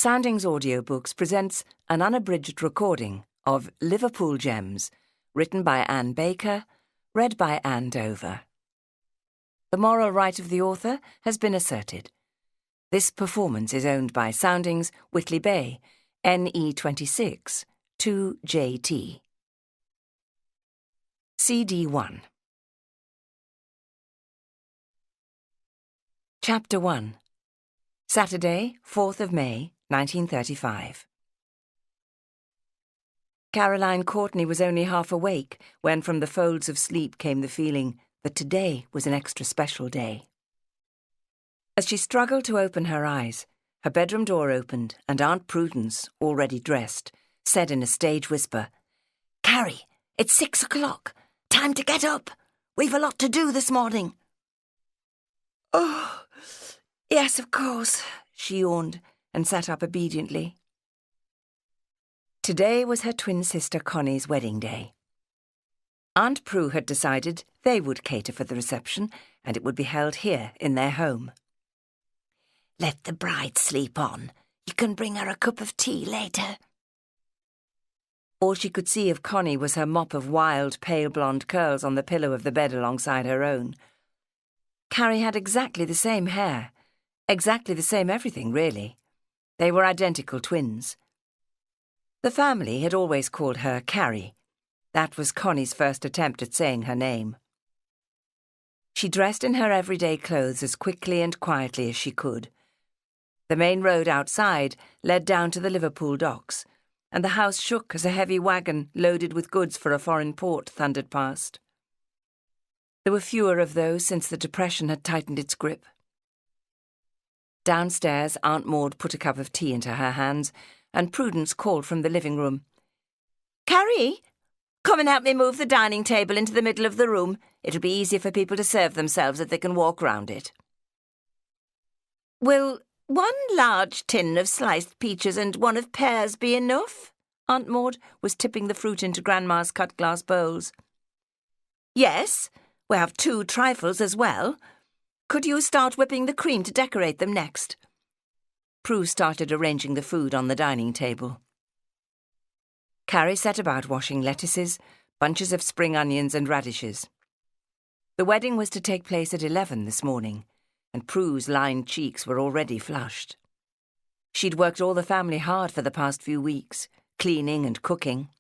Soundings Audiobooks presents an unabridged recording of Liverpool Gems, written by Anne Baker, read by Anne Dover. The moral right of the author has been asserted. This performance is owned by Soundings, Whitley Bay, NE26, 2JT. CD 1. Chapter 1. Saturday, 4th of May, 1935. Caroline Courtney was only half awake when from the folds of sleep came the feeling that today was an extra special day. As she struggled to open her eyes, her bedroom door opened and Aunt Prudence, already dressed, said in a stage whisper, "Carrie, it's 6 o'clock. Time to get up. We've a lot to do this morning." "Oh, yes, of course," she yawned and sat up obediently. Today was her twin sister Connie's wedding day. Aunt Prue had decided they would cater for the reception, and it would be held here in their home. "Let the bride sleep on. You can bring her a cup of tea later." All she could see of Connie was her mop of wild, pale blonde curls on the pillow of the bed alongside her own. Carrie had exactly the same hair, exactly the same everything, really. They were identical twins. The family had always called her Carrie. That was Connie's first attempt at saying her name. She dressed in her everyday clothes as quickly and quietly as she could. The main road outside led down to the Liverpool docks, and the house shook as a heavy wagon loaded with goods for a foreign port thundered past. There were fewer of those since the Depression had tightened its grip. Downstairs, Aunt Maud put a cup of tea into her hands, and Prudence called from the living room, "Carrie, come and help me move the dining table into the middle of the room. It'll be easier for people to serve themselves if they can walk round it." "Will one large tin of sliced peaches and one of pears be enough?" Aunt Maud was tipping the fruit into Grandma's cut-glass bowls. "Yes, we'll have 2 trifles as well. Could you start whipping the cream to decorate them next?" Prue started arranging the food on the dining table. Carrie set about washing lettuces, bunches of spring onions and radishes. The wedding was to take place at 11 this morning, and Prue's lined cheeks were already flushed. She'd worked all the family hard for the past few weeks, cleaning and cooking.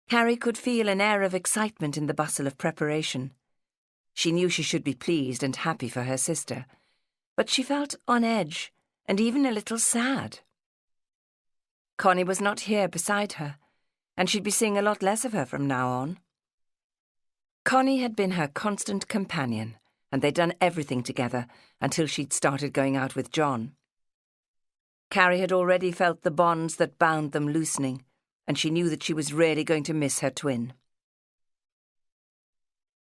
Carrie could feel an air of excitement in the bustle of preparation. She knew she should be pleased and happy for her sister, but she felt on edge and even a little sad. Connie was not here beside her, and she'd be seeing a lot less of her from now on. Connie had been her constant companion, and they'd done everything together until she'd started going out with John. Carrie had already felt the bonds that bound them loosening, and she knew that she was really going to miss her twin.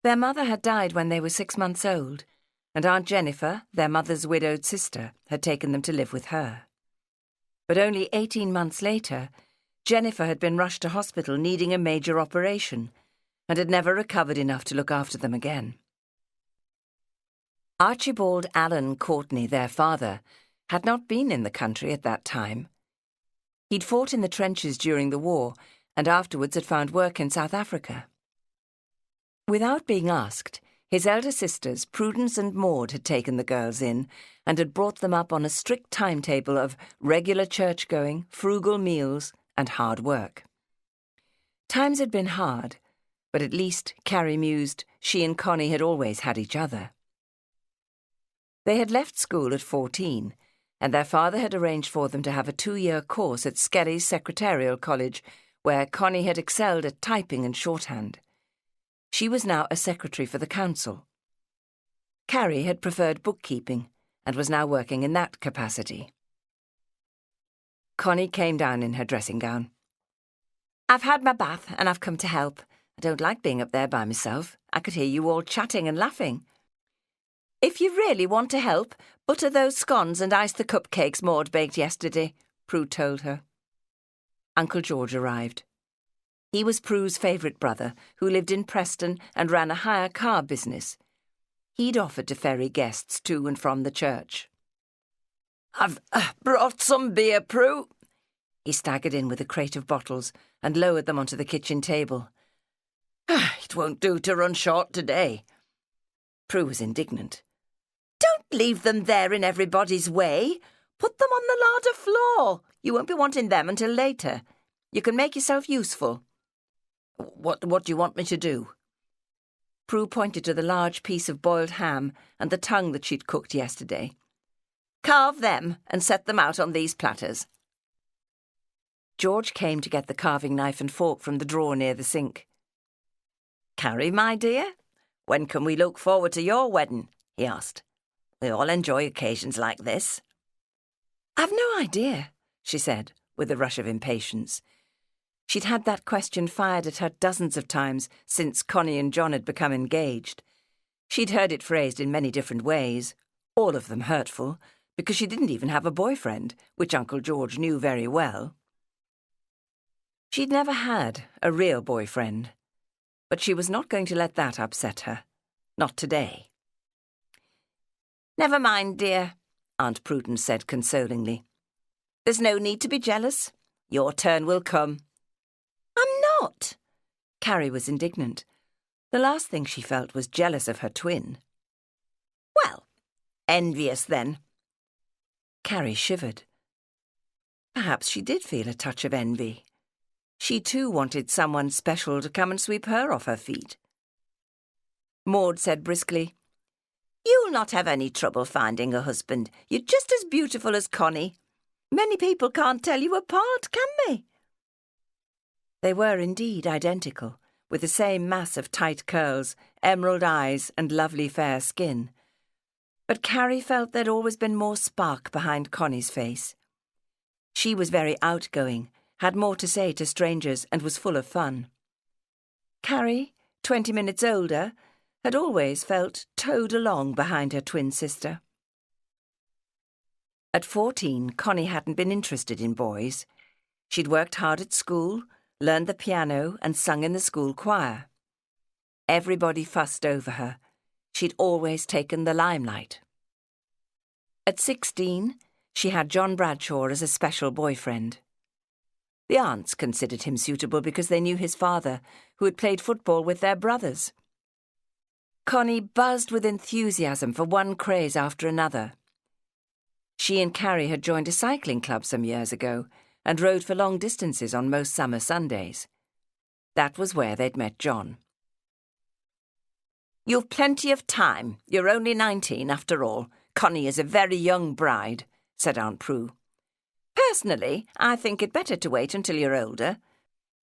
Their mother had died when they were 6 months old, and Aunt Jennifer, their mother's widowed sister, had taken them to live with her. But only 18 months later, Jennifer had been rushed to hospital needing a major operation, and had never recovered enough to look after them again. Archibald Allen Courtney, their father, had not been in the country at that time. He'd fought in the trenches during the war, and afterwards had found work in South Africa. Without being asked, his elder sisters, Prudence and Maud, had taken the girls in and had brought them up on a strict timetable of regular church-going, frugal meals, and hard work. Times had been hard, but at least, Carrie mused, she and Connie had always had each other. They had left school at 14, and their father had arranged for them to have a 2-year course at Skelly's Secretarial College, where Connie had excelled at typing and shorthand. She was now a secretary for the council. Carrie had preferred bookkeeping and was now working in that capacity. Connie came down in her dressing gown. "I've had my bath and I've come to help. I don't like being up there by myself. I could hear you all chatting and laughing." "If you really want to help, butter those scones and ice the cupcakes Maud baked yesterday," Prue told her. Uncle George arrived. He was Prue's favourite brother, who lived in Preston and ran a hire car business. He'd offered to ferry guests to and from the church. I've brought some beer, Prue. He staggered in with a crate of bottles and lowered them onto the kitchen table. It won't do to run short today. Prue was indignant. Don't leave them there in everybody's way. Put them on the larder floor. You won't be wanting them until later. You can make yourself useful. What do you want me to do? Prue pointed to the large piece of boiled ham and the tongue that she'd cooked yesterday. Carve them and set them out on these platters. George came to get the carving knife and fork from the drawer near the sink. Carrie, my dear, when can we look forward to your wedding? He asked. We all enjoy occasions like this. I've no idea, she said, with a rush of impatience. She'd had that question fired at her dozens of times since Connie and John had become engaged. She'd heard it phrased in many different ways, all of them hurtful, because she didn't even have a boyfriend, which Uncle George knew very well. She'd never had a real boyfriend, but she was not going to let that upset her. Not today. Never mind, dear, Aunt Prudence said consolingly. There's no need to be jealous. Your turn will come. I'm not. Carrie was indignant. The last thing she felt was jealous of her twin. Well, envious then. Carrie shivered. Perhaps she did feel a touch of envy. She too wanted someone special to come and sweep her off her feet. Maud said briskly, You'll not have any trouble finding a husband. You're just as beautiful as Connie. Many people can't tell you apart, can they? They were indeed identical, with the same mass of tight curls, emerald eyes and lovely fair skin. But Carrie felt there'd always been more spark behind Connie's face. She was very outgoing, had more to say to strangers and was full of fun. Carrie, 20 minutes older, had always felt towed along behind her twin sister. At 14, Connie hadn't been interested in boys. She'd worked hard at school, learned the piano and sung in the school choir. Everybody fussed over her. She'd always taken the limelight. At 16, she had John Bradshaw as a special boyfriend. The aunts considered him suitable because they knew his father, who had played football with their brothers. Connie buzzed with enthusiasm for one craze after another. She and Carrie had joined a cycling club some years ago and rode for long distances on most summer Sundays. That was where they'd met John. You've plenty of time. You're only 19 after all. Connie is a very young bride, said Aunt Prue. Personally, I think it better to wait until you're older.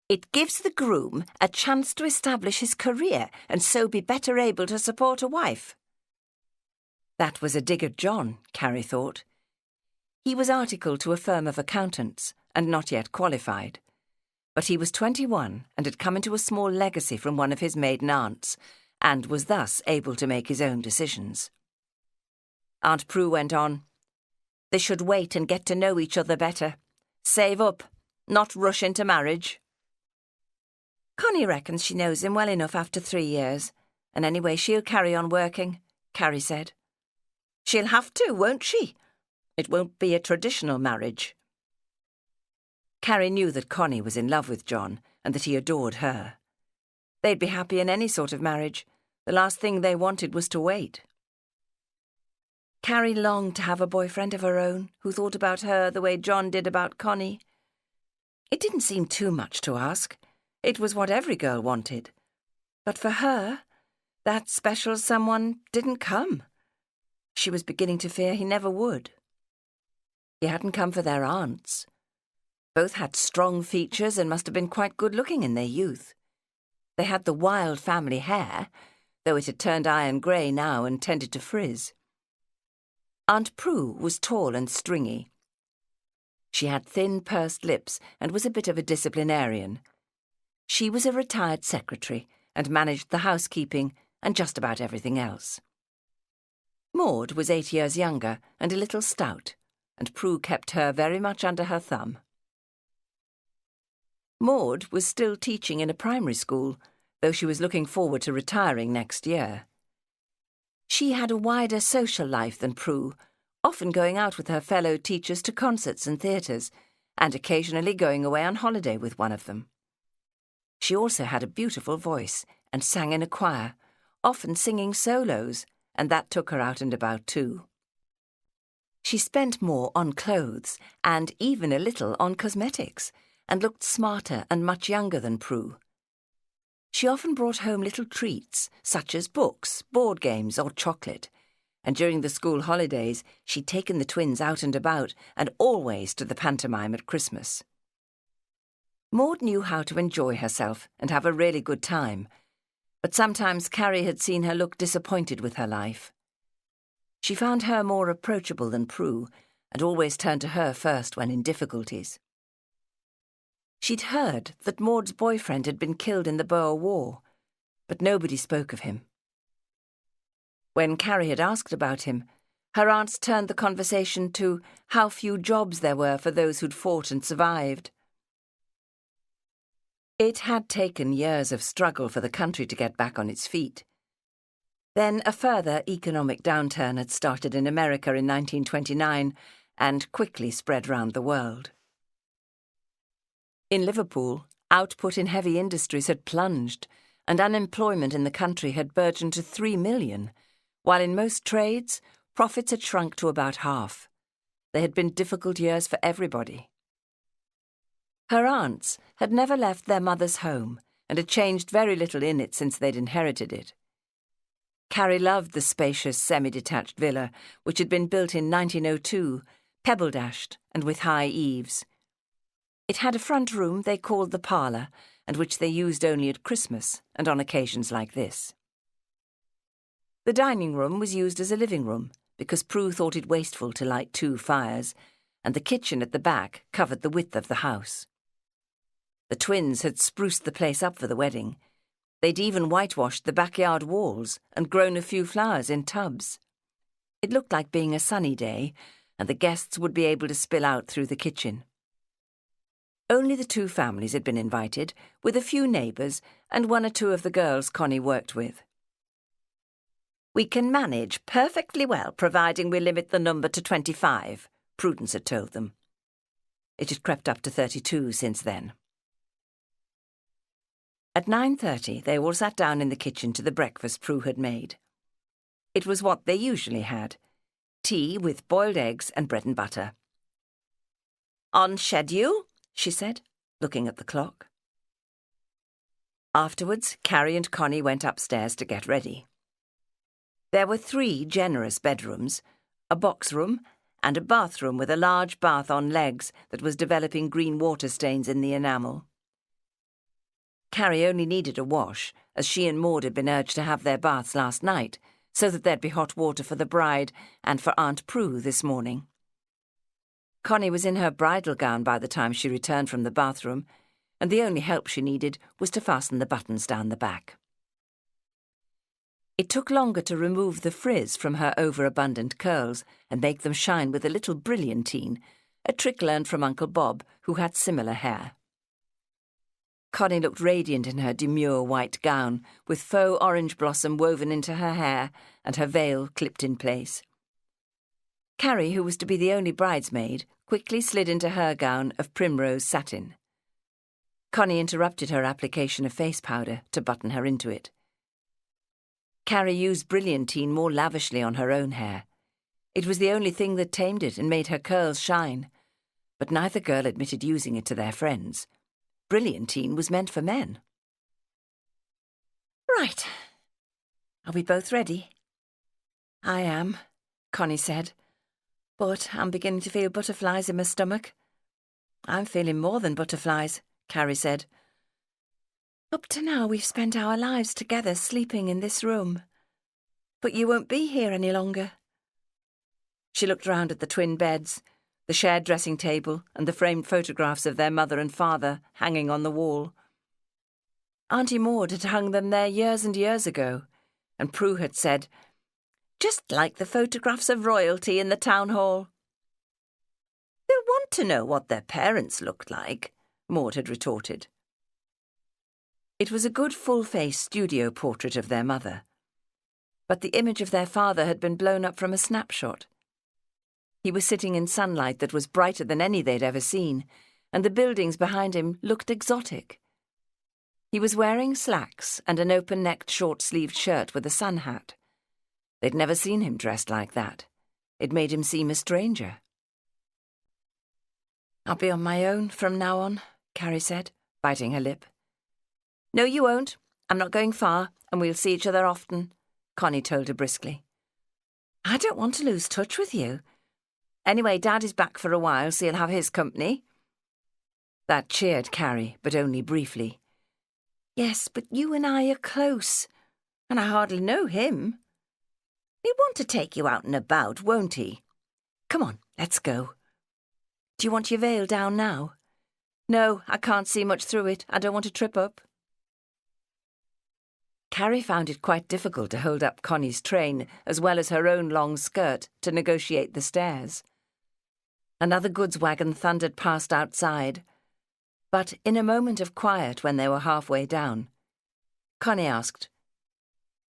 It gives the groom a chance to establish his career and so be better able to support a wife. That was a dig at John, Carrie thought. He was articled to a firm of accountants and not yet qualified. But he was 21 and had come into a small legacy from one of his maiden aunts and was thus able to make his own decisions. Aunt Prue went on, They should wait and get to know each other better. Save up, not rush into marriage. Connie reckons she knows him well enough after 3 years, and anyway she'll carry on working, Carrie said. She'll have to, won't she? It won't be a traditional marriage. Carrie knew that Connie was in love with John and that he adored her. They'd be happy in any sort of marriage. The last thing they wanted was to wait. Carrie longed to have a boyfriend of her own who thought about her the way John did about Connie. It didn't seem too much to ask. It was what every girl wanted. But for her, that special someone didn't come. She was beginning to fear he never would. He hadn't come for their aunts. Both had strong features and must have been quite good-looking in their youth. They had the wild family hair, though it had turned iron grey now and tended to frizz. Aunt Prue was tall and stringy. She had thin, pursed lips and was a bit of a disciplinarian. She was a retired secretary and managed the housekeeping and just about everything else. Maud was 8 years younger and a little stout, and Prue kept her very much under her thumb. Maud was still teaching in a primary school, though she was looking forward to retiring next year. She had a wider social life than Prue, often going out with her fellow teachers to concerts and theatres, and occasionally going away on holiday with one of them. She also had a beautiful voice and sang in a choir, often singing solos, and that took her out and about too. She spent more on clothes and even a little on cosmetics, and looked smarter and much younger than Prue. She often brought home little treats, such as books, board games, or chocolate, and during the school holidays she'd taken the twins out and about, and always to the pantomime at Christmas. Maud knew how to enjoy herself and have a really good time, but sometimes Carrie had seen her look disappointed with her life. She found her more approachable than Prue, and always turned to her first when in difficulties. She'd heard that Maud's boyfriend had been killed in the Boer War, but nobody spoke of him. When Carrie had asked about him, her aunts turned the conversation to how few jobs there were for those who'd fought and survived. It had taken years of struggle for the country to get back on its feet. Then a further economic downturn had started in America in 1929 and quickly spread round the world. In Liverpool, output in heavy industries had plunged, and unemployment in the country had burgeoned to 3 million, while in most trades, profits had shrunk to about half. They had been difficult years for everybody. Her aunts had never left their mother's home and had changed very little in it since they'd inherited it. Carrie loved the spacious semi-detached villa, which had been built in 1902, pebble-dashed and with high eaves. It had a front room they called the parlour, and which they used only at Christmas and on occasions like this. The dining room was used as a living room, because Prue thought it wasteful to light 2 fires, and the kitchen at the back covered the width of the house. The twins had spruced the place up for the wedding. They'd even whitewashed the backyard walls and grown a few flowers in tubs. It looked like being a sunny day, and the guests would be able to spill out through the kitchen. Only the 2 families had been invited, with a few neighbours and 1 or 2 of the girls Connie worked with. "We can manage perfectly well, providing we limit the number to 25, Prudence had told them. It had crept up to 32 since then. At 9:30 they all sat down in the kitchen to the breakfast Prue had made. It was what they usually had, tea with boiled eggs and bread and butter. "On schedule," she said, looking at the clock. Afterwards, Carrie and Connie went upstairs to get ready. There were 3 generous bedrooms, a box room, and a bathroom with a large bath on legs that was developing green water stains in the enamel. Carrie only needed a wash, as she and Maud had been urged to have their baths last night, so that there'd be hot water for the bride and for Aunt Prue this morning. Connie was in her bridal gown by the time she returned from the bathroom, and the only help she needed was to fasten the buttons down the back. It took longer to remove the frizz from her overabundant curls and make them shine with a little brilliantine, a trick learned from Uncle Bob, who had similar hair. Connie looked radiant in her demure white gown, with faux orange blossom woven into her hair and her veil clipped in place. Carrie, who was to be the only bridesmaid, quickly slid into her gown of primrose satin. Connie interrupted her application of face powder to button her into it. Carrie used brilliantine more lavishly on her own hair. It was the only thing that tamed it and made her curls shine, but neither girl admitted using it to their friends. Brilliantine was meant for men. "Right. Are we both ready?" "I am," Connie said, "but I'm beginning to feel butterflies in my stomach." "I'm feeling more than butterflies," Carrie said. "Up to now we've spent our lives together sleeping in this room. But you won't be here any longer." She looked round at the twin beds, the shared dressing table and the framed photographs of their mother and father hanging on the wall. Auntie Maud had hung them there years and years ago, and Prue had said, "Just like the photographs of royalty in the town hall." "They'll want to know what their parents looked like," Maud had retorted. It was a good full-face studio portrait of their mother, but the image of their father had been blown up from a snapshot. He was sitting in sunlight that was brighter than any they'd ever seen, and the buildings behind him looked exotic. He was wearing slacks and an open-necked short-sleeved shirt with a sun hat. They'd never seen him dressed like that. It made him seem a stranger. "I'll be on my own from now on," Carrie said, biting her lip. "No, you won't. I'm not going far, and we'll see each other often," Connie told her briskly. "I don't want to lose touch with you. Anyway, Dad is back for a while, so you'll have his company." That cheered Carrie, but only briefly. "Yes, but you and I are close, and I hardly know him. He'll want to take you out and about, won't he? Come on, let's go. Do you want your veil down now?" "No, I can't see much through it. I don't want to trip up." Carrie found it quite difficult to hold up Connie's train as well as her own long skirt to negotiate the stairs. Another goods wagon thundered past outside, but in a moment of quiet when they were halfway down, Connie asked,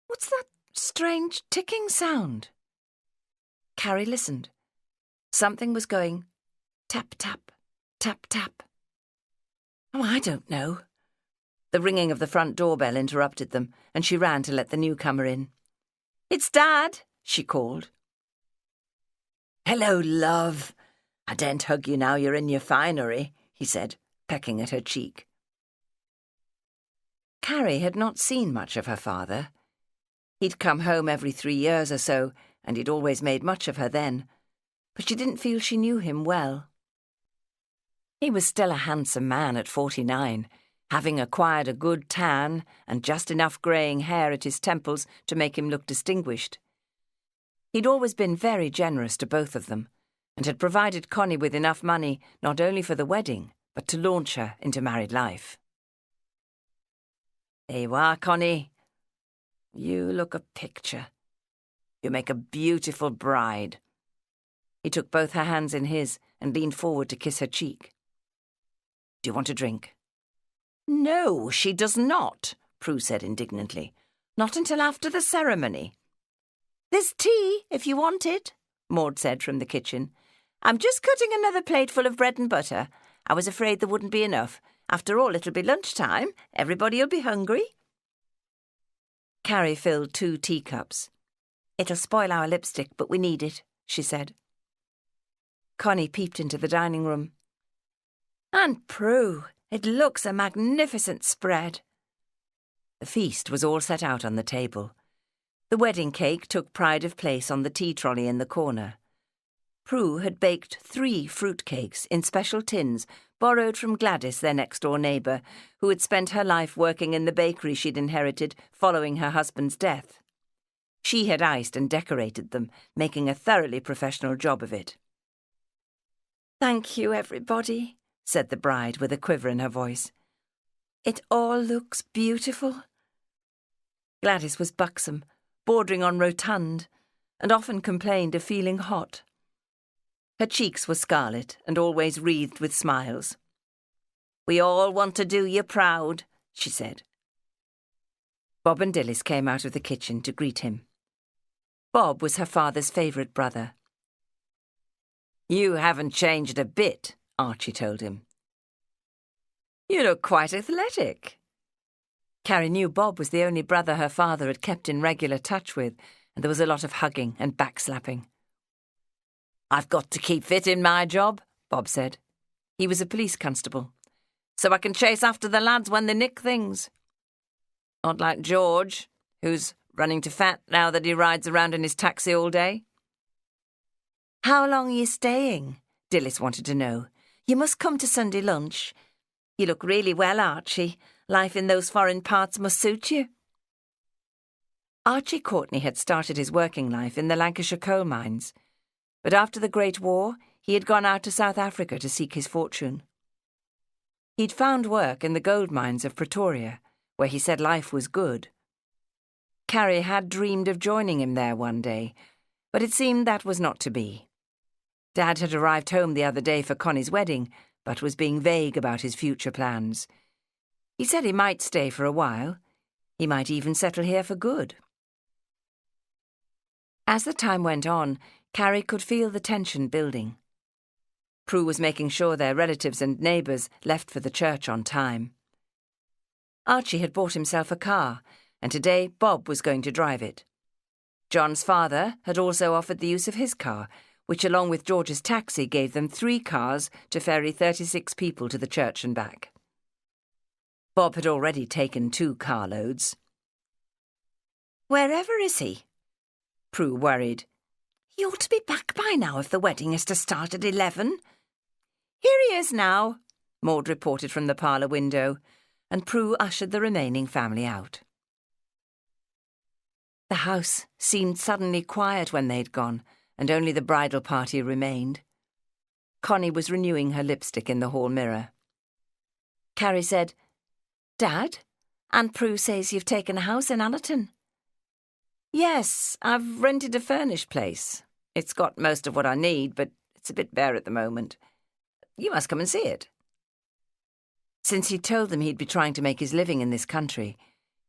"What's that strange ticking sound?" Carrie listened. Something was going tap, tap, tap, tap. "Oh, I don't know." The ringing of the front doorbell interrupted them, and she ran to let the newcomer in. "It's Dad," she called. "Hello, love. I daren't hug you now you're in your finery," he said, pecking at her cheek. Carrie had not seen much of her father. He'd come home every 3 years or so, and he'd always made much of her then, but she didn't feel she knew him well. He was still a handsome man at 49, having acquired a good tan and just enough greying hair at his temples to make him look distinguished. He'd always been very generous to both of them, and had provided Connie with enough money not only for the wedding, but to launch her into married life. "There you are, Connie. You look a picture. You make a beautiful bride." He took both her hands in his and leaned forward to kiss her cheek. "Do you want a drink?" "No, she does not," Prue said indignantly. "Not until after the ceremony." "There's tea, if you want it," Maud said from the kitchen. "I'm just cutting another plateful of bread and butter. I was afraid there wouldn't be enough. After all, it'll be lunchtime. Everybody'll be hungry." Carrie filled 2 teacups. "It'll spoil our lipstick, but we need it," she said. Connie peeped into the dining room. "Aunt Prue, it looks a magnificent spread." The feast was all set out on the table. The wedding cake took pride of place on the tea trolley in the corner. Prue had baked 3 fruit cakes in special tins borrowed from Gladys, their next-door neighbour, who had spent her life working in the bakery she'd inherited following her husband's death. She had iced and decorated them, making a thoroughly professional job of it. "Thank you, everybody," said the bride with a quiver in her voice. "It all looks beautiful." Gladys was buxom, bordering on rotund, and often complained of feeling hot. Her cheeks were scarlet and always wreathed with smiles. "We all want to do you proud," she said. Bob and Dilys came out of the kitchen to greet him. Bob was her father's favourite brother. "You haven't changed a bit," Archie told him. "You look quite athletic." Carrie knew Bob was the only brother her father had kept in regular touch with, and there was a lot of hugging and backslapping. "I've got to keep fit in my job," Bob said. He was a police constable, "so I can chase after the lads when they nick things. Not like George, who's running to fat now that he rides around in his taxi all day." "How long are you staying?" Dilys wanted to know. "You must come to Sunday lunch. You look really well, Archie. Life in those foreign parts must suit you." Archie Courtney had started his working life in the Lancashire coal mines, but after the Great War, he had gone out to South Africa to seek his fortune. He'd found work in the gold mines of Pretoria, where he said life was good. Carrie had dreamed of joining him there one day, but it seemed that was not to be. Dad had arrived home the other day for Connie's wedding, but was being vague about his future plans. He said he might stay for a while. He might even settle here for good. As the time went on, Carrie could feel the tension building. Prue was making sure their relatives and neighbours left for the church on time. Archie had bought himself a car, and today Bob was going to drive it. John's father had also offered the use of his car, which along with George's taxi gave them 3 cars to ferry 36 people to the church and back. Bob had already taken 2 carloads. "Wherever is he?" Prue worried. "He ought to be back by now if the wedding is to start at 11. "Here he is now," Maud reported from the parlour window, and Prue ushered the remaining family out. The house seemed suddenly quiet when they'd gone, and only the bridal party remained. Connie was renewing her lipstick in the hall mirror. Carrie said, "Dad, Aunt Prue says you've taken a house in Allerton." "Yes, I've rented a furnished place. It's got most of what I need, but it's a bit bare at the moment. You must come and see it." Since he'd told them he'd be trying to make his living in this country,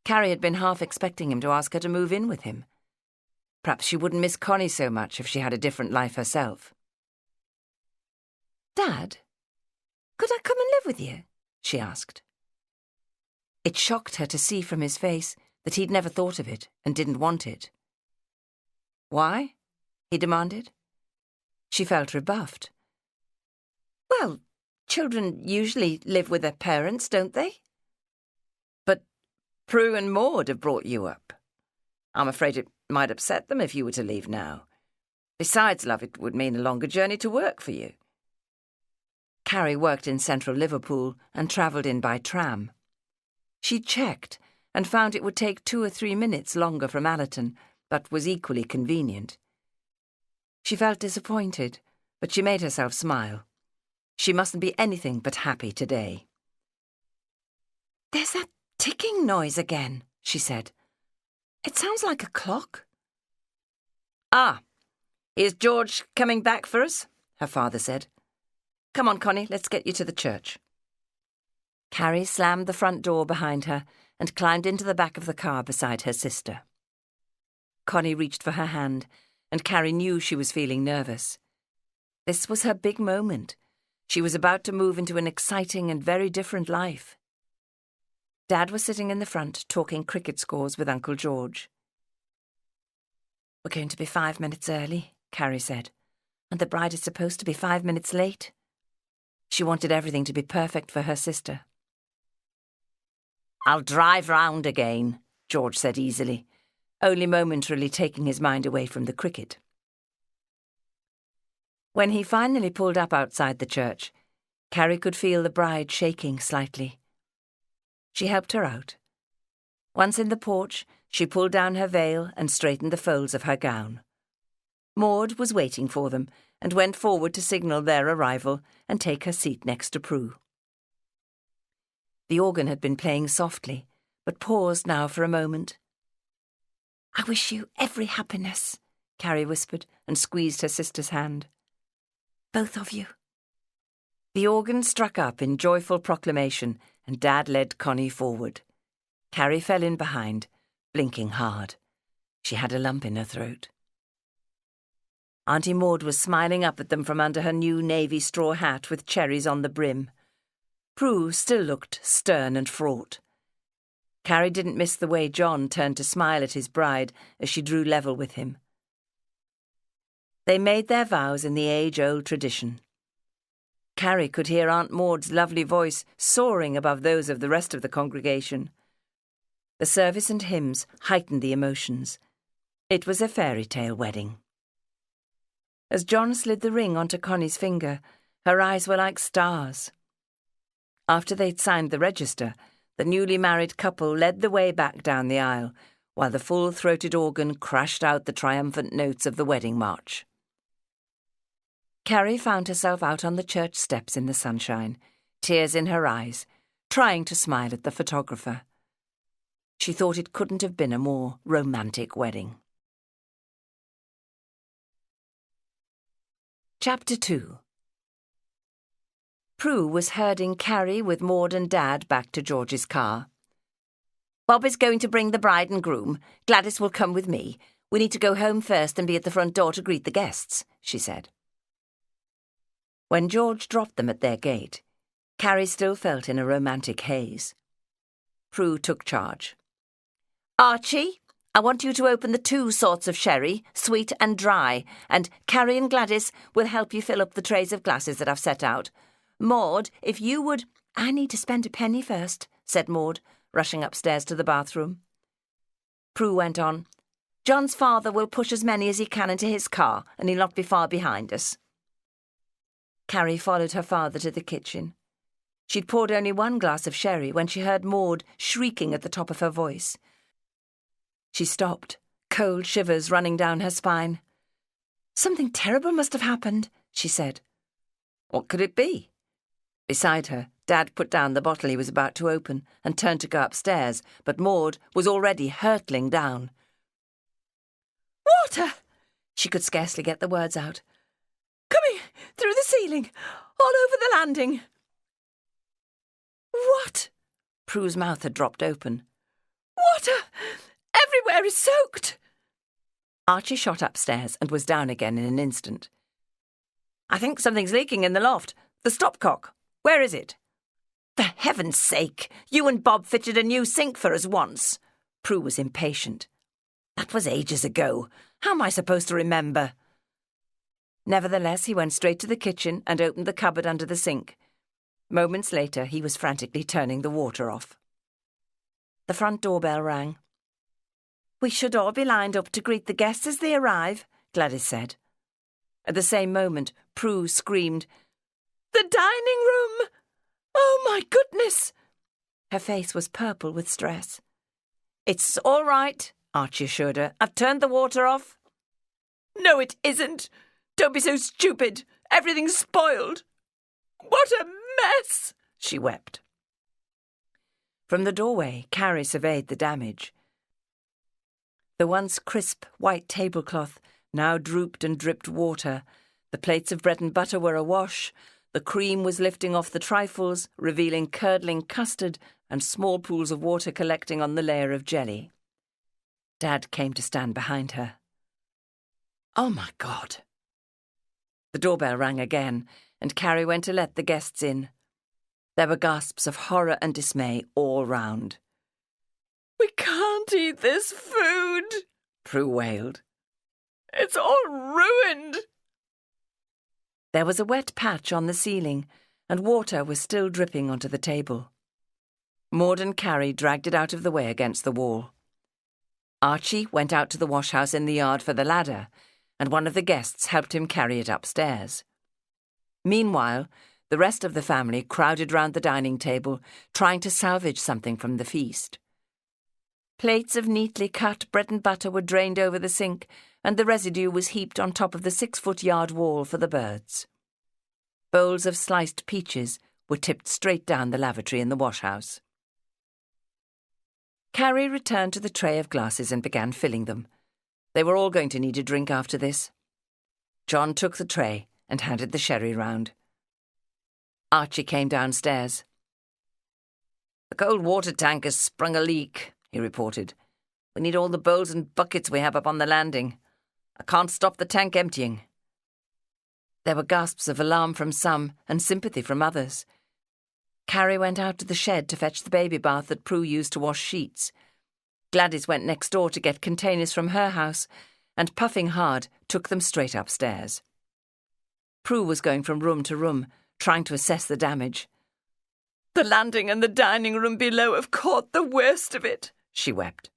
Carrie had been half expecting him to ask her to move in with him. Perhaps she wouldn't miss Connie so much if she had a different life herself. "Dad, could I come and live with you?" she asked. It shocked her to see from his face that he'd never thought of it and didn't want it. "Why?" he demanded. She felt rebuffed. "Well, children usually live with their parents, don't they?" "But Prue and Maud have brought you up. I'm afraid it might upset them if you were to leave now. Besides, love, it would mean a longer journey to work for you." Carrie worked in central Liverpool and travelled in by tram. She checked and found it would take 2 or 3 minutes longer from Allerton, but was equally convenient. She felt disappointed, but she made herself smile. She mustn't be anything but happy today. "There's that ticking noise again," she said. "It sounds like a clock." "Ah, is George coming back for us?" her father said. "Come on, Connie, let's get you to the church." Carrie slammed the front door behind her and climbed into the back of the car beside her sister. Connie reached for her hand, and Carrie knew she was feeling nervous. This was her big moment. She was about to move into an exciting and very different life. Dad was sitting in the front talking cricket scores with Uncle George. "We're going to be 5 minutes early," Carrie said, "and the bride is supposed to be 5 minutes late." She wanted everything to be perfect for her sister. "I'll drive round again," George said easily, only momentarily taking his mind away from the cricket. When he finally pulled up outside the church, Carrie could feel the bride shaking slightly. She helped her out. Once in the porch, she pulled down her veil and straightened the folds of her gown. Maud was waiting for them and went forward to signal their arrival and take her seat next to Prue. The organ had been playing softly, but paused now for a moment. "I wish you every happiness," Carrie whispered and squeezed her sister's hand. "Both of you." The organ struck up in joyful proclamation, and Dad led Connie forward. Carrie fell in behind, blinking hard. She had a lump in her throat. Auntie Maud was smiling up at them from under her new navy straw hat with cherries on the brim. Prue still looked stern and fraught. Carrie didn't miss the way John turned to smile at his bride as she drew level with him. They made their vows in the age-old tradition. Carrie could hear Aunt Maud's lovely voice soaring above those of the rest of the congregation. The service and hymns heightened the emotions. It was a fairy tale wedding. As John slid the ring onto Connie's finger, her eyes were like stars. After they'd signed the register, the newly married couple led the way back down the aisle, while the full-throated organ crashed out the triumphant notes of the wedding march. Carrie found herself out on the church steps in the sunshine, tears in her eyes, trying to smile at the photographer. She thought it couldn't have been a more romantic wedding. Chapter 2. Prue was herding Carrie with Maud and Dad back to George's car. "Bob is going to bring the bride and groom. Gladys will come with me. We need to go home first and be at the front door to greet the guests, she said. When George dropped them at their gate, Carrie still felt in a romantic haze. Prue took charge. Archie, I want you to open the 2 sorts of sherry, sweet and dry, and Carrie and Gladys will help you fill up the trays of glasses that I've set out. Maud, if you would— I need to spend a penny first, said Maud, rushing upstairs to the bathroom. Prue went on. John's father will push as many as he can into his car, and he'll not be far behind us. Carrie followed her father to the kitchen. She'd poured only 1 glass of sherry when she heard Maud shrieking at the top of her voice. She stopped, cold shivers running down her spine. Something terrible must have happened, she said. What could it be? Beside her, Dad put down the bottle he was about to open and turned to go upstairs, but Maud was already hurtling down. Water! She could scarcely get the words out. Coming through the ceiling, all over the landing. What? Prue's mouth had dropped open. Water! Everywhere is soaked! Archie shot upstairs and was down again in an instant. I think something's leaking in the loft. The stopcock. Where is it? For heaven's sake, you and Bob fitted a new sink for us once. Prue was impatient. That was ages ago. How am I supposed to remember? Nevertheless, he went straight to the kitchen and opened the cupboard under the sink. Moments later, he was frantically turning the water off. The front doorbell rang. We should all be lined up to greet the guests as they arrive, Gladys said. At the same moment, Prue screamed, The dining room! Oh, my goodness! Her face was purple with stress. It's all right, Archie assured her. I've turned the water off. No, it isn't. Don't be so stupid. Everything's spoiled. What a mess, she wept. From the doorway, Carrie surveyed the damage. The once crisp white tablecloth now drooped and dripped water. The plates of bread and butter were awash. The cream was lifting off the trifles, revealing curdling custard and small pools of water collecting on the layer of jelly. Dad came to stand behind her. Oh, my God. The doorbell rang again, and Carrie went to let the guests in. There were gasps of horror and dismay all round. We can't eat this food, Prue wailed. It's all ruined. There was a wet patch on the ceiling, and water was still dripping onto the table. Maud and Carrie dragged it out of the way against the wall. Archie went out to the washhouse in the yard for the ladder, and one of the guests helped him carry it upstairs. Meanwhile, the rest of the family crowded round the dining table, trying to salvage something from the feast. Plates of neatly cut bread and butter were drained over the sink, and the residue was heaped on top of the 6-foot yard wall for the birds. Bowls of sliced peaches were tipped straight down the lavatory in the washhouse. Carrie returned to the tray of glasses and began filling them. They were all going to need a drink after this. John took the tray and handed the sherry round. Archie came downstairs. The cold water tank has sprung a leak, he reported. We need all the bowls and buckets we have up on the landing. I can't stop the tank emptying. There were gasps of alarm from some and sympathy from others. Carrie went out to the shed to fetch the baby bath that Prue used to wash sheets. Gladys went next door to get containers from her house, and puffing hard, took them straight upstairs. Prue was going from room to room, trying to assess the damage. The landing and the dining room below have caught the worst of it, she wept.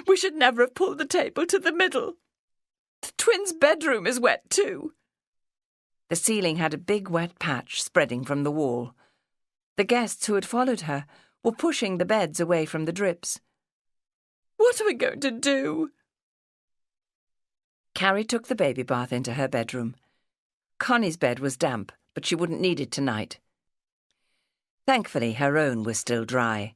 We should never have pulled the table to the middle. The twins' bedroom is wet too. The ceiling had a big wet patch spreading from the wall. The guests who had followed her were pushing the beds away from the drips. What are we going to do? Carrie took the baby bath into her bedroom. Connie's bed was damp, but she wouldn't need it tonight. Thankfully, her own was still dry.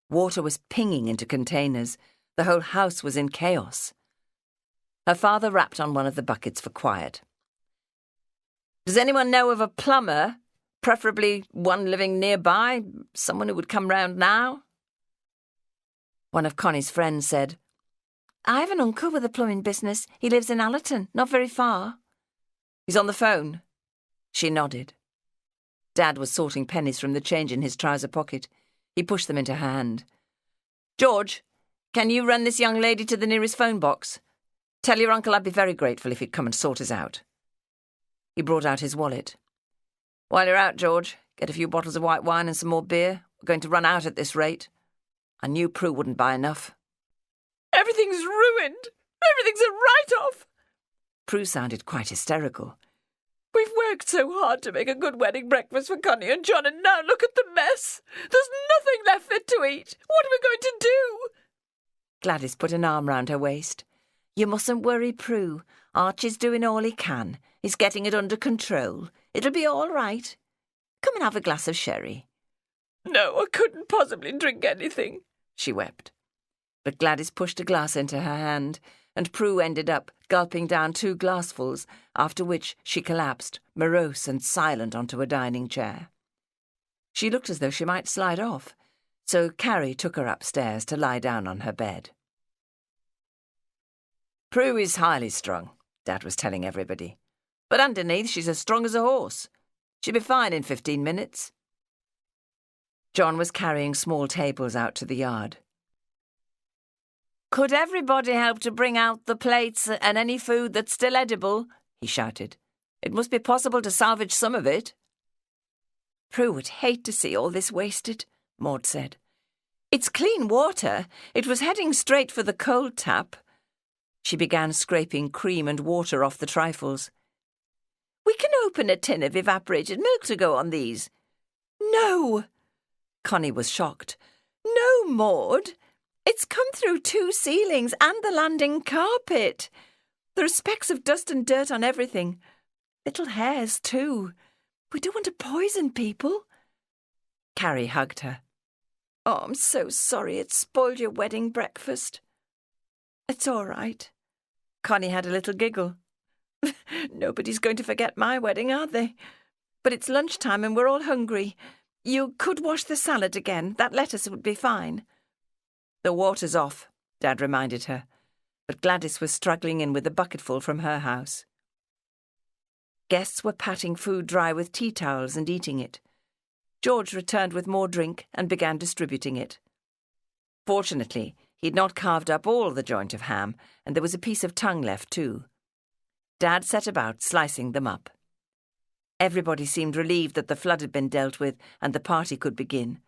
Water was pinging into containers. The whole house was in chaos. Her father rapped on one of the buckets for quiet. Does anyone know of a plumber, preferably one living nearby, someone who would come round now? One of Connie's friends said, I have an uncle with a plumbing business. He lives in Allerton, not very far. He's on the phone. She nodded. Dad was sorting pennies from the change in his trouser pocket. He pushed them into her hand. George, can you run this young lady to the nearest phone box? Tell your uncle I'd be very grateful if he'd come and sort us out. He brought out his wallet. While you're out, George, get a few bottles of white wine and some more beer. We're going to run out at this rate. I knew Prue wouldn't buy enough. Everything's ruined. Everything's a write-off. Prue sounded quite hysterical. We've worked so hard to make a good wedding breakfast for Connie and John, and now look at the mess. There's nothing left fit to eat. What are we going to do? Gladys put an arm round her waist. You mustn't worry, Prue. Archie's doing all he can. He's getting it under control. It'll be all right. Come and have a glass of sherry. No, I couldn't possibly drink anything, she wept. But Gladys pushed a glass into her hand, and Prue ended up gulping down 2 glassfuls, after which she collapsed, morose and silent, onto a dining chair. She looked as though she might slide off, so Carrie took her upstairs to lie down on her bed. Prue is highly strung, Dad was telling everybody. But underneath she's as strong as a horse. She'll be fine in 15 minutes. John was carrying small tables out to the yard. Could everybody help to bring out the plates and any food that's still edible? He shouted. It must be possible to salvage some of it. Prue would hate to see all this wasted, Maud said. It's clean water. It was heading straight for the cold tap. She began scraping cream and water off the trifles. We can open a tin of evaporated milk to go on these. No! Connie was shocked. No, Maud. It's come through 2 ceilings and the landing carpet. There are specks of dust and dirt on everything. Little hairs, too. We don't want to poison people. Carrie hugged her. Oh, I'm so sorry it spoiled your wedding breakfast. It's all right. Connie had a little giggle. Nobody's going to forget my wedding, are they? But it's lunchtime and we're all hungry. You could wash the salad again. That lettuce would be fine. The water's off, Dad reminded her, but Gladys was struggling in with a bucketful from her house. Guests were patting food dry with tea towels and eating it. George returned with more drink and began distributing it. Fortunately, he'd not carved up all the joint of ham, and there was a piece of tongue left too. Dad set about slicing them up. Everybody seemed relieved that the flood had been dealt with and the party could begin.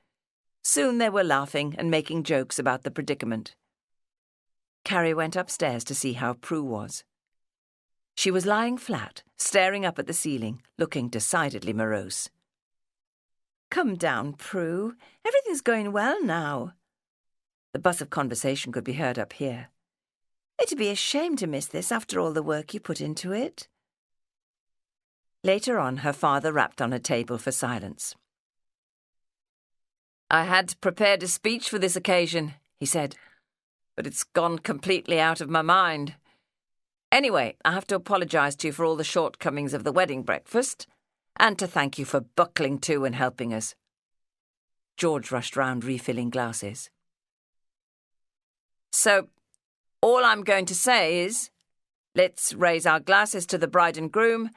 Soon they were laughing and making jokes about the predicament. Carrie went upstairs to see how Prue was. She was lying flat, staring up at the ceiling, looking decidedly morose. Come down, Prue. Everything's going well now. The buzz of conversation could be heard up here. It'd be a shame to miss this after all the work you put into it. Later on, her father rapped on a table for silence. I had prepared a speech for this occasion, he said, but it's gone completely out of my mind. Anyway, I have to apologise to you for all the shortcomings of the wedding breakfast, and to thank you for buckling to and helping us. George rushed round refilling glasses. So, all I'm going to say is, let's raise our glasses to the bride and groom,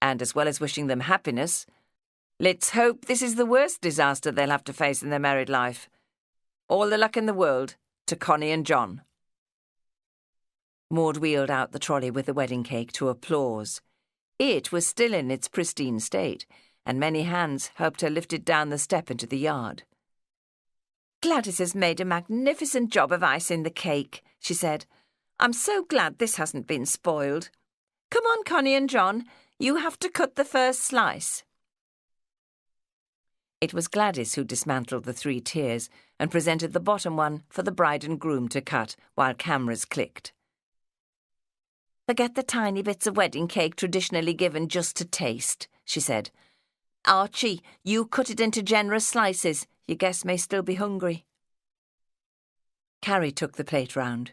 and as well as wishing them happiness, let's hope this is the worst disaster they'll have to face in their married life. All the luck in the world to Connie and John. Maud wheeled out the trolley with the wedding cake to applause. It was still in its pristine state, and many hands helped her lift it down the step into the yard. Gladys has made a magnificent job of icing the cake, she said. I'm so glad this hasn't been spoiled. Come on, Connie and John. You have to cut the first slice. It was Gladys who dismantled the 3 tiers and presented the bottom one for the bride and groom to cut while cameras clicked. Forget the tiny bits of wedding cake traditionally given just to taste, she said. Archie, you cut it into generous slices. Your guests may still be hungry. Carrie took the plate round.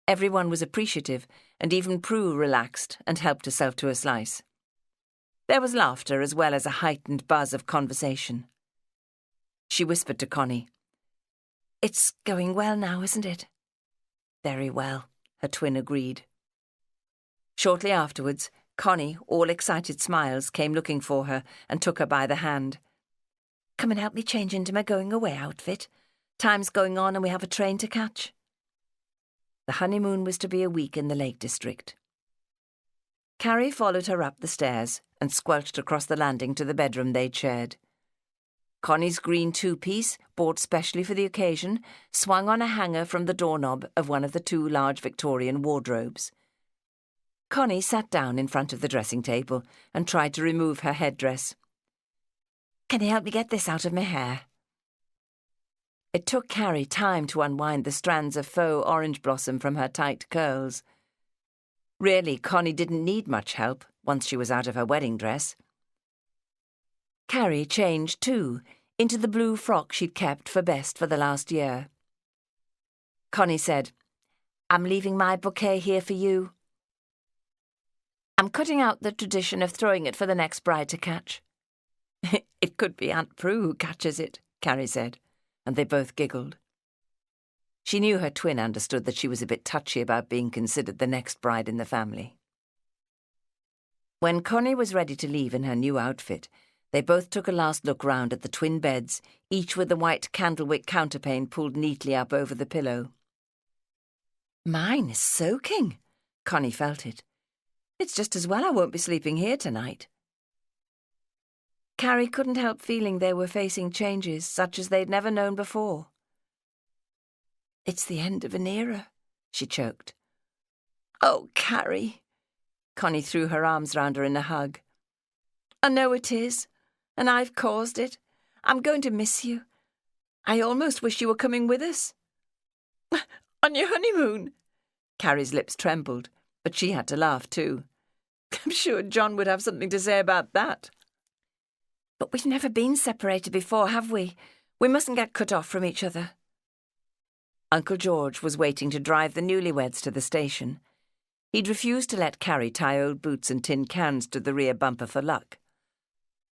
Everyone was appreciative, and even Prue relaxed and helped herself to a slice. There was laughter as well as a heightened buzz of conversation. She whispered to Connie, It's going well now, isn't it? Very well, her twin agreed. Shortly afterwards, Connie, all excited smiles, came looking for her and took her by the hand. Come and help me change into my going-away outfit. Time's going on and we have a train to catch. The honeymoon was to be a week in the Lake District. Carrie followed her up the stairs and squelched across the landing to the bedroom they'd shared. Connie's green two-piece, bought specially for the occasion, swung on a hanger from the doorknob of one of the two large Victorian wardrobes. Connie sat down in front of the dressing table and tried to remove her headdress. Can you help me get this out of my hair? It took Carrie time to unwind the strands of faux orange blossom from her tight curls. Really, Connie didn't need much help once she was out of her wedding dress. Carrie changed too, into the blue frock she'd kept for best for the last year. Connie said, I'm leaving my bouquet here for you. I'm cutting out the tradition of throwing it for the next bride to catch. It could be Aunt Prue who catches it, Carrie said, and they both giggled. She knew her twin understood that she was a bit touchy about being considered the next bride in the family. When Connie was ready to leave in her new outfit, they both took a last look round at the twin beds, each with the white candlewick counterpane pulled neatly up over the pillow. Mine is soaking, Connie felt it. It's just as well I won't be sleeping here tonight. Carrie couldn't help feeling they were facing changes such as they'd never known before. It's the end of an era, she choked. Oh, Carrie. Connie threw her arms round her in a hug. I know it is, and I've caused it. I'm going to miss you. I almost wish you were coming with us. On your honeymoon? Carrie's lips trembled, but she had to laugh too. I'm sure John would have something to say about that. But we've never been separated before, have we? We mustn't get cut off from each other. Uncle George was waiting to drive the newlyweds to the station. He'd refused to let Carrie tie old boots and tin cans to the rear bumper for luck.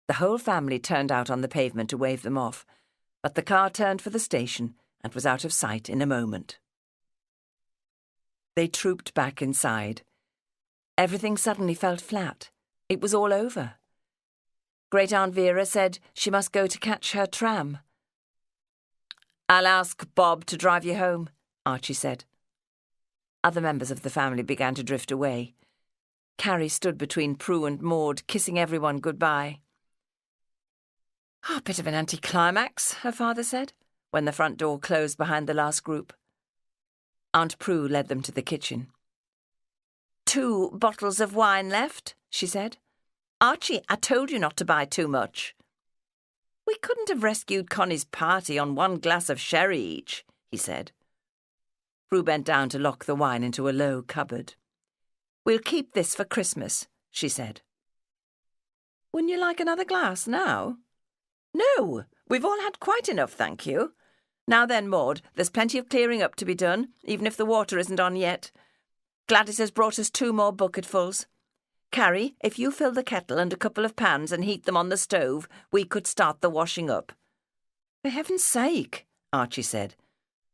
The whole family turned out on the pavement to wave them off, but the car turned for the station and was out of sight in a moment. They trooped back inside. Everything suddenly felt flat. It was all over. Great Aunt Vera said she must go to catch her tram. I'll ask Bob to drive you home, Archie said. Other members of the family began to drift away. Carrie stood between Prue and Maud, kissing everyone goodbye. A bit of an anticlimax, her father said, when the front door closed behind the last group. Aunt Prue led them to the kitchen. 2 bottles of wine left, she said. Archie, I told you not to buy too much. We couldn't have rescued Connie's party on 1 glass of sherry each, he said. Prue bent down to lock the wine into a low cupboard. We'll keep this for Christmas, she said. Wouldn't you like another glass now? No, we've all had quite enough, thank you. Now then, Maud, there's plenty of clearing up to be done, even if the water isn't on yet. Gladys has brought us 2 more bucketfuls. Carrie, if you fill the kettle and a couple of pans and heat them on the stove, we could start the washing up. For heaven's sake, Archie said.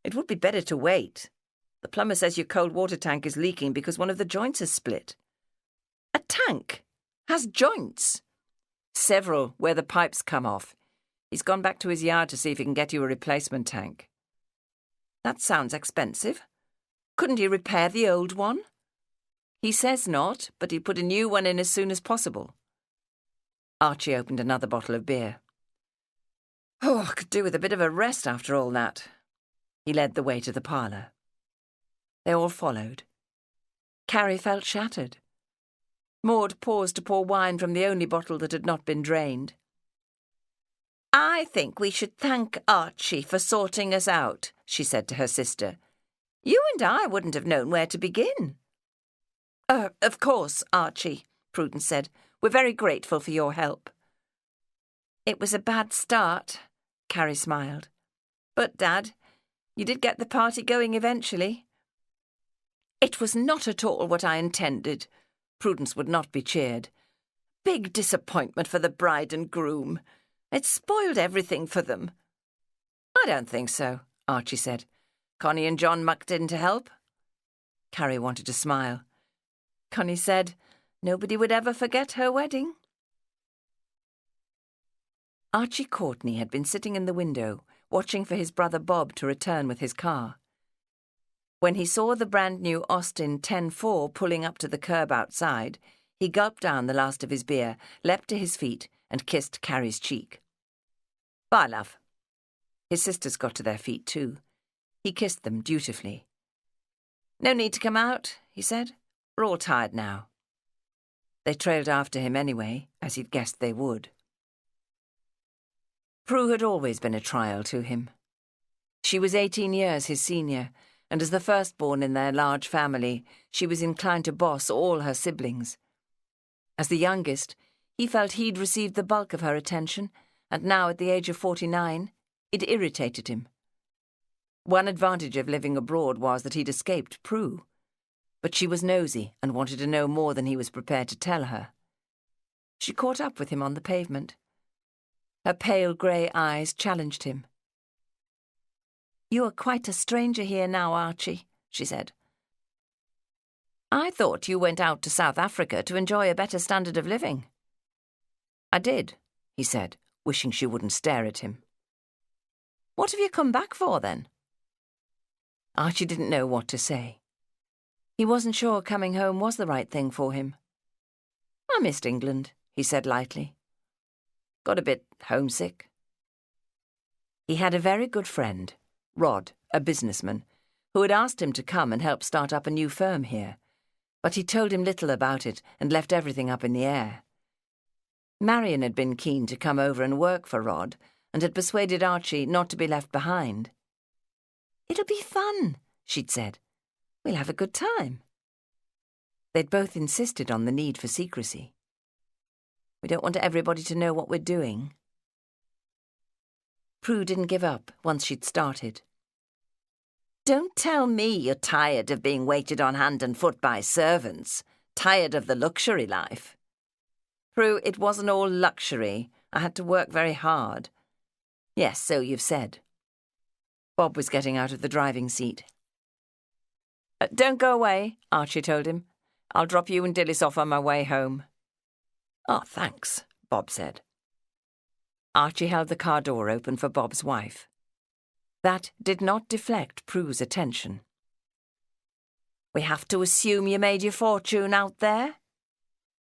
It would be better to wait. The plumber says your cold water tank is leaking because one of the joints is split. A tank? Has joints? Several, where the pipes come off. He's gone back to his yard to see if he can get you a replacement tank. That sounds expensive. Couldn't he repair the old one? He says not, but he'd put a new one in as soon as possible. Archie opened another bottle of beer. Oh, I could do with a bit of a rest after all that. He led the way to the parlour. They all followed. Carrie felt shattered. Maud paused to pour wine from the only bottle that had not been drained. I think we should thank Archie for sorting us out, she said to her sister. You and I wouldn't have known where to begin. Of course, Archie, Prudence said. We're very grateful for your help. It was a bad start, Carrie smiled. But, Dad, you did get the party going eventually. It was not at all what I intended. Prudence would not be cheered. Big disappointment for the bride and groom. It spoiled everything for them. I don't think so, Archie said. Connie and John mucked in to help. Carrie wanted to smile. Connie said nobody would ever forget her wedding. Archie Courtney had been sitting in the window, watching for his brother Bob to return with his car. When he saw the brand-new Austin 10-4 pulling up to the curb outside, he gulped down the last of his beer, leapt to his feet, and kissed Carrie's cheek. "Bye, love." His sisters got to their feet too. He kissed them dutifully. "No need to come out," he said. "We're all tired now." They trailed after him anyway, as he'd guessed they would. Prue had always been a trial to him. She was 18 years his senior, and as the firstborn in their large family, she was inclined to boss all her siblings. As the youngest, he felt he'd received the bulk of her attention, and now at the age of 49, it irritated him. One advantage of living abroad was that he'd escaped Prue, but she was nosy and wanted to know more than he was prepared to tell her. She caught up with him on the pavement. Her pale grey eyes challenged him. "You are quite a stranger here now, Archie," she said. "I thought you went out to South Africa to enjoy a better standard of living." "I did," he said, wishing she wouldn't stare at him. "What have you come back for, then?" Archie didn't know what to say. He wasn't sure coming home was the right thing for him. "I missed England," he said lightly. "Got a bit homesick." He had a very good friend, Rod, a businessman, who had asked him to come and help start up a new firm here, but he told him little about it and left everything up in the air. Marion had been keen to come over and work for Rod and had persuaded Archie not to be left behind. "It'll be fun," she'd said. "We'll have a good time." They'd both insisted on the need for secrecy. "We don't want everybody to know what we're doing." Prue didn't give up once she'd started. "Don't tell me you're tired of being waited on hand and foot by servants, tired of the luxury life." "Prue, it wasn't all luxury. I had to work very hard." "Yes, so you've said." Bob was getting out of the driving seat. "Don't go away," Archie told him. "I'll drop you and Dilys off on my way home." "Oh, thanks," Bob said. Archie held the car door open for Bob's wife. That did not deflect Prue's attention. "We have to assume you made your fortune out there?"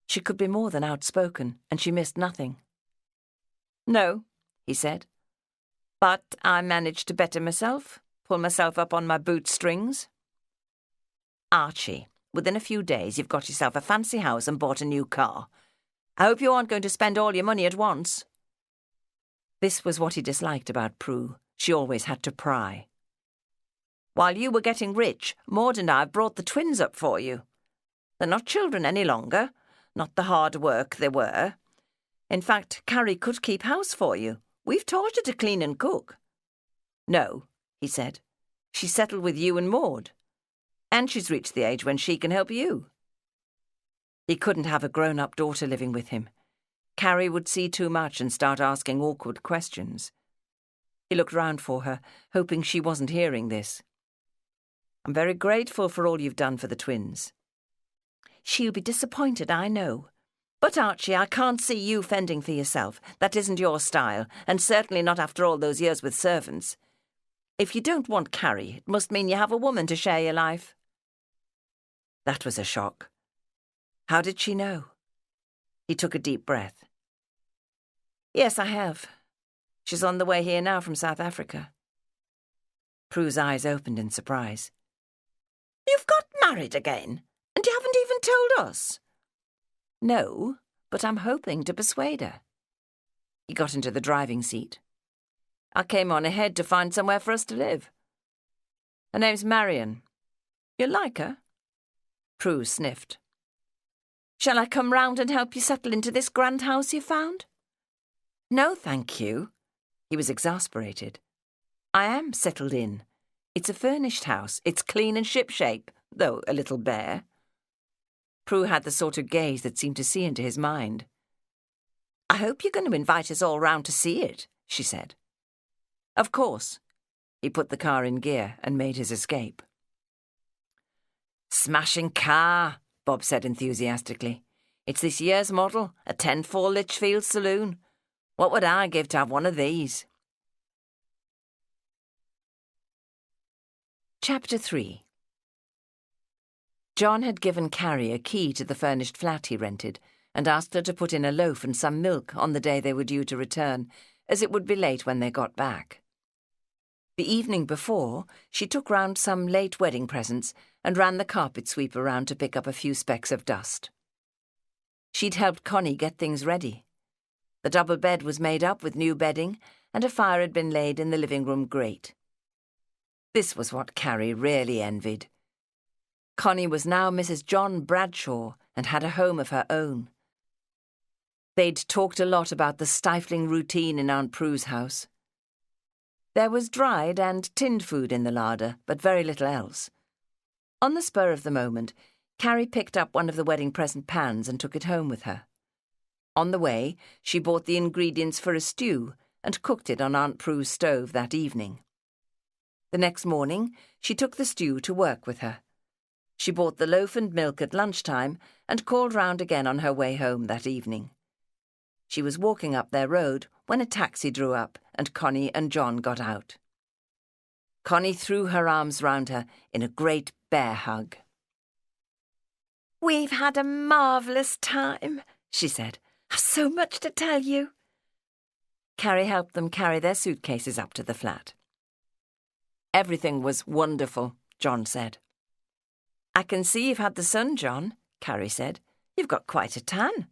She could be more than outspoken, and she missed nothing. "No," he said. "But I managed to better myself, pull myself up on my bootstrings." "Archie, within a few days you've got yourself a fancy house and bought a new car. I hope you aren't going to spend all your money at once." This was what he disliked about Prue. She always had to pry. "While you were getting rich, Maud and I have brought the twins up for you. They're not children any longer, not the hard work they were. In fact, Carrie could keep house for you. We've taught her to clean and cook." "No," he said. "She's settled with you and Maud. And she's reached the age when she can help you." He couldn't have a grown-up daughter living with him. Carrie would see too much and start asking awkward questions. He looked round for her, hoping she wasn't hearing this. "I'm very grateful for all you've done for the twins." "She'll be disappointed, I know. But, Archie, I can't see you fending for yourself. That isn't your style, and certainly not after all those years with servants. If you don't want Carrie, it must mean you have a woman to share your life." That was a shock. How did she know? He took a deep breath. "Yes, I have. She's on the way here now from South Africa." Prue's eyes opened in surprise. "You've got married again, and you haven't even told us." "No, but I'm hoping to persuade her." He got into the driving seat. "I came on ahead to find somewhere for us to live. Her name's Marion. You'll like her." Prue sniffed. "Shall I come round and help you settle into this grand house you found?" "No, thank you." He was exasperated. "I am settled in. It's a furnished house. It's clean and shipshape, though a little bare." Prue had the sort of gaze that seemed to see into his mind. "I hope you're going to invite us all round to see it," she said. "Of course." He put the car in gear and made his escape. Smashing car, Bob said enthusiastically. It's this year's model, a 10-4 Lichfield saloon. What would I give to have one of these? Chapter 3. John had given Carrie a key to the furnished flat he rented and asked her to put in a loaf and some milk on the day they were due to return, as it would be late when they got back. The evening before, she took round some late wedding presents and ran the carpet sweeper round to pick up a few specks of dust. She'd helped Connie get things ready. The double bed was made up with new bedding, and a fire had been laid in the living room grate. This was what Carrie really envied. Connie was now Mrs. John Bradshaw and had a home of her own. They'd talked a lot about the stifling routine in Aunt Prue's house. There was dried and tinned food in the larder, but very little else. On the spur of the moment, Carrie picked up one of the wedding present pans and took it home with her. On the way, she bought the ingredients for a stew and cooked it on Aunt Prue's stove that evening. The next morning, she took the stew to work with her. She bought the loaf and milk at lunchtime and called round again on her way home that evening. She was walking up their road when a taxi drew up and Connie and John got out. Connie threw her arms round her in a great bear hug. "We've had a marvellous time," she said. "I've so much to tell you." Carrie helped them carry their suitcases up to the flat. "Everything was wonderful," John said. "I can see you've had the sun, John," Carrie said. "You've got quite a tan."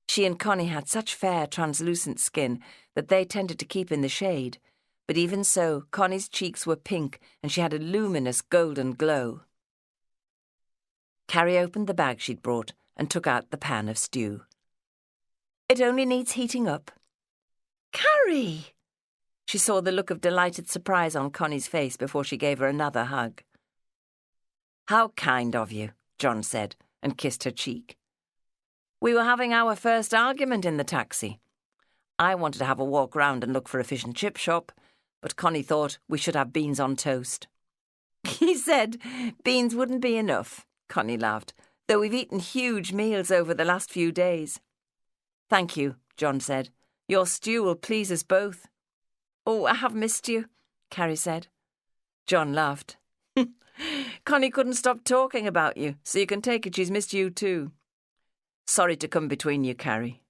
She and Connie had such fair, translucent skin that they tended to keep in the shade, but even so, Connie's cheeks were pink and she had a luminous golden glow. Carrie opened the bag she'd brought and took out the pan of stew. "It only needs heating up." "Carrie!" She saw the look of delighted surprise on Connie's face before she gave her another hug. "How kind of you," John said, and kissed her cheek. "We were having our first argument in the taxi. I wanted to have a walk round and look for a fish and chip shop, but Connie thought we should have beans on toast." "He said beans wouldn't be enough," Connie laughed, "though we've eaten huge meals over the last few days." "Thank you," John said. "Your stew will please us both." "Oh, I have missed you," Carrie said. John laughed. "Connie couldn't stop talking about you, so you can take it she's missed you too." "Sorry to come between you, Carrie."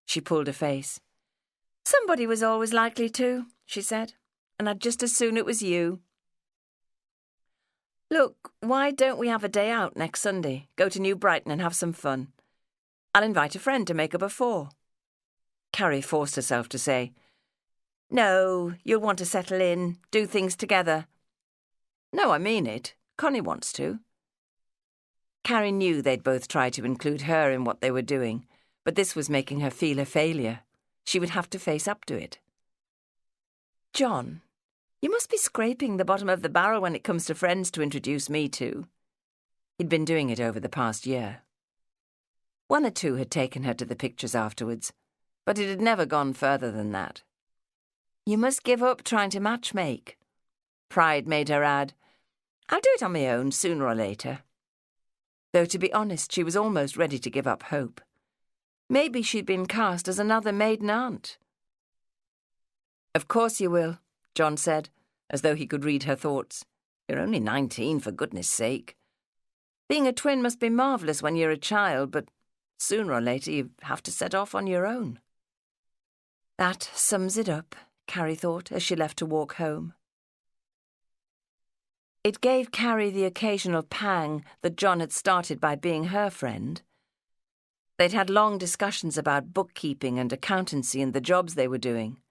She pulled a face. "Somebody was always likely to," she said, "and I'd just as soon it was you." "Look, why don't we have a day out next Sunday, go to New Brighton and have some fun? I'll invite a friend to make up a 4. Carrie forced herself to say, "No, you'll want to settle in, do things together." "No, I mean it. Connie wants to." Carrie knew they'd both try to include her in what they were doing, but this was making her feel a failure. She would have to face up to it. "John, you must be scraping the bottom of the barrel when it comes to friends to introduce me to." He'd been doing it over the past year. 1 or 2 had taken her to the pictures afterwards, but it had never gone further than that. "You must give up trying to matchmake." Pride made her add, "I'll do it on my own sooner or later." Though, to be honest, she was almost ready to give up hope. Maybe she'd been cast as another maiden aunt. "Of course you will," John said, as though he could read her thoughts. "You're only 19, for goodness sake. Being a twin must be marvellous when you're a child, but sooner or later you have to set off on your own." That sums it up, Carrie thought, as she left to walk home. It gave Carrie the occasional pang that John had started by being her friend. They'd had long discussions about bookkeeping and accountancy and the jobs they were doing.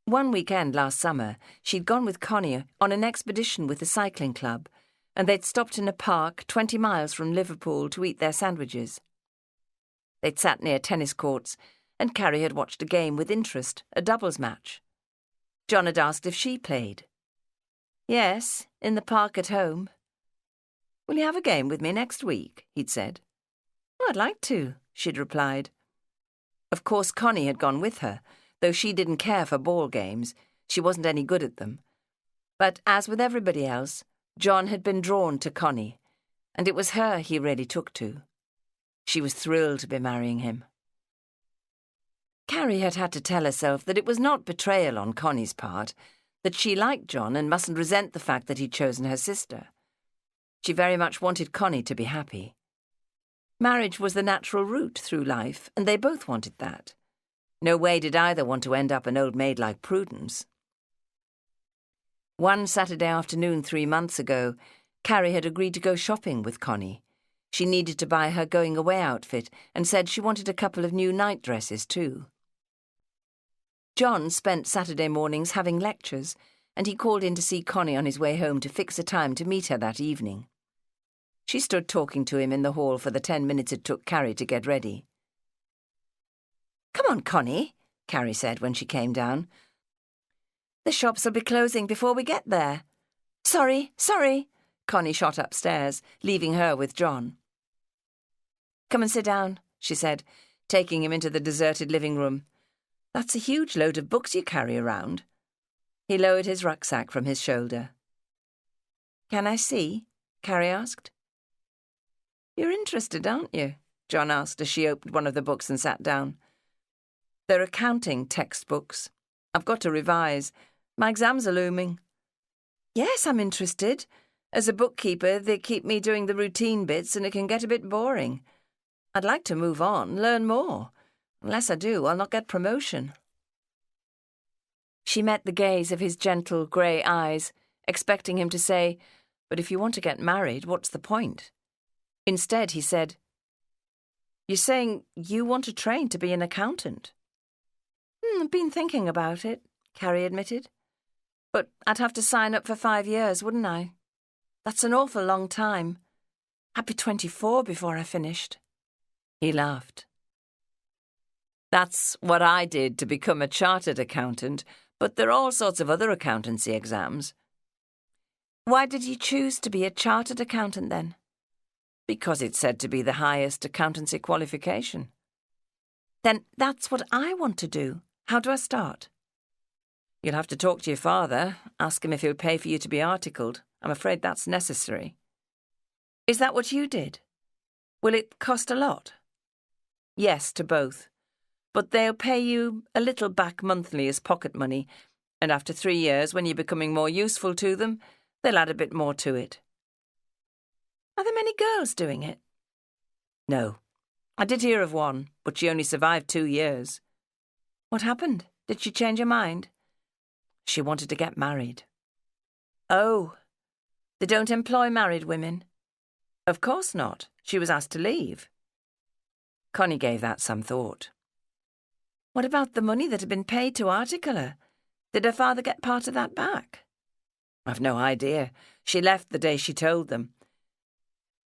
One weekend last summer, she'd gone with Connie on an expedition with the cycling club, and they'd stopped in a park 20 miles from Liverpool to eat their sandwiches. They'd sat near tennis courts, and Carrie had watched a game with interest, a doubles match. John had asked if she played. "Yes, in the park at home." "Will you have a game with me next week?" he'd said. "Oh, I'd like to," she'd replied. Of course, Connie had gone with her, though she didn't care for ball games. She wasn't any good at them. But as with everybody else, John had been drawn to Connie, and it was her he really took to. She was thrilled to be marrying him. Carrie had to tell herself that it was not betrayal on Connie's part, that she liked John and mustn't resent the fact that he'd chosen her sister. She very much wanted Connie to be happy. Marriage was the natural route through life, and they both wanted that. No way did either want to end up an old maid like Prudence. One Saturday afternoon 3 months ago, Carrie had agreed to go shopping with Connie. She needed to buy her going-away outfit and said she wanted a couple of new night dresses too. John spent Saturday mornings having lectures, and he called in to see Connie on his way home to fix a time to meet her that evening. She stood talking to him in the hall for the 10 minutes it took Carrie to get ready. "Come on, Connie," Carrie said when she came down. "The shops will be closing before we get there." Sorry. Connie shot upstairs, leaving her with John. "Come and sit down," she said, taking him into the deserted living room. "That's a huge load of books you carry around." He lowered his rucksack from his shoulder. "Can I see?" Carrie asked. "You're interested, aren't you?" John asked as she opened one of the books and sat down. "They're accounting textbooks. I've got to revise. My exams are looming." "Yes, I'm interested. As a bookkeeper, they keep me doing the routine bits and it can get a bit boring. I'd like to move on, learn more. Unless I do, I'll not get promotion." She met the gaze of his gentle grey eyes, expecting him to say, "But if you want to get married, what's the point?" Instead, he said, "You're saying you want to train to be an accountant?" "I've been thinking about it," Carrie admitted. "But I'd have to sign up for 5 years, wouldn't I? That's an awful long time. I'd be 24 before I finished." He laughed. "That's what I did to become a chartered accountant, but there are all sorts of other accountancy exams." "Why did you choose to be a chartered accountant then?" "Because it's said to be the highest accountancy qualification." "Then that's what I want to do. How do I start?" "You'll have to talk to your father, ask him if he'll pay for you to be articled. I'm afraid that's necessary." "Is that what you did? Will it cost a lot?" "Yes, to both. But they'll pay you a little back monthly as pocket money, and after 3 years, when you're becoming more useful to them, they'll add a bit more to it." "Are there many girls doing it?" "No. I did hear of one, but she only survived 2 years." "What happened? Did she change her mind?" "She wanted to get married." "Oh, they don't employ married women?" "Of course not. She was asked to leave." Connie gave that some thought. "What about the money that had been paid to article her? Did her father get part of that back?" "I've no idea. She left the day she told them.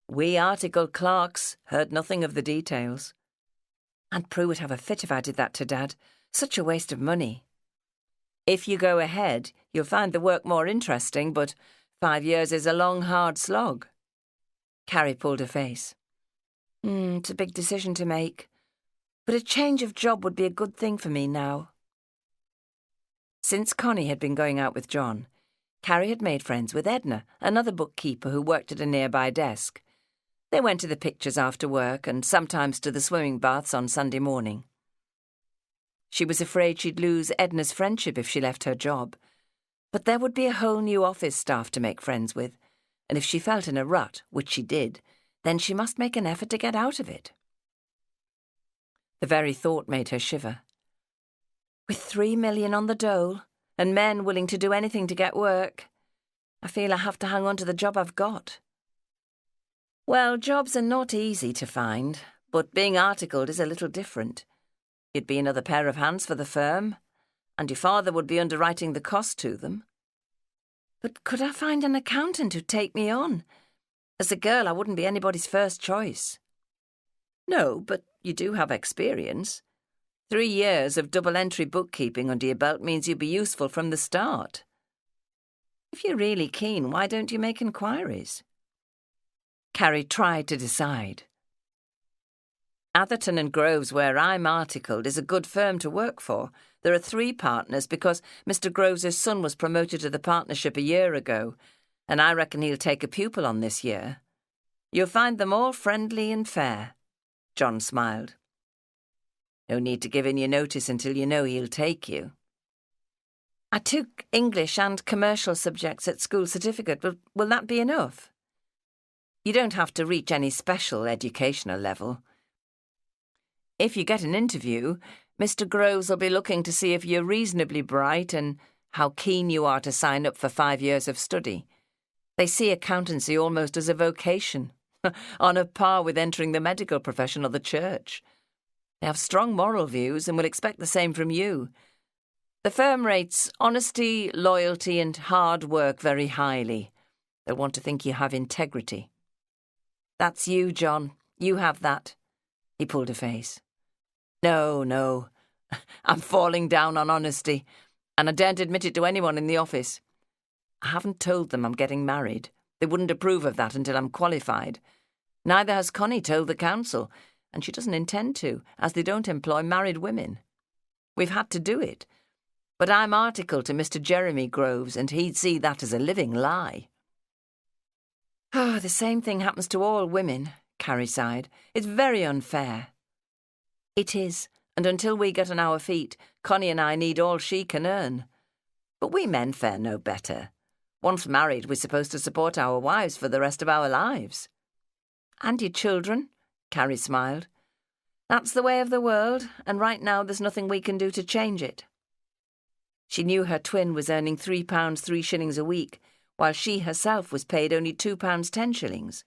We article clerks heard nothing of the details." "Aunt Prue would have a fit if I did that to Dad. Such a waste of money." "If you go ahead, you'll find the work more interesting, but 5 years is a long, hard slog." Carrie pulled her face. It's a big decision to make. But a change of job would be a good thing for me now." Since Connie had been going out with John, Carrie had made friends with Edna, another bookkeeper who worked at a nearby desk. They went to the pictures after work and sometimes to the swimming baths on Sunday morning. She was afraid she'd lose Edna's friendship if she left her job, but there would be a whole new office staff to make friends with, and if she felt in a rut, which she did, then she must make an effort to get out of it. The very thought made her shiver. With 3 million on the dole, and men willing to do anything to get work, I feel I have to hang on to the job I've got. Well, jobs are not easy to find, but being articled is a little different. You'd be another pair of hands for the firm, and your father would be underwriting the cost to them. But could I find an accountant who'd take me on? As a girl, I wouldn't be anybody's first choice. No, but you do have experience. 3 years of double-entry bookkeeping under your belt means you'd be useful from the start. If you're really keen, why don't you make inquiries? Carrie tried to decide. Atherton and Groves, where I'm articled, is a good firm to work for. There are 3 partners because Mr. Groves' son was promoted to the partnership a year ago, and I reckon he'll take a pupil on this year. You'll find them all friendly and fair." John smiled. "No need to give in your notice until you know he'll take you." "I took English and commercial subjects at school certificate. Will that be enough?" "You don't have to reach any special educational level. If you get an interview, Mr. Groves will be looking to see if you're reasonably bright and how keen you are to sign up for 5 years of study. They see accountancy almost as a vocation, on a par with entering the medical profession or the church. They have strong moral views and will expect the same from you. The firm rates honesty, loyalty and hard work very highly. They'll want to think you have integrity." "That's you, John. You have that." He pulled a face. No. I'm falling down on honesty, and I daren't admit it to anyone in the office. I haven't told them I'm getting married. They wouldn't approve of that until I'm qualified. Neither has Connie told the council, and she doesn't intend to, as they don't employ married women. We've had to do it. But I'm articled to Mr. Jeremy Groves, and he'd see that as a living lie." "Oh, the same thing happens to all women," Carrie sighed. "It's very unfair." "It is, and until we get on our feet, Connie and I need all she can earn. But we men fare no better. Once married, we're supposed to support our wives for the rest of our lives." "And your children," Carrie smiled. "That's the way of the world, and right now there's nothing we can do to change it." She knew her twin was earning £3 3 a week, while she herself was paid only £2 10.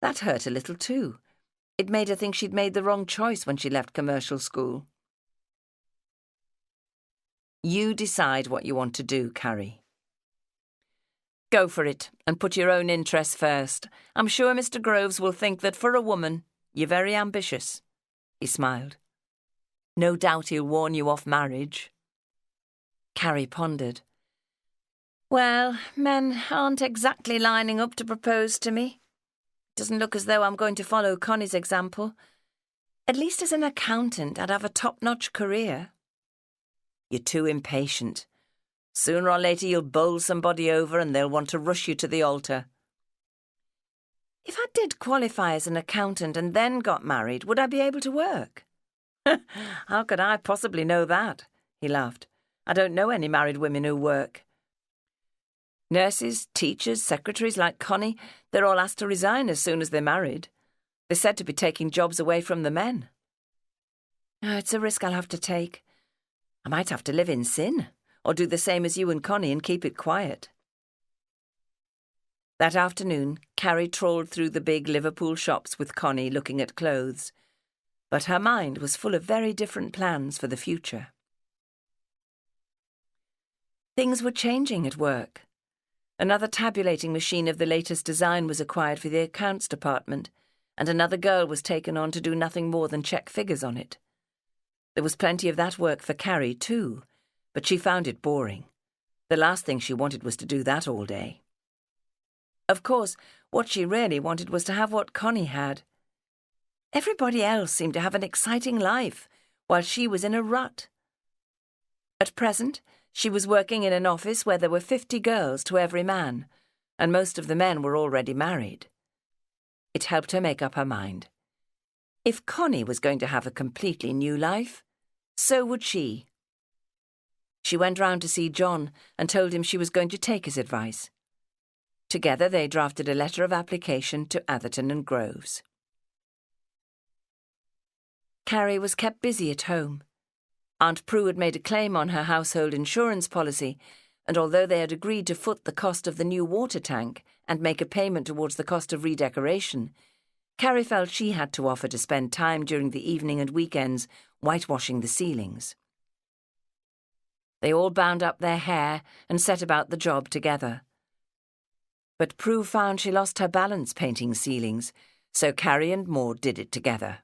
That hurt a little too. It made her think she'd made the wrong choice when she left commercial school. "You decide what you want to do, Carrie. Go for it, and put your own interests first. I'm sure Mr. Groves will think that for a woman, you're very ambitious." He smiled. "No doubt he'll warn you off marriage." Carrie pondered. "Well, men aren't exactly lining up to propose to me. Doesn't look as though I'm going to follow Connie's example. At least as an accountant, I'd have a top-notch career." "You're too impatient. Sooner or later you'll bowl somebody over and they'll want to rush you to the altar." "If I did qualify as an accountant and then got married, would I be able to work?" "How could I possibly know that?" He laughed. "I don't know any married women who work. Nurses, teachers, secretaries like Connie, they're all asked to resign as soon as they're married. They're said to be taking jobs away from the men." "It's a risk I'll have to take. I might have to live in sin, or do the same as you and Connie and keep it quiet." That afternoon, Carrie trawled through the big Liverpool shops with Connie looking at clothes, but her mind was full of very different plans for the future. Things were changing at work. Another tabulating machine of the latest design was acquired for the accounts department, and another girl was taken on to do nothing more than check figures on it. There was plenty of that work for Carrie, too, but she found it boring. The last thing she wanted was to do that all day. Of course, what she really wanted was to have what Connie had. Everybody else seemed to have an exciting life, while she was in a rut. At present, she was working in an office where there were 50 girls to every man, and most of the men were already married. It helped her make up her mind. If Connie was going to have a completely new life, so would she. She went round to see John and told him she was going to take his advice. Together they drafted a letter of application to Atherton and Groves. Carrie was kept busy at home. Aunt Prue had made a claim on her household insurance policy, and although they had agreed to foot the cost of the new water tank and make a payment towards the cost of redecoration, Carrie felt she had to offer to spend time during the evening and weekends whitewashing the ceilings. They all bound up their hair and set about the job together. But Prue found she lost her balance painting ceilings, so Carrie and Maud did it together.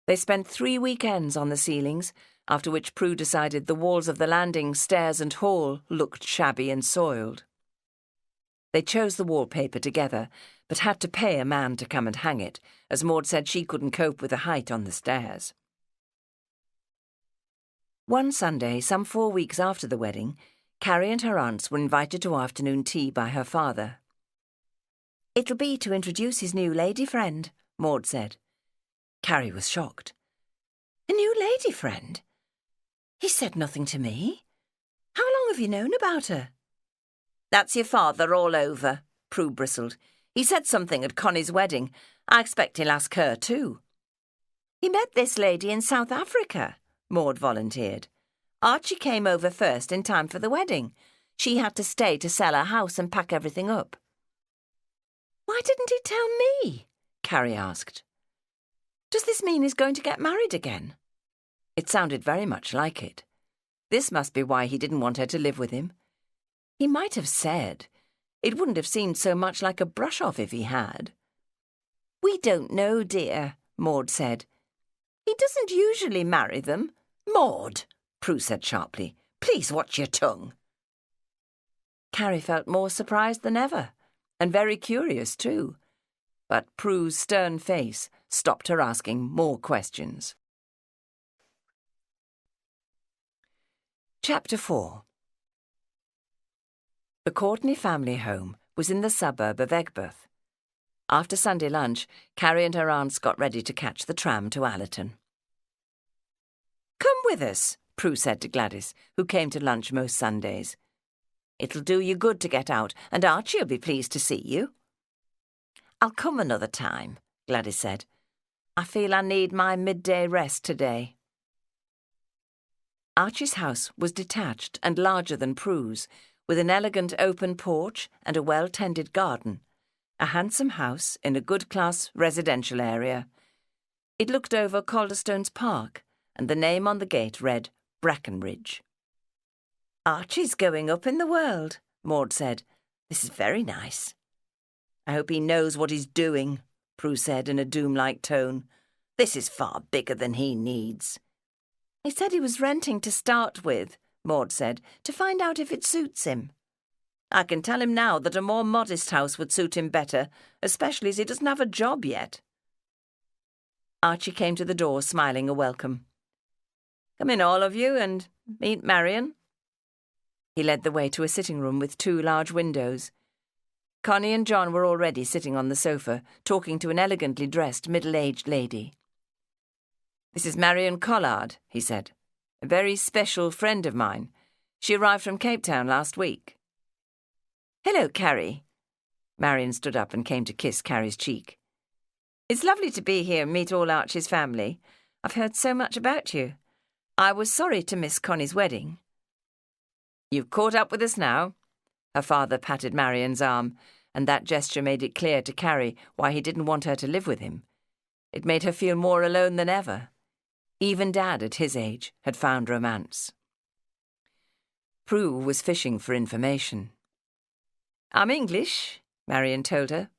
They spent 3 weekends on the ceilings, after which Prue decided the walls of the landing, stairs and hall looked shabby and soiled. They chose the wallpaper together, but had to pay a man to come and hang it, as Maud said she couldn't cope with the height on the stairs. One Sunday, some 4 weeks after the wedding, Carrie and her aunts were invited to afternoon tea by her father. "It'll be to introduce his new lady friend," Maud said. Carrie was shocked. "A new lady friend? He said nothing to me. How long have you known about her?" "That's your father all over," Prue bristled. "He said something at Connie's wedding. I expect he'll ask her too." "He met this lady in South Africa," Maud volunteered. "Archie came over first in time for the wedding. She had to stay to sell her house and pack everything up." "Why didn't he tell me?" Carrie asked. "Does this mean he's going to get married again?" It sounded very much like it. This must be why he didn't want her to live with him. He might have said. It wouldn't have seemed so much like a brush-off if he had. "We don't know, dear," Maud said. "He doesn't usually marry them." "Maud," Prue said sharply, "please watch your tongue." Carrie felt more surprised than ever, and very curious too. But Prue's stern face stopped her asking more questions. Chapter 4. The Courtney family home was in the suburb of Egbert. After Sunday lunch, Carrie and her aunts got ready to catch the tram to Allerton. "Come with us," Prue said to Gladys, who came to lunch most Sundays. "It'll do you good to get out, and Archie'll be pleased to see you." "I'll come another time," Gladys said. "I feel I need my midday rest today." Archie's house was detached and larger than Prue's, with an elegant open porch and a well-tended garden. A handsome house in a good-class residential area. It looked over Calderstone's Park, and the name on the gate read Brackenridge. "Archie's going up in the world," Maud said. "This is very nice." "I hope he knows what he's doing," Prue said in a doom-like tone. "This is far bigger than he needs." "He said he was renting to start with," Maud said, "to find out if it suits him." "I can tell him now that a more modest house would suit him better, especially as he doesn't have a job yet." Archie came to the door, smiling a welcome. "Come in, all of you, and meet Marion." He led the way to a sitting room with 2 large windows. Connie and John were already sitting on the sofa, talking to an elegantly dressed middle-aged lady. "This is Marion Collard," he said. "A very special friend of mine. She arrived from Cape Town last week." "Hello, Carrie." Marion stood up and came to kiss Carrie's cheek. "It's lovely to be here and meet all Archie's family. I've heard so much about you. I was sorry to miss Connie's wedding." "You've caught up with us now." Her father patted Marion's arm, and that gesture made it clear to Carrie why he didn't want her to live with him. It made her feel more alone than ever. Even Dad, at his age, had found romance. Prue was fishing for information. "I'm English," Marion told her.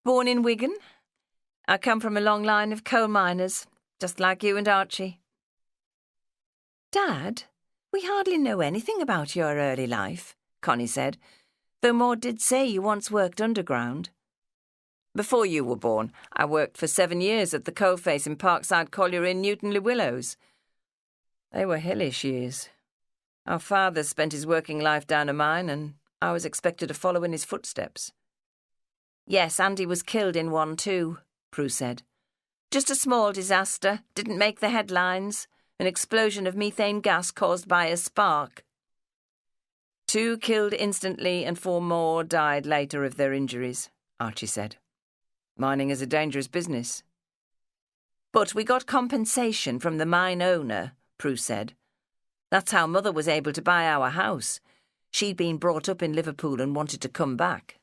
"Born in Wigan. I come from a long line of coal miners, just like you and Archie." "Dad, we hardly know anything about your early life," Connie said, "though Maud did say you once worked underground." "Before you were born, I worked for 7 years at the coalface in Parkside Colliery in Newton-le-Willows. They were hellish years. Our father spent his working life down a mine, and I was expected to follow in his footsteps." "Yes, Andy was killed in one too," Prue said. "Just a small disaster, didn't make the headlines. An explosion of methane gas caused by a spark." 2 killed instantly and 4 more died later of their injuries," Archie said. "Mining is a dangerous business." "But we got compensation from the mine owner," Prue said. "That's how Mother was able to buy our house. She'd been brought up in Liverpool and wanted to come back."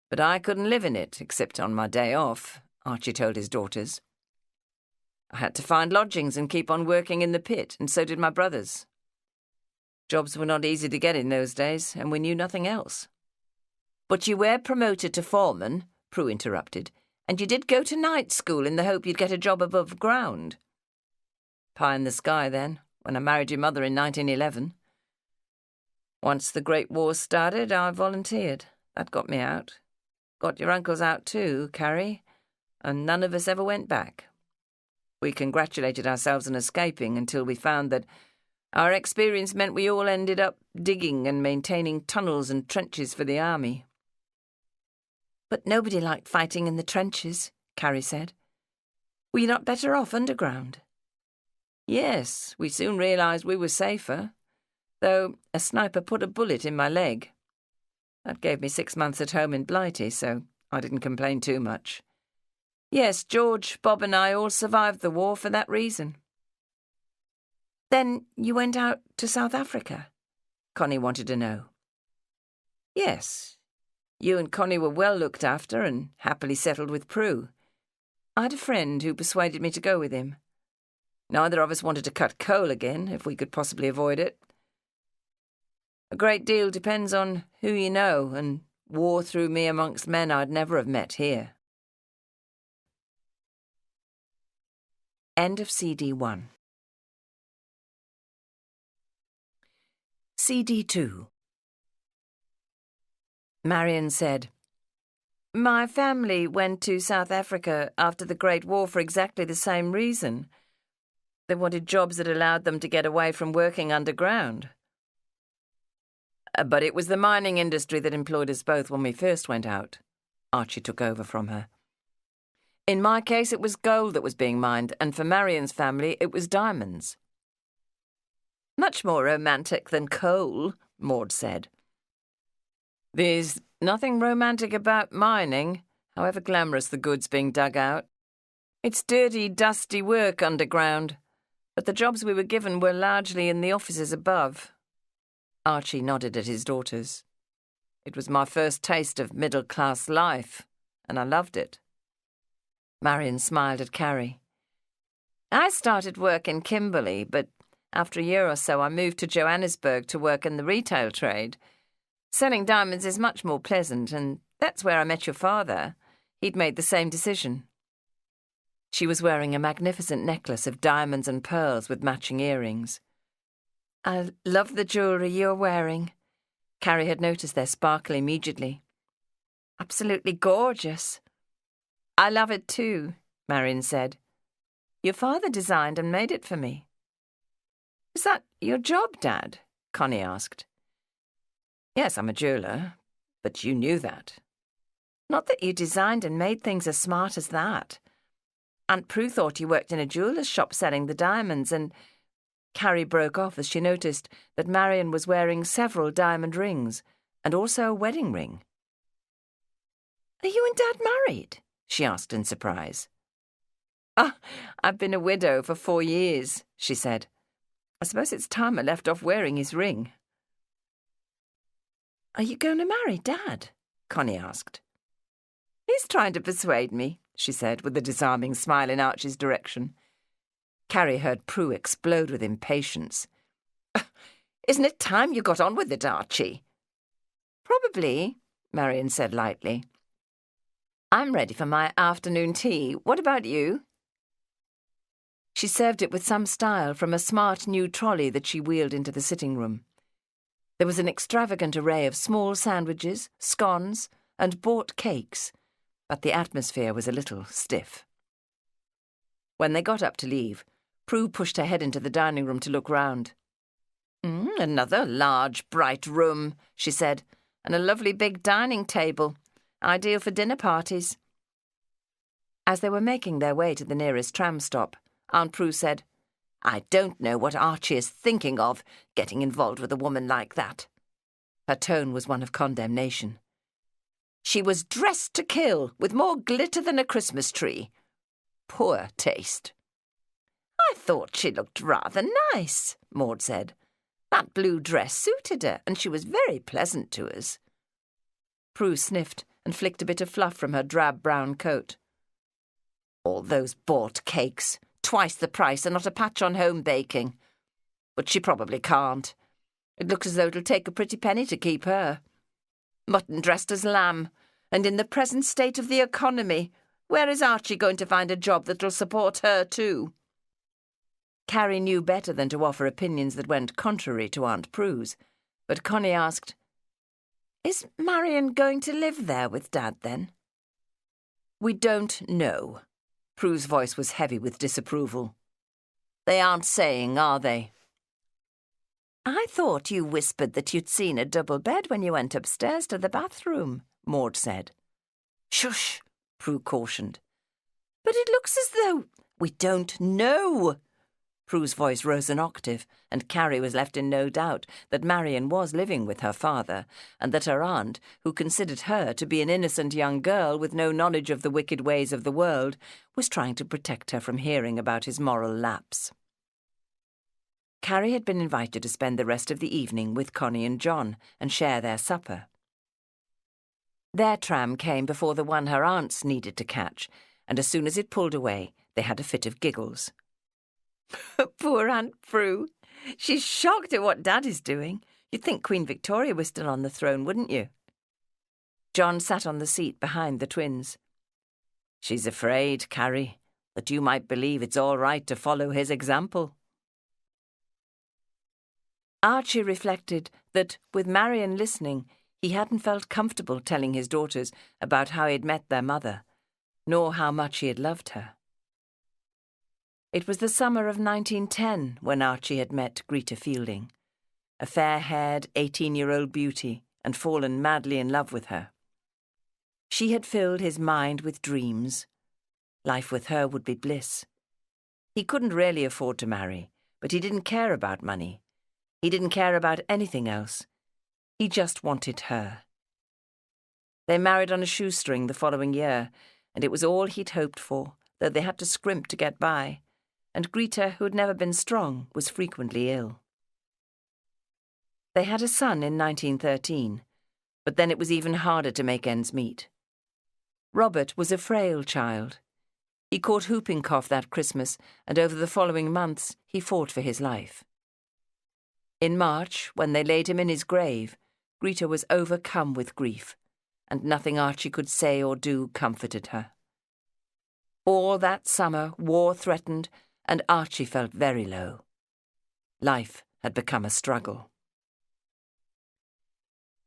"But I couldn't live in it, except on my day off," Archie told his daughters. "I had to find lodgings and keep on working in the pit, and so did my brothers. Jobs were not easy to get in those days, and we knew nothing else." "But you were promoted to foreman," Prue interrupted, "and you did go to night school in the hope you'd get a job above ground." "Pie in the sky then, when I married your mother in 1911. Once the Great War started, I volunteered. That got me out. Got your uncles out too, Carrie, and none of us ever went back. We congratulated ourselves on escaping until we found that Our experience meant we all ended up digging and maintaining tunnels and trenches for the army. But nobody liked fighting in the trenches, Carrie said. Were you not better off underground? Yes, we soon realised we were safer, though a sniper put a bullet in my leg. That gave me 6 months at home in Blighty, so I didn't complain too much. Yes, George, Bob and I all survived the war for that reason. Then you went out to South Africa? Connie wanted to know. Yes. You and Connie were well looked after and happily settled with Prue. I had a friend who persuaded me to go with him. Neither of us wanted to cut coal again, if we could possibly avoid it. A great deal depends on who you know, and war threw me amongst men I'd never have met here. End of CD 1. CD 2. Marion said, My family went to South Africa after the Great War for exactly the same reason. They wanted jobs that allowed them to get away from working underground. But it was the mining industry that employed us both when we first went out. Archie took over from her. In my case, it was gold that was being mined, and for Marion's family, it was diamonds. Much more romantic than coal, Maud said. There's nothing romantic about mining, however glamorous the goods being dug out. It's dirty, dusty work underground, but the jobs we were given were largely in the offices above. Archie nodded at his daughters. It was my first taste of middle-class life, and I loved it. Marion smiled at Carrie. I started work in Kimberley, but after a year or so I moved to Johannesburg to work in the retail trade. Selling diamonds is much more pleasant, and that's where I met your father. He'd made the same decision. She was wearing a magnificent necklace of diamonds and pearls with matching earrings. I love the jewellery you're wearing. Carrie had noticed their sparkle immediately. Absolutely gorgeous. I love it too, Marion said. Your father designed and made it for me. Is that your job, Dad? Connie asked. Yes, I'm a jeweller, but you knew that. Not that you designed and made things as smart as that. Aunt Prue thought you worked in a jeweller's shop selling the diamonds, and Carrie broke off as she noticed that Marion was wearing several diamond rings, and also a wedding ring. Are you and Dad married? She asked in surprise. I've been a widow for 4 years, she said. I suppose it's time I left off wearing his ring. Are you going to marry Dad? Connie asked. He's trying to persuade me, she said, with a disarming smile in Archie's direction. Carrie heard Prue explode with impatience. Isn't it time you got on with it, Archie? Probably, Marion said lightly. I'm ready for my afternoon tea. What about you? She served it with some style from a smart new trolley that she wheeled into the sitting room. There was an extravagant array of small sandwiches, scones, and bought cakes, but the atmosphere was a little stiff. When they got up to leave, Prue pushed her head into the dining room to look round. Another large, bright room, she said, and a lovely big dining table, ideal for dinner parties. As they were making their way to the nearest tram stop, Aunt Prue said, I don't know what Archie is thinking of, getting involved with a woman like that. Her tone was one of condemnation. She was dressed to kill, with more glitter than a Christmas tree. Poor taste. I thought she looked rather nice, Maud said. That blue dress suited her, and she was very pleasant to us. Prue sniffed and flicked a bit of fluff from her drab brown coat. All those bought cakes, twice the price and not a patch on home baking. But she probably can't. It looks as though it'll take a pretty penny to keep her. Mutton dressed as lamb, and in the present state of the economy, where is Archie going to find a job that'll support her too? Carrie knew better than to offer opinions that went contrary to Aunt Prue's, but Connie asked, Is Marion going to live there with Dad then? We don't know. Prue's voice was heavy with disapproval. They aren't saying, are they? I thought you whispered that you'd seen a double bed when you went upstairs to the bathroom, Maud said. Shush, Prue cautioned. But it looks as though... We don't know. Prue's voice rose an octave, and Carrie was left in no doubt that Marion was living with her father, and that her aunt, who considered her to be an innocent young girl with no knowledge of the wicked ways of the world, was trying to protect her from hearing about his moral lapse. Carrie had been invited to spend the rest of the evening with Connie and John and share their supper. Their tram came before the one her aunts needed to catch, and as soon as it pulled away, they had a fit of giggles. Poor Aunt Prue. She's shocked at what Dad is doing. You'd think Queen Victoria was still on the throne, wouldn't you? John sat on the seat behind the twins. She's afraid, Carrie, that you might believe it's all right to follow his example. Archie reflected that, with Marion listening, he hadn't felt comfortable telling his daughters about how he had met their mother, nor how much he had loved her. It was the summer of 1910 when Archie had met Greta Fielding, a fair-haired 18-year-old beauty, and fallen madly in love with her. She had filled his mind with dreams. Life with her would be bliss. He couldn't really afford to marry, but he didn't care about money. He didn't care about anything else. He just wanted her. They married on a shoestring the following year, and it was all he'd hoped for, though they had to scrimp to get by, and Greta, who had never been strong, was frequently ill. They had a son in 1913, but then it was even harder to make ends meet. Robert was a frail child. He caught whooping cough that Christmas, and over the following months he fought for his life. In March, when they laid him in his grave, Greta was overcome with grief, and nothing Archie could say or do comforted her. All that summer war threatened, and Archie felt very low. Life had become a struggle.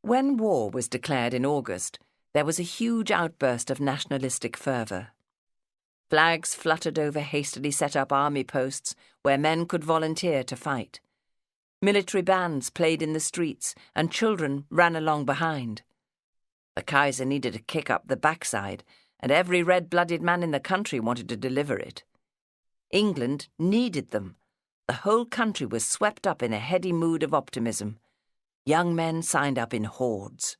When war was declared in August, there was a huge outburst of nationalistic fervour. Flags fluttered over hastily set-up army posts where men could volunteer to fight. Military bands played in the streets, and children ran along behind. The Kaiser needed a kick up the backside, and every red-blooded man in the country wanted to deliver it. England needed them. The whole country was swept up in a heady mood of optimism. Young men signed up in hordes.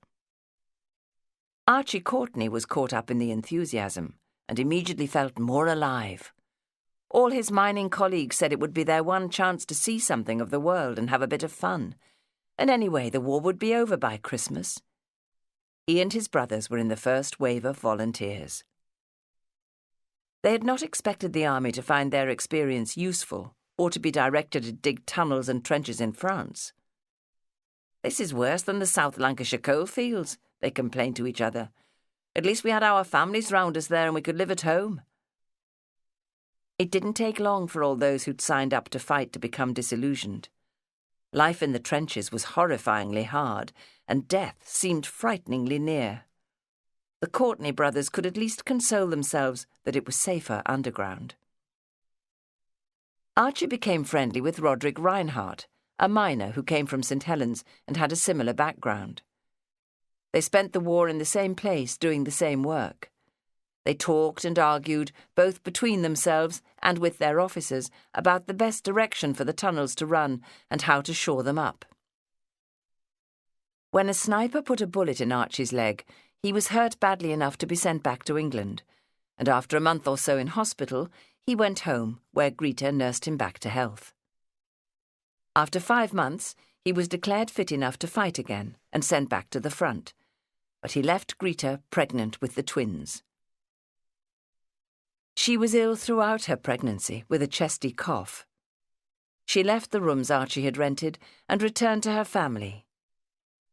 Archie Courtney was caught up in the enthusiasm and immediately felt more alive. All his mining colleagues said it would be their one chance to see something of the world and have a bit of fun. And anyway, the war would be over by Christmas. He and his brothers were in the first wave of volunteers. They had not expected the army to find their experience useful or to be directed to dig tunnels and trenches in France. This is worse than the South Lancashire coalfields, they complained to each other. At least we had our families round us there and we could live at home. It didn't take long for all those who'd signed up to fight to become disillusioned. Life in the trenches was horrifyingly hard, and death seemed frighteningly near. The Courtney brothers could at least console themselves that it was safer underground. Archie became friendly with Roderick Reinhardt, a miner who came from St. Helens and had a similar background. They spent the war in the same place doing the same work. They talked and argued, both between themselves and with their officers, about the best direction for the tunnels to run and how to shore them up. When a sniper put a bullet in Archie's leg, he was hurt badly enough to be sent back to England, and after a month or so in hospital, he went home, where Greta nursed him back to health. After 5 months, he was declared fit enough to fight again and sent back to the front, but he left Greta pregnant with the twins. She was ill throughout her pregnancy with a chesty cough. She left the rooms Archie had rented and returned to her family.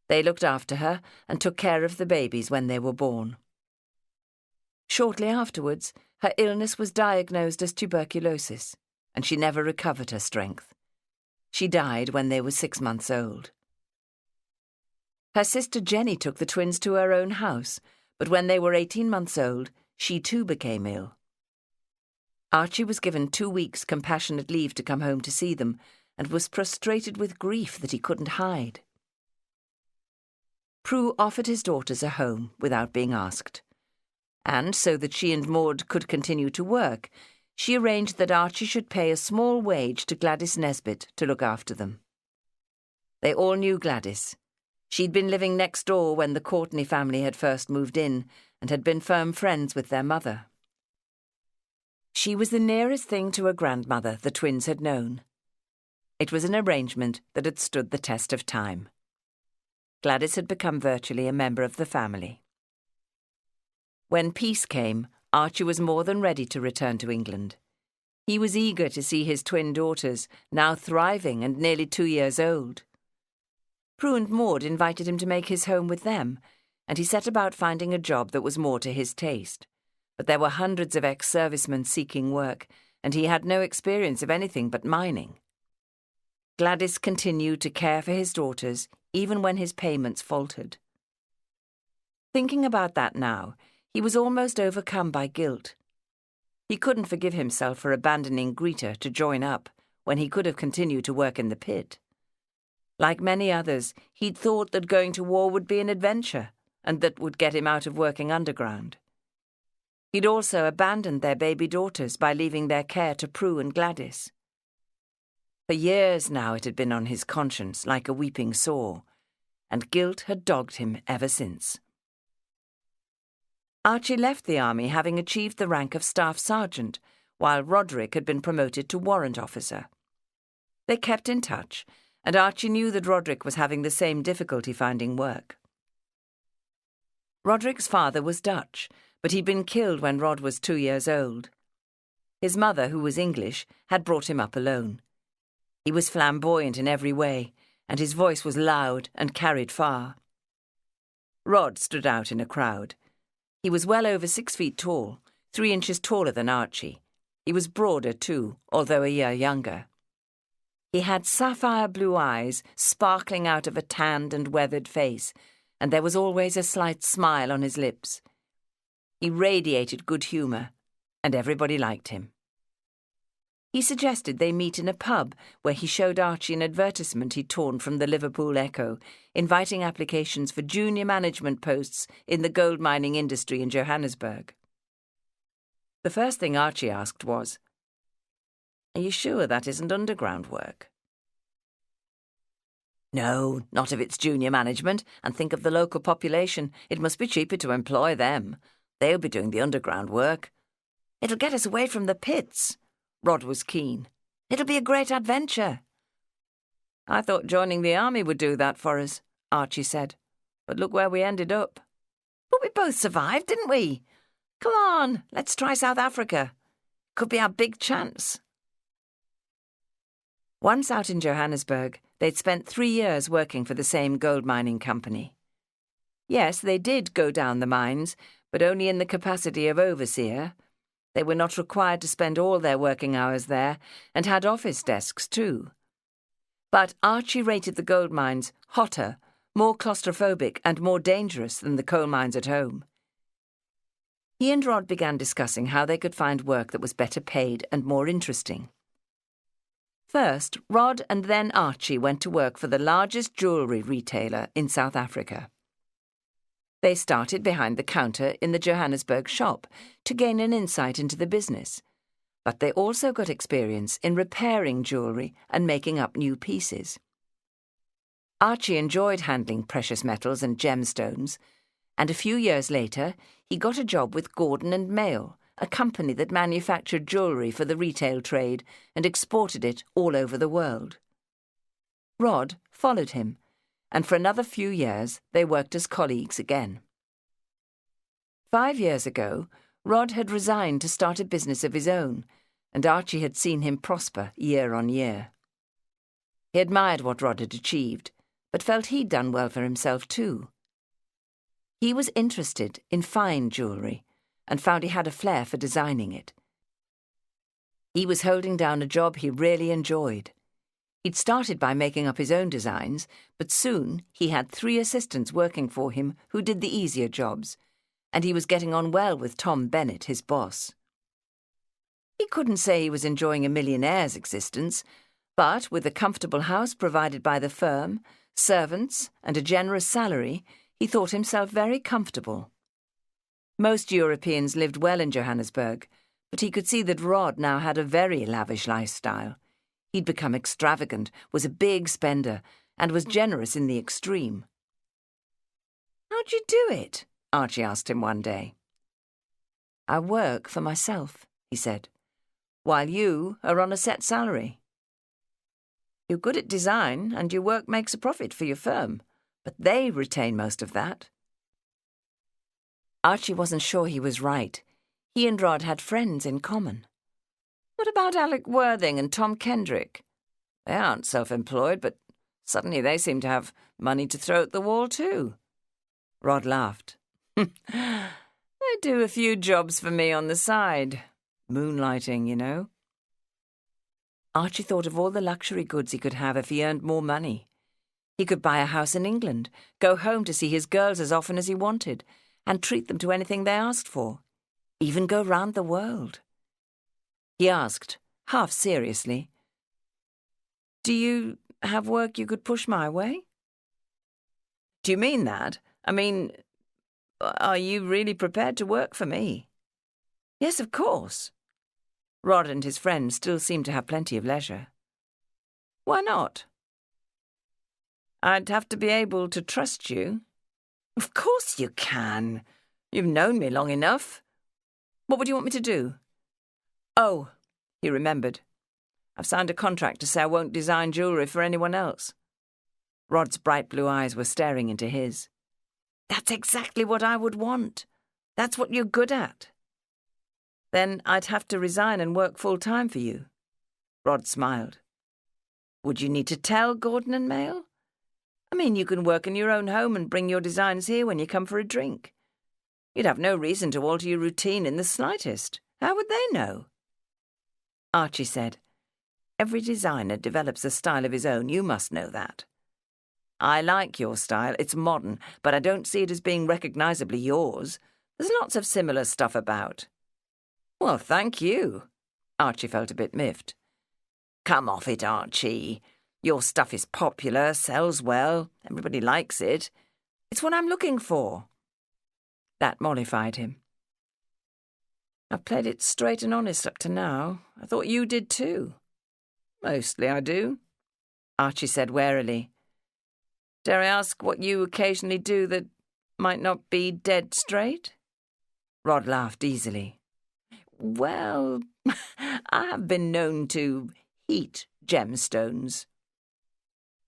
They looked after her and took care of the babies when they were born. Shortly afterwards, her illness was diagnosed as tuberculosis, and she never recovered her strength. She died when they were 6 months old. Her sister Jenny took the twins to her own house, but when they were 18 months old, she too became ill. Archie was given 2 weeks' compassionate leave to come home to see them, and was prostrated with grief that he couldn't hide. Prue offered his daughters a home without being asked, and so that she and Maud could continue to work, she arranged that Archie should pay a small wage to Gladys Nesbit to look after them. They all knew Gladys. She'd been living next door when the Courtney family had first moved in and had been firm friends with their mother. She was the nearest thing to a grandmother the twins had known. It was an arrangement that had stood the test of time. Gladys had become virtually a member of the family. When peace came, Archie was more than ready to return to England. He was eager to see his twin daughters, now thriving and nearly 2 years old. Prue and Maud invited him to make his home with them, and he set about finding a job that was more to his taste. But there were hundreds of ex-servicemen seeking work, and he had no experience of anything but mining. Gladys continued to care for his daughters, even when his payments faltered. Thinking about that now, he was almost overcome by guilt. He couldn't forgive himself for abandoning Greta to join up when he could have continued to work in the pit. Like many others, he'd thought that going to war would be an adventure, and that would get him out of working underground. He'd also abandoned their baby daughters by leaving their care to Prue and Gladys. For years now it had been on his conscience like a weeping sore, and guilt had dogged him ever since. Archie left the army having achieved the rank of staff sergeant, while Roderick had been promoted to warrant officer. They kept in touch, and Archie knew that Roderick was having the same difficulty finding work. Roderick's father was Dutch, but he'd been killed when Rod was 2 years old. His mother, who was English, had brought him up alone. He was flamboyant in every way, and his voice was loud and carried far. Rod stood out in a crowd. He was well over 6 feet tall, 3 inches taller than Archie. He was broader too, although a year younger. He had sapphire blue eyes sparkling out of a tanned and weathered face, and there was always a slight smile on his lips. He radiated good humour, and everybody liked him. He suggested they meet in a pub where he showed Archie an advertisement he'd torn from the Liverpool Echo, inviting applications for junior management posts in the gold mining industry in Johannesburg. The first thing Archie asked was, "Are you sure that isn't underground work?" "No, not if it's junior management, and think of the local population. It must be cheaper to employ them. They'll be doing the underground work. It'll get us away from the pits." Rod was keen. "It'll be a great adventure." "I thought joining the army would do that for us," Archie said. "But look where we ended up." "But we both survived, didn't we? Come on, let's try South Africa. Could be our big chance." Once out in Johannesburg, they'd spent 3 years working for the same gold mining company. Yes, they did go down the mines, but only in the capacity of overseer. They were not required to spend all their working hours there, and had office desks too. But Archie rated the gold mines hotter, more claustrophobic and more dangerous than the coal mines at home. He and Rod began discussing how they could find work that was better paid and more interesting. First, Rod and then Archie went to work for the largest jewellery retailer in South Africa. They started behind the counter in the Johannesburg shop to gain an insight into the business, but they also got experience in repairing jewellery and making up new pieces. Archie enjoyed handling precious metals and gemstones, and a few years later he got a job with Gordon and Mail, a company that manufactured jewellery for the retail trade and exported it all over the world. Rod followed him, and for another few years they worked as colleagues again. 5 years ago, Rod had resigned to start a business of his own, and Archie had seen him prosper year on year. He admired what Rod had achieved, but felt he'd done well for himself too. He was interested in fine jewellery, and found he had a flair for designing it. He was holding down a job he really enjoyed. He'd started by making up his own designs, but soon he had 3 assistants working for him who did the easier jobs, and he was getting on well with Tom Bennett, his boss. He couldn't say he was enjoying a millionaire's existence, But with a comfortable house provided by the firm, servants, and a generous salary, he thought himself very comfortable. Most Europeans lived well in Johannesburg, but he could see that Rod now had a very lavish lifestyle. He'd become extravagant, was a big spender, and was generous in the extreme. "How'd you do it?" Archie asked him one day. "I work for myself," he said, "while you are on a set salary. You're good at design, and your work makes a profit for your firm, but they retain most of that." Archie wasn't sure he was right. He and Rod had friends in common. What about Alec Worthing and Tom Kendrick? They aren't self-employed, but suddenly they seem to have money to throw at the wall too. Rod laughed. "They do a few jobs for me on the side. Moonlighting, you know." Archie thought of all the luxury goods he could have if he earned more money. He could buy a house in England, go home to see his girls as often as he wanted, and treat them to anything they asked for, even go round the world. He asked, half seriously, "Do you have work you could push my way?" "Do you mean that? I mean, are you really prepared to work for me?" "Yes, of course." Rod and his friends still seemed to have plenty of leisure. "Why not?" "I'd have to be able to trust you." "Of course you can. You've known me long enough. What would you want me to do?" "Oh," he remembered. "I've signed a contract to say I won't design jewellery for anyone else." Rod's bright blue eyes were staring into his. "That's exactly what I would want. That's what you're good at." "Then I'd have to resign and work full-time for you." Rod smiled. "Would you need to tell Gordon and Mail? I mean, you can work in your own home and bring your designs here when you come for a drink. You'd have no reason to alter your routine in the slightest. How would they know?" Archie said, "Every designer develops a style of his own. You must know that. I like your style. It's modern, but I don't see it as being recognisably yours. There's lots of similar stuff about." "Well, thank you." Archie felt a bit miffed. "Come off it, Archie. Your stuff is popular, sells well, everybody likes it. It's what I'm looking for." That mollified him. "I've played it straight and honest up to now. I thought you did too." "Mostly I do," Archie said warily. "Dare I ask what you occasionally do that might not be dead straight?" Rod laughed easily. "Well, I have been known to heat gemstones."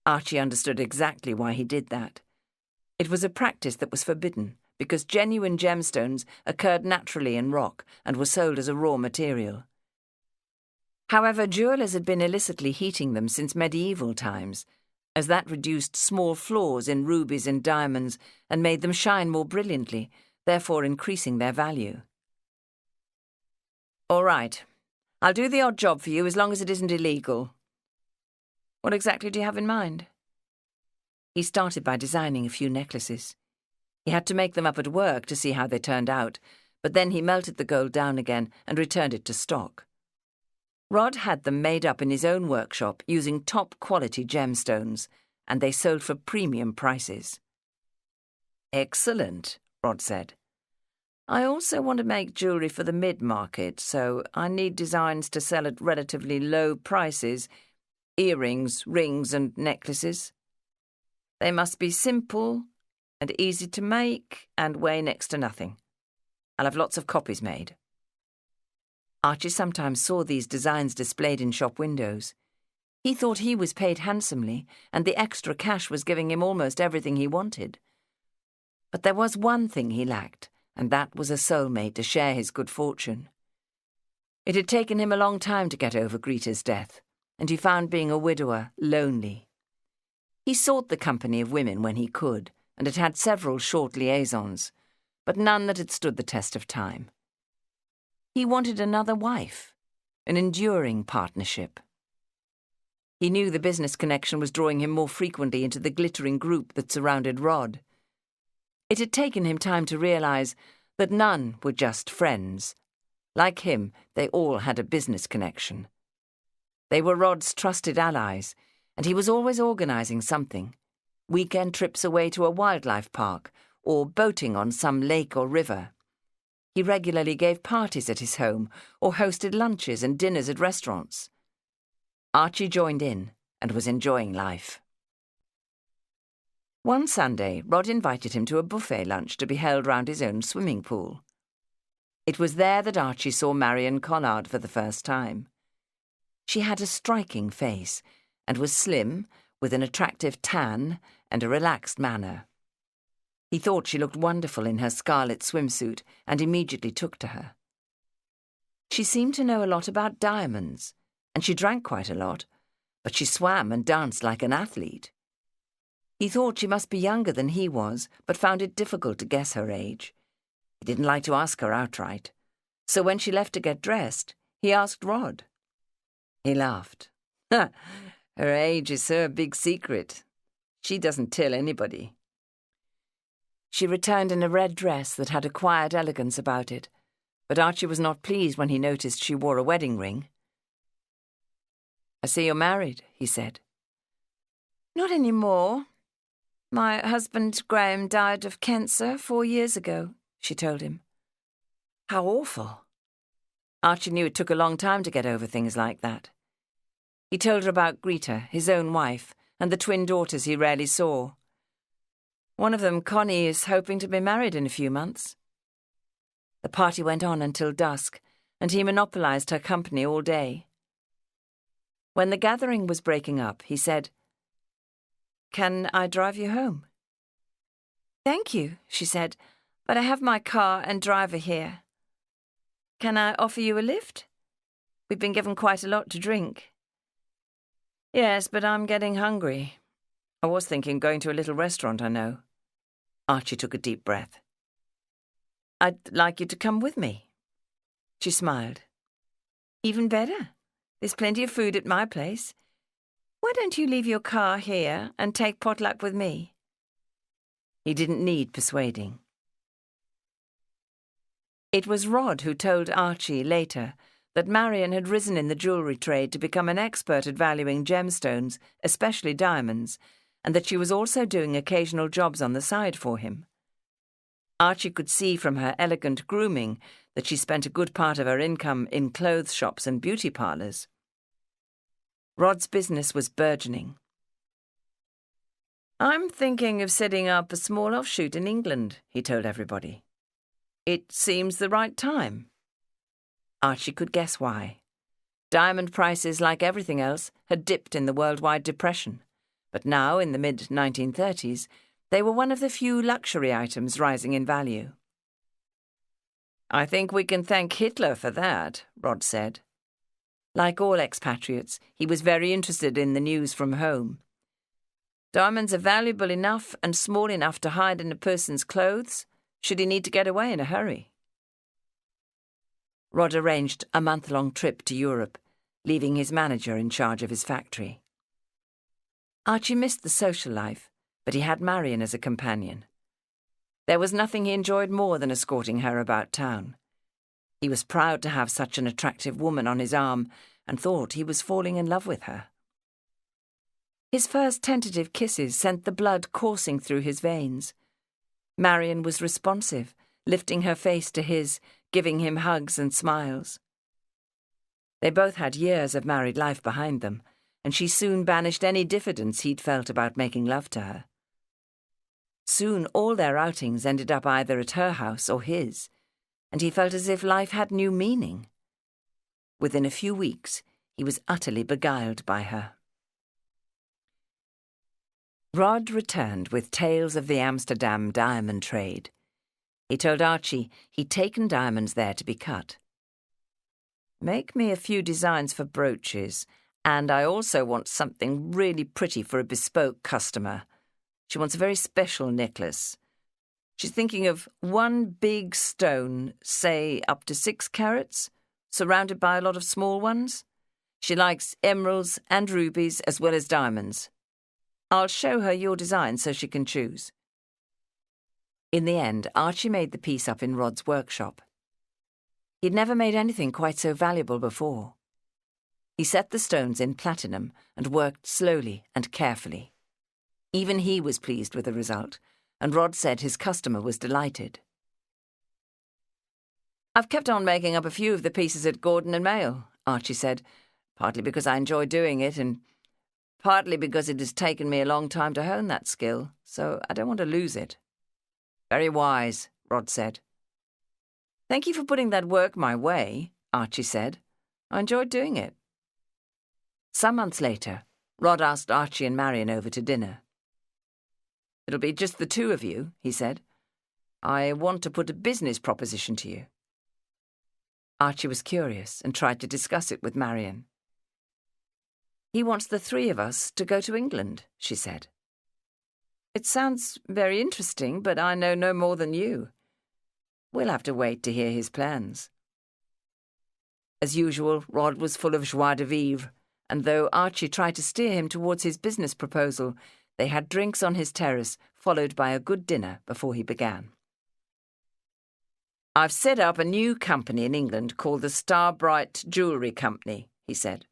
Archie understood exactly why he did that. It was a practice that was forbidden, because genuine gemstones occurred naturally in rock and were sold as a raw material. However, jewellers had been illicitly heating them since medieval times, as that reduced small flaws in rubies and diamonds and made them shine more brilliantly, therefore increasing their value. "All right. I'll do the odd job for you as long as it isn't illegal. What exactly do you have in mind?" He started by designing a few necklaces. He had to make them up at work to see how they turned out, but then he melted the gold down again and returned it to stock. Rod had them made up in his own workshop using top-quality gemstones, and they sold for premium prices. "Excellent," Rod said. "I also want to make jewellery for the mid-market, so I need designs to sell at relatively low prices, earrings, rings and necklaces. They must be simple and easy to make and weigh next to nothing. I'll have lots of copies made." Archie sometimes saw these designs displayed in shop windows. He thought he was paid handsomely, and the extra cash was giving him almost everything he wanted. But there was one thing he lacked, and that was a soulmate to share his good fortune. It had taken him a long time to get over Greta's death, and he found being a widower lonely. He sought the company of women when he could, and had had several short liaisons, but none that had stood the test of time. He wanted another wife, an enduring partnership. He knew the business connection was drawing him more frequently into the glittering group that surrounded Rod. It had taken him time to realise that none were just friends. Like him, they all had a business connection. They were Rod's trusted allies, and he was always organising something. Weekend trips away to a wildlife park, or boating on some lake or river. He regularly gave parties at his home, or hosted lunches and dinners at restaurants. Archie joined in and was enjoying life. One Sunday, Rod invited him to a buffet lunch to be held round his own swimming pool. It was there that Archie saw Marion Collard for the first time. She had a striking face and was slim, with an attractive tan and a relaxed manner. He thought she looked wonderful in her scarlet swimsuit and immediately took to her. She seemed to know a lot about diamonds, and she drank quite a lot, but she swam and danced like an athlete. He thought she must be younger than he was, but found it difficult to guess her age. He didn't like to ask her outright, so when she left to get dressed, he asked Rod. He laughed. Her age is her big secret. She doesn't tell anybody. She returned in a red dress that had a quiet elegance about it, but Archie was not pleased when he noticed she wore a wedding ring. "I see you're married," he said. "Not any more. My husband, Graham, died of cancer 4 years ago," she told him. How awful. Archie knew it took a long time to get over things like that. He told her about Greta, his own wife, and the twin daughters he rarely saw. One of them, Connie, is hoping to be married in a few months. The party went on until dusk, and he monopolised her company all day. When the gathering was breaking up, he said, "Can I drive you home?" "Thank you," she said, "but I have my car and driver here. Can I offer you a lift? We've been given quite a lot to drink." "Yes, but I'm getting hungry. I was thinking going to a little restaurant I know." Archie took a deep breath. "I'd like you to come with me." She smiled. "Even better. There's plenty of food at my place. Why don't you leave your car here and take potluck with me?" He didn't need persuading. It was Rod who told Archie later that Marion had risen in the jewellery trade to become an expert at valuing gemstones, especially diamonds, and that she was also doing occasional jobs on the side for him. Archie could see from her elegant grooming that she spent a good part of her income in clothes shops and beauty parlours. Rod's business was burgeoning. "I'm thinking of setting up a small offshoot in England," he told everybody. "It seems the right time." Archie could guess why. Diamond prices, like everything else, had dipped in the worldwide depression, but now, in the mid-1930s, they were one of the few luxury items rising in value. "I think we can thank Hitler for that," Rod said. Like all expatriates, he was very interested in the news from home. "Diamonds are valuable enough and small enough to hide in a person's clothes, should he need to get away in a hurry." Rod arranged a month-long trip to Europe, leaving his manager in charge of his factory. Archie missed the social life, but he had Marion as a companion. There was nothing he enjoyed more than escorting her about town. He was proud to have such an attractive woman on his arm and thought he was falling in love with her. His first tentative kisses sent the blood coursing through his veins. Marion was responsive, lifting her face to his, giving him hugs and smiles. They both had years of married life behind them, and she soon banished any diffidence he'd felt about making love to her. Soon all their outings ended up either at her house or his, and he felt as if life had new meaning. Within a few weeks, he was utterly beguiled by her. Rod returned with tales of the Amsterdam diamond trade. He told Archie he'd taken diamonds there to be cut. "Make me a few designs for brooches, and I also want something really pretty for a bespoke customer. She wants a very special necklace. She's thinking of one big stone, say up to 6 carats, surrounded by a lot of small ones. She likes emeralds and rubies as well as diamonds. I'll show her your design so she can choose." In the end, Archie made the piece up in Rod's workshop. He'd never made anything quite so valuable before. He set the stones in platinum and worked slowly and carefully. Even he was pleased with the result, and Rod said his customer was delighted. "I've kept on making up a few of the pieces at Gordon and Mayle," Archie said, "partly because I enjoy doing it and partly because it has taken me a long time to hone that skill, so I don't want to lose it." "Very wise," Rod said. "Thank you for putting that work my way," Archie said. "I enjoyed doing it." Some months later, Rod asked Archie and Marion over to dinner. "It'll be just the two of you," he said. "I want to put a business proposition to you." Archie was curious and tried to discuss it with Marion. "He wants the three of us to go to England," she said. "It sounds very interesting, but I know no more than you. We'll have to wait to hear his plans." As usual, Rod was full of joie de vivre, and though Archie tried to steer him towards his business proposal, they had drinks on his terrace, followed by a good dinner before he began. "I've set up a new company in England called the Starbright Jewellery Company," he said.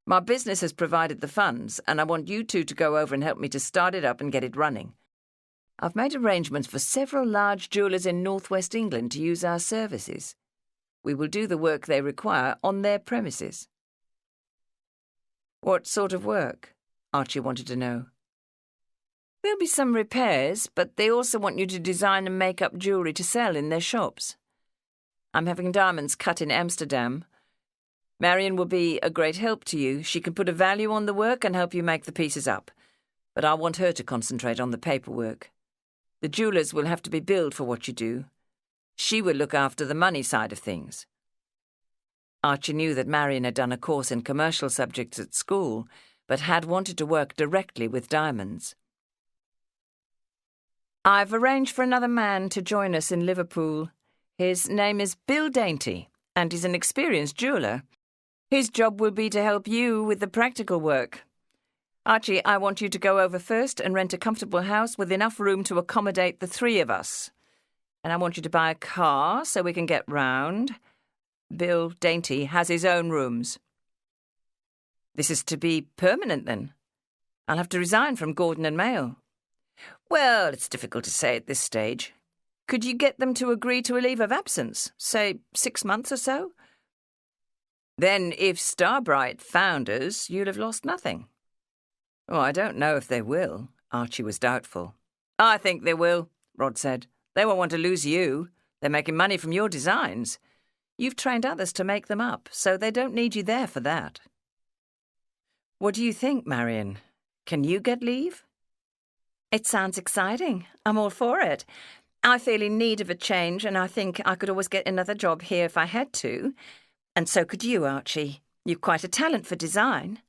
"My business has provided the funds, and I want you two to go over and help me to start it up and get it running. I've made arrangements for several large jewellers in northwest England to use our services. We will do the work they require on their premises." "What sort of work?" Archie wanted to know. "There'll be some repairs, but they also want you to design and make up jewellery to sell in their shops. I'm having diamonds cut in Amsterdam. Marion will be a great help to you. She can put a value on the work and help you make the pieces up, but I want her to concentrate on the paperwork. The jewellers will have to be billed for what you do. She will look after the money side of things." Archie knew that Marion had done a course in commercial subjects at school, but had wanted to work directly with diamonds. "I've arranged for another man to join us in Liverpool. His name is Bill Dainty, and he's an experienced jeweller. His job will be to help you with the practical work. Archie, I want you to go over first and rent a comfortable house with enough room to accommodate the three of us. And I want you to buy a car so we can get round. Bill Dainty has his own rooms." "This is to be permanent, then? I'll have to resign from Gordon and Mayle." "Well, it's difficult to say at this stage. Could you get them to agree to a leave of absence, say 6 months or so? Then if Starbright founders, you'll have lost nothing." "Oh, I don't know if they will." Archie was doubtful. "I think they will," Rod said. "They won't want to lose you. They're making money from your designs. You've trained others to make them up, so they don't need you there for that." "What do you think, Marion? Can you get leave?" "It sounds exciting. I'm all for it. I feel in need of a change, and I think I could always get another job here if I had to. And so could you, Archie. You've quite a talent for design."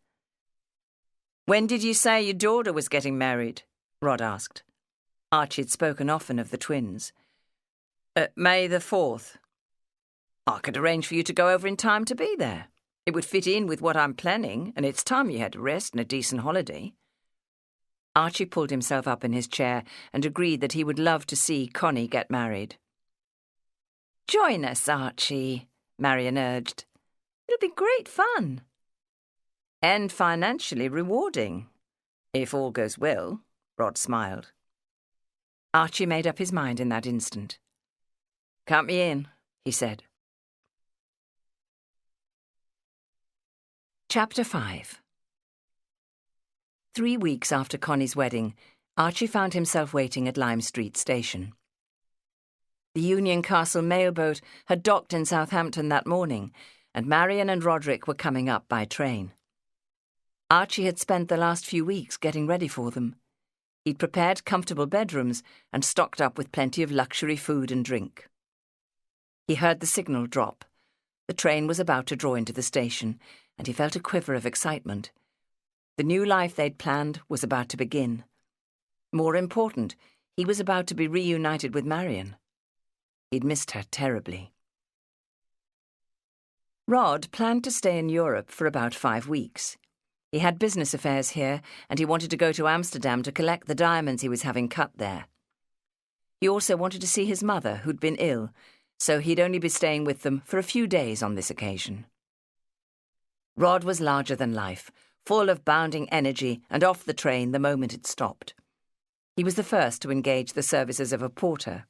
"When did you say your daughter was getting married?" Rod asked. Archie had spoken often of the twins. "May the 4th. I could arrange for you to go over in time to be there. It would fit in with what I'm planning, and it's time you had a rest and a decent holiday." Archie pulled himself up in his chair and agreed that he would love to see Connie get married. "Join us, Archie," Marion urged. "It'll be great fun." "And financially rewarding, if all goes well," Rod smiled. Archie made up his mind in that instant. "Count me in," he said. Chapter 5. 3 weeks after Connie's wedding, Archie found himself waiting at Lime Street Station. The Union Castle mailboat had docked in Southampton that morning, and Marion and Roderick were coming up by train. Archie had spent the last few weeks getting ready for them. He'd prepared comfortable bedrooms and stocked up with plenty of luxury food and drink. He heard the signal drop. The train was about to draw into the station, and he felt a quiver of excitement. The new life they'd planned was about to begin. More important, he was about to be reunited with Marion. He'd missed her terribly. Rod planned to stay in Europe for about 5 weeks. He had business affairs here, and he wanted to go to Amsterdam to collect the diamonds he was having cut there. He also wanted to see his mother, who'd been ill, so he'd only be staying with them for a few days on this occasion. Rod was larger than life, full of bounding energy and off the train the moment it stopped. He was the first to engage the services of a porter.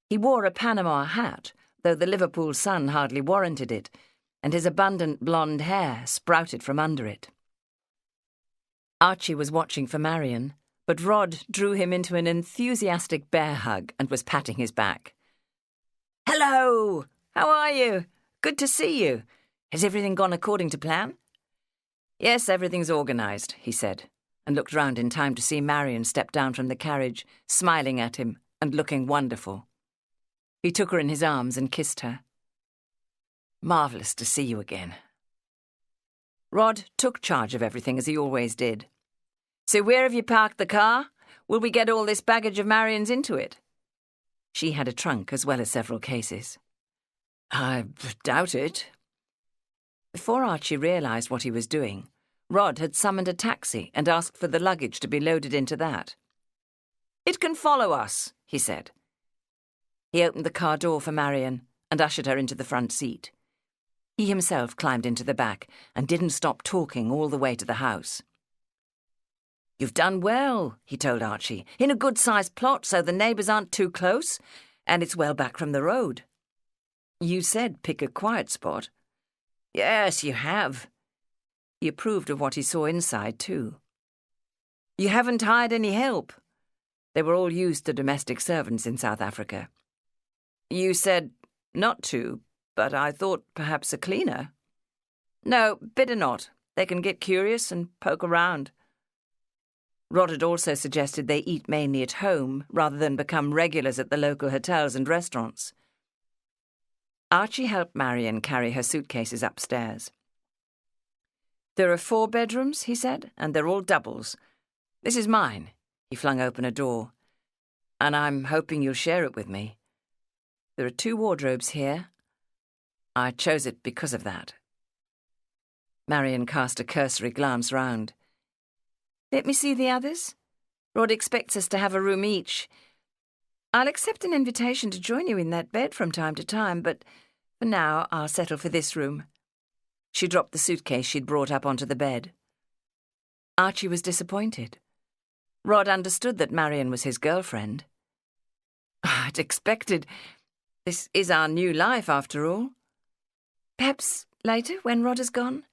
He wore a Panama hat, though the Liverpool sun hardly warranted it, and his abundant blonde hair sprouted from under it. Archie was watching for Marion, but Rod drew him into an enthusiastic bear hug and was patting his back. "Hello! How are you? Good to see you. Has everything gone according to plan?" "Yes, everything's organised," he said, and looked round in time to see Marion step down from the carriage, smiling at him and looking wonderful. He took her in his arms and kissed her. "Marvellous to see you again." Rod took charge of everything as he always did. "So where have you parked the car? Will we get all this baggage of Marion's into it?" She had a trunk as well as several cases. "I doubt it." Before Archie realised what he was doing, Rod had summoned a taxi and asked for the luggage to be loaded into that. "It can follow us," he said. He opened the car door for Marion and ushered her into the front seat. He himself climbed into the back and didn't stop talking all the way to the house. "You've done well," he told Archie, "in a good-sized plot so the neighbours aren't too close, and it's well back from the road." "You said pick a quiet spot." "Yes, you have." He approved of what he saw inside, too. "You haven't hired any help." They were all used to domestic servants in South Africa. "You said not to, but I thought perhaps a cleaner." "No, better not. They can get curious and poke around." Rod had also suggested they eat mainly at home rather than become regulars at the local hotels and restaurants. Archie helped Marion carry her suitcases upstairs. "There are 4 bedrooms," he said, "and they're all doubles. This is mine." He flung open a door. "And I'm hoping you'll share it with me. There are 2 wardrobes here. I chose it because of that." Marion cast a cursory glance round. "Let me see the others. Rod expects us to have a room each. I'll accept an invitation to join you in that bed from time to time, but for now I'll settle for this room." She dropped the suitcase she'd brought up onto the bed. Archie was disappointed. Rod understood that Marion was his girlfriend. "I'd expected. This is our new life, after all." "Perhaps later, when Rod has gone?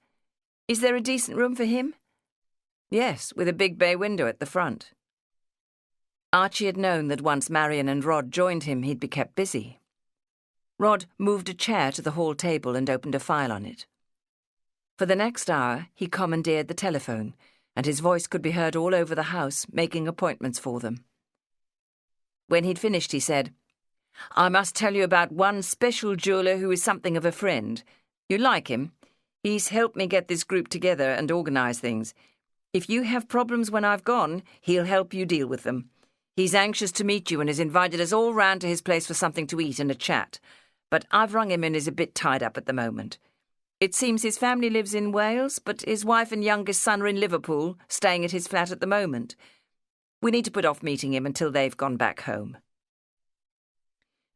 Is there a decent room for him?" "Yes, with a big bay window at the front." Archie had known that once Marion and Rod joined him, he'd be kept busy. Rod moved a chair to the hall table and opened a file on it. For the next hour, he commandeered the telephone, and his voice could be heard all over the house, making appointments for them. When he'd finished, he said, "I must tell you about one special jeweller who is something of a friend. You like him? He's helped me get this group together and organise things. If you have problems when I've gone, he'll help you deal with them. He's anxious to meet you and has invited us all round to his place for something to eat and a chat. But I've rung him and is a bit tied up at the moment. It seems his family lives in Wales, but his wife and youngest son are in Liverpool, staying at his flat at the moment. We need to put off meeting him until they've gone back home."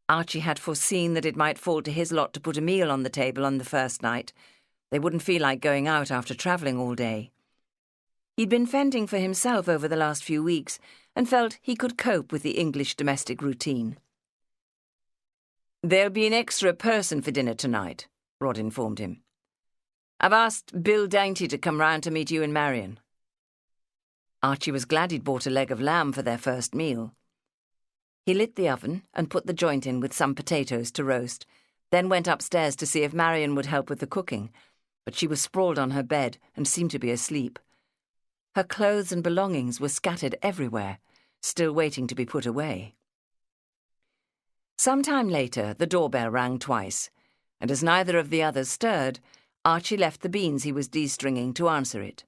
Archie had foreseen that it might fall to his lot to put a meal on the table on the first night. They wouldn't feel like going out after travelling all day. He'd been fending for himself over the last few weeks and felt he could cope with the English domestic routine. "There'll be an extra person for dinner tonight," Rod informed him. "I've asked Bill Dainty to come round to meet you and Marion." Archie was glad he'd bought a leg of lamb for their first meal. He lit the oven and put the joint in with some potatoes to roast, then went upstairs to see if Marion would help with the cooking, but she was sprawled on her bed and seemed to be asleep. Her clothes and belongings were scattered everywhere, still waiting to be put away. Some time later, the doorbell rang twice, and as neither of the others stirred, Archie left the beans he was de-stringing to answer it.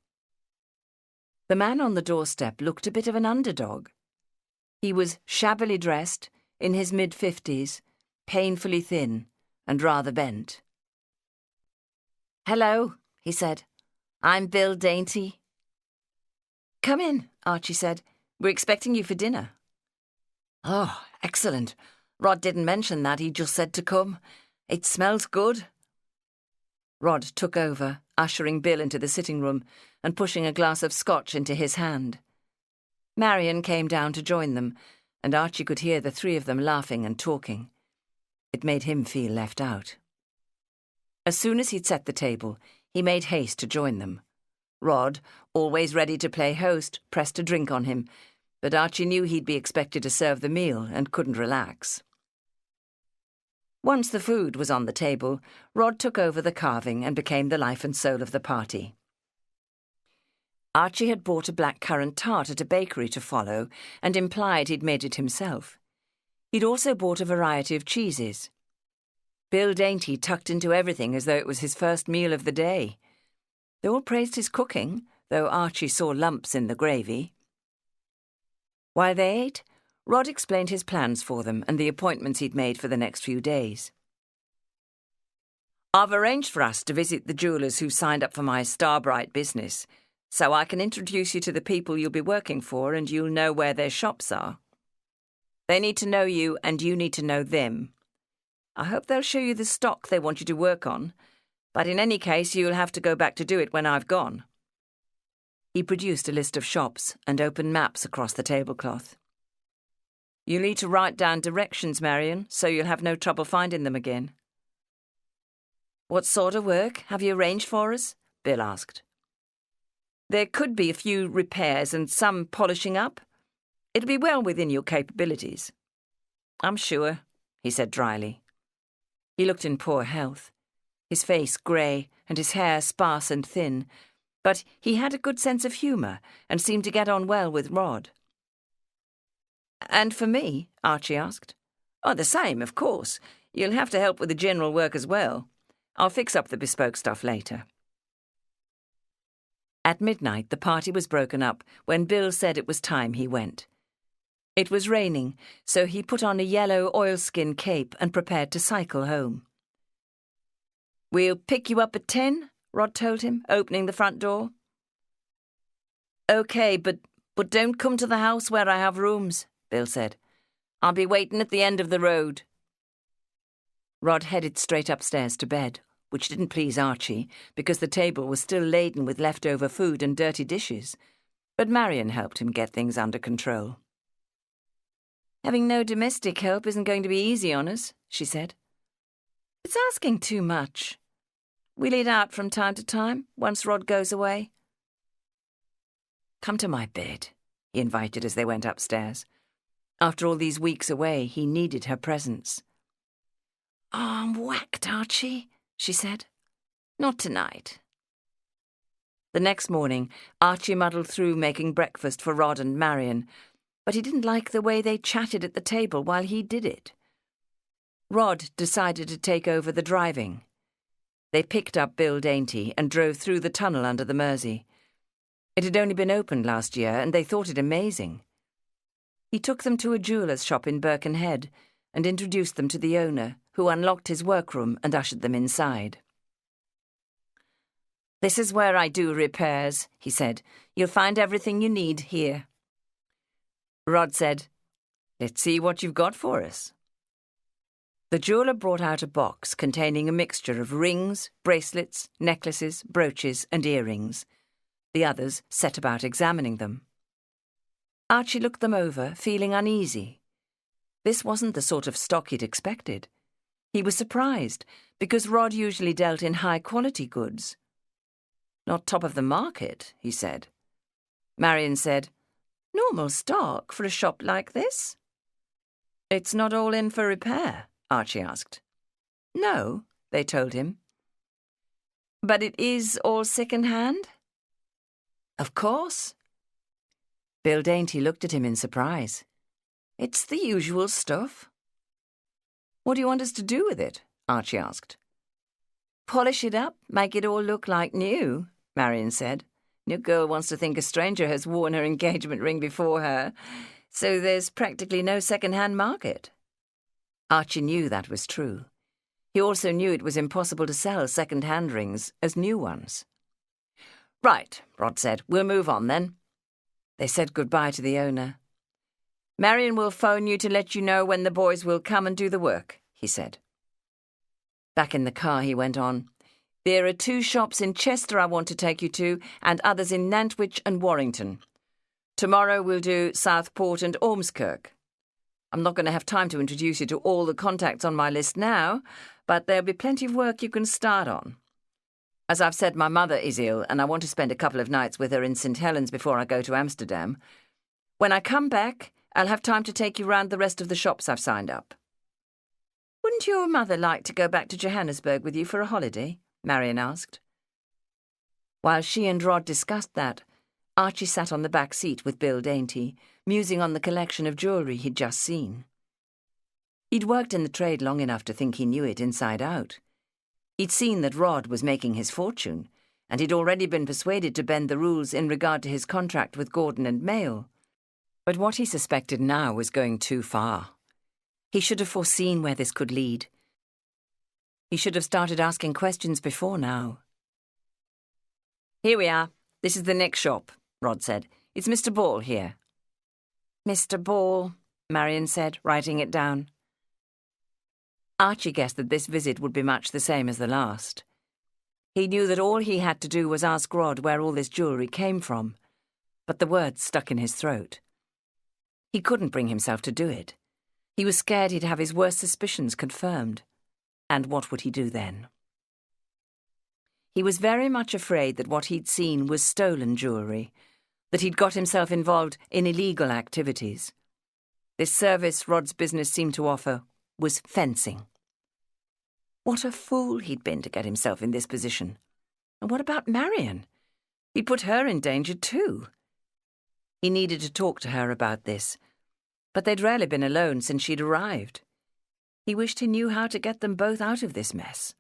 The man on the doorstep looked a bit of an underdog. He was shabbily dressed, in his mid-50s, painfully thin, and rather bent. "Hello," he said. "I'm Bill Dainty." "Come in," Archie said. "We're expecting you for dinner." "Oh, excellent. Rod didn't mention that, he just said to come. It smells good." Rod took over, ushering Bill into the sitting room and pushing a glass of scotch into his hand. Marion came down to join them, and Archie could hear the three of them laughing and talking. It made him feel left out. As soon as he'd set the table, he made haste to join them. Rod, always ready to play host, pressed a drink on him, but Archie knew he'd be expected to serve the meal and couldn't relax. Once the food was on the table, Rod took over the carving and became the life and soul of the party. Archie had bought a blackcurrant tart at a bakery to follow and implied he'd made it himself. He'd also bought a variety of cheeses. Bill Dainty tucked into everything as though it was his first meal of the day. They all praised his cooking, though Archie saw lumps in the gravy. While they ate, Rod explained his plans for them and the appointments he'd made for the next few days. "I've arranged for us to visit the jewellers who signed up for my Starbright business, so I can introduce you to the people you'll be working for and you'll know where their shops are. They need to know you and you need to know them. I hope they'll show you the stock they want you to work on, but in any case you'll have to go back to do it when I've gone." He produced a list of shops and open maps across the tablecloth. "You'll need to write down directions, Marion, so you'll have no trouble finding them again." "What sort of work have you arranged for us?" Bill asked. "There could be a few repairs and some polishing up. It'll be well within your capabilities." "I'm sure," he said dryly. He looked in poor health, his face grey and his hair sparse and thin, but he had a good sense of humour and seemed to get on well with Rod. "And for me?" Archie asked. "Oh, the same, of course. You'll have to help with the general work as well. I'll fix up the bespoke stuff later." At midnight, the party was broken up when Bill said it was time he went. It was raining, so he put on a yellow oilskin cape and prepared to cycle home. "We'll pick you up at 10, Rod told him, opening the front door. "OK, but don't come to the house where I have rooms," Bill said. "I'll be waiting at the end of the road." Rod headed straight upstairs to bed, which didn't please Archie because the table was still laden with leftover food and dirty dishes, but Marion helped him get things under control. "Having no domestic help isn't going to be easy on us," she said. "It's asking too much. We'll eat out from time to time, once Rod goes away." "Come to my bed," he invited as they went upstairs. After all these weeks away, he needed her presence. "Oh, I'm whacked, Archie," she said. "Not tonight." The next morning, Archie muddled through making breakfast for Rod and Marion, but he didn't like the way they chatted at the table while he did it. Rod decided to take over the driving. They picked up Bill Dainty and drove through the tunnel under the Mersey. It had only been opened last year, and they thought it amazing. He took them to a jeweller's shop in Birkenhead and introduced them to the owner, who unlocked his workroom and ushered them inside. "This is where I do repairs," he said. "You'll find everything you need here." Rod said, "Let's see what you've got for us." The jeweller brought out a box containing a mixture of rings, bracelets, necklaces, brooches, and earrings. The others set about examining them. Archie looked them over, feeling uneasy. This wasn't the sort of stock he'd expected. He was surprised, because Rod usually dealt in high-quality goods. "Not top of the market," he said. Marion said, "Normal stock for a shop like this?" "It's not all in for repair?" Archie asked. "No," they told him. "But it is all second-hand?" "Of course." Bill Dainty looked at him in surprise. "It's the usual stuff." "What do you want us to do with it?" Archie asked. "Polish it up, make it all look like new," Marion said. "No girl wants to think a stranger has worn her engagement ring before her, so there's practically no second-hand market." Archie knew that was true. He also knew it was impossible to sell second-hand rings as new ones. "Right," Rod said. "We'll move on then." They said goodbye to the owner. "Marion will phone you to let you know when the boys will come and do the work," he said. Back in the car, he went on. There are 2 shops in Chester I want to take you to, and others in Nantwich and Warrington. Tomorrow we'll do Southport and Ormskirk. I'm not going to have time to introduce you to all the contacts on my list now, but there'll be plenty of work you can start on. As I've said, my mother is ill, and I want to spend a couple of nights with her in St Helens before I go to Amsterdam. When I come back, I'll have time to take you round the rest of the shops I've signed up. Wouldn't your mother like to go back to Johannesburg with you for a holiday? Marion asked. While she and Rod discussed that, Archie sat on the back seat with Bill Dainty, musing on the collection of jewellery he'd just seen. He'd worked in the trade long enough to think he knew it inside out. He'd seen that Rod was making his fortune, and he'd already been persuaded to bend the rules in regard to his contract with Gordon and Mayle. But what he suspected now was going too far. He should have foreseen where this could lead. He should have started asking questions before now. Here we are. This is the next shop, Rod said. It's Mr. Ball here. Mr. Ball, Marion said, writing it down. Archie guessed that this visit would be much the same as the last. He knew that all he had to do was ask Rod where all this jewellery came from, but the words stuck in his throat. He couldn't bring himself to do it. He was scared he'd have his worst suspicions confirmed. And what would he do then? He was very much afraid that what he'd seen was stolen jewellery, that he'd got himself involved in illegal activities. This service Rod's business seemed to offer was fencing. What a fool he'd been to get himself in this position. And what about Marion? He'd put her in danger too. He needed to talk to her about this, but they'd rarely been alone since she'd arrived. He wished he knew how to get them both out of this mess.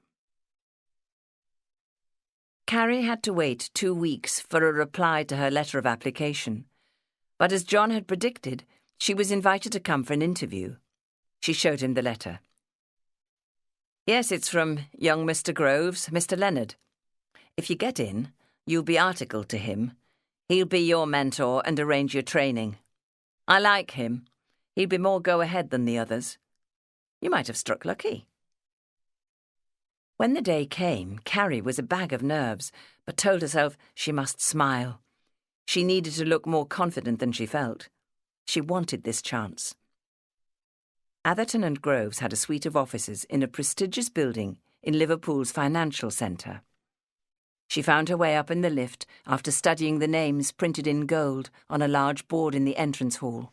Carrie had to wait 2 weeks for a reply to her letter of application, but as John had predicted, she was invited to come for an interview. She showed him the letter. Yes, it's from young Mr. Groves, Mr. Leonard. If you get in, you'll be articled to him. He'll be your mentor and arrange your training. I like him. He'd be more go-ahead than the others. You might have struck lucky. When the day came, Carrie was a bag of nerves, but told herself she must smile. She needed to look more confident than she felt. She wanted this chance. Atherton and Groves had a suite of offices in a prestigious building in Liverpool's financial centre. She found her way up in the lift after studying the names printed in gold on a large board in the entrance hall.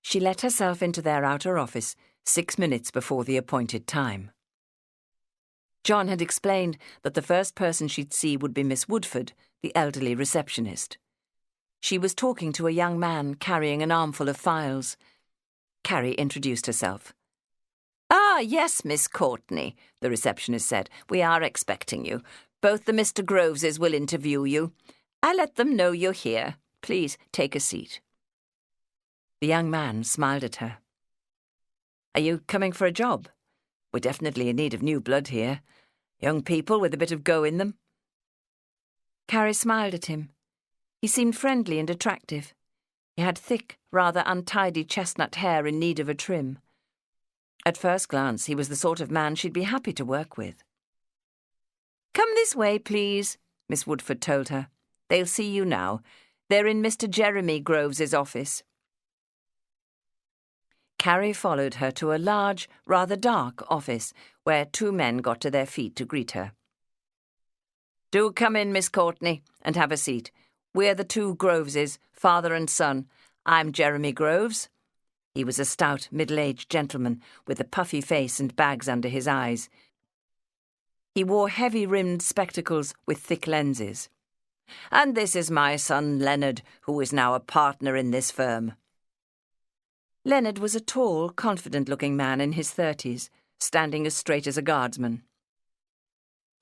She let herself into their outer office 6 minutes before the appointed time. John had explained that the first person she'd see would be Miss Woodford, the elderly receptionist. She was talking to a young man carrying an armful of files. Carrie introduced herself. "Ah, yes, Miss Courtney," the receptionist said. "We are expecting you. Both the Mr. Groveses will interview you. I'll let them know you're here. Please take a seat." The young man smiled at her. "Are you coming for a job? We're definitely in need of new blood here. Young people with a bit of go in them." Carrie smiled at him. He seemed friendly and attractive. He had thick, rather untidy chestnut hair in need of a trim. At first glance, he was the sort of man she'd be happy to work with. "Come this way, please," Miss Woodford told her. "They'll see you now. They're in Mr. Jeremy Groves's office." Carrie followed her to a large, rather dark office where 2 men got to their feet to greet her. "Do come in, Miss Courtney, and have a seat. We're the 2 Groveses, father and son. I'm Jeremy Groves." He was a stout, middle-aged gentleman with a puffy face and bags under his eyes. He wore heavy-rimmed spectacles with thick lenses. "And this is my son Leonard, who is now a partner in this firm." Leonard was a tall, confident-looking man in his 30s, standing as straight as a guardsman.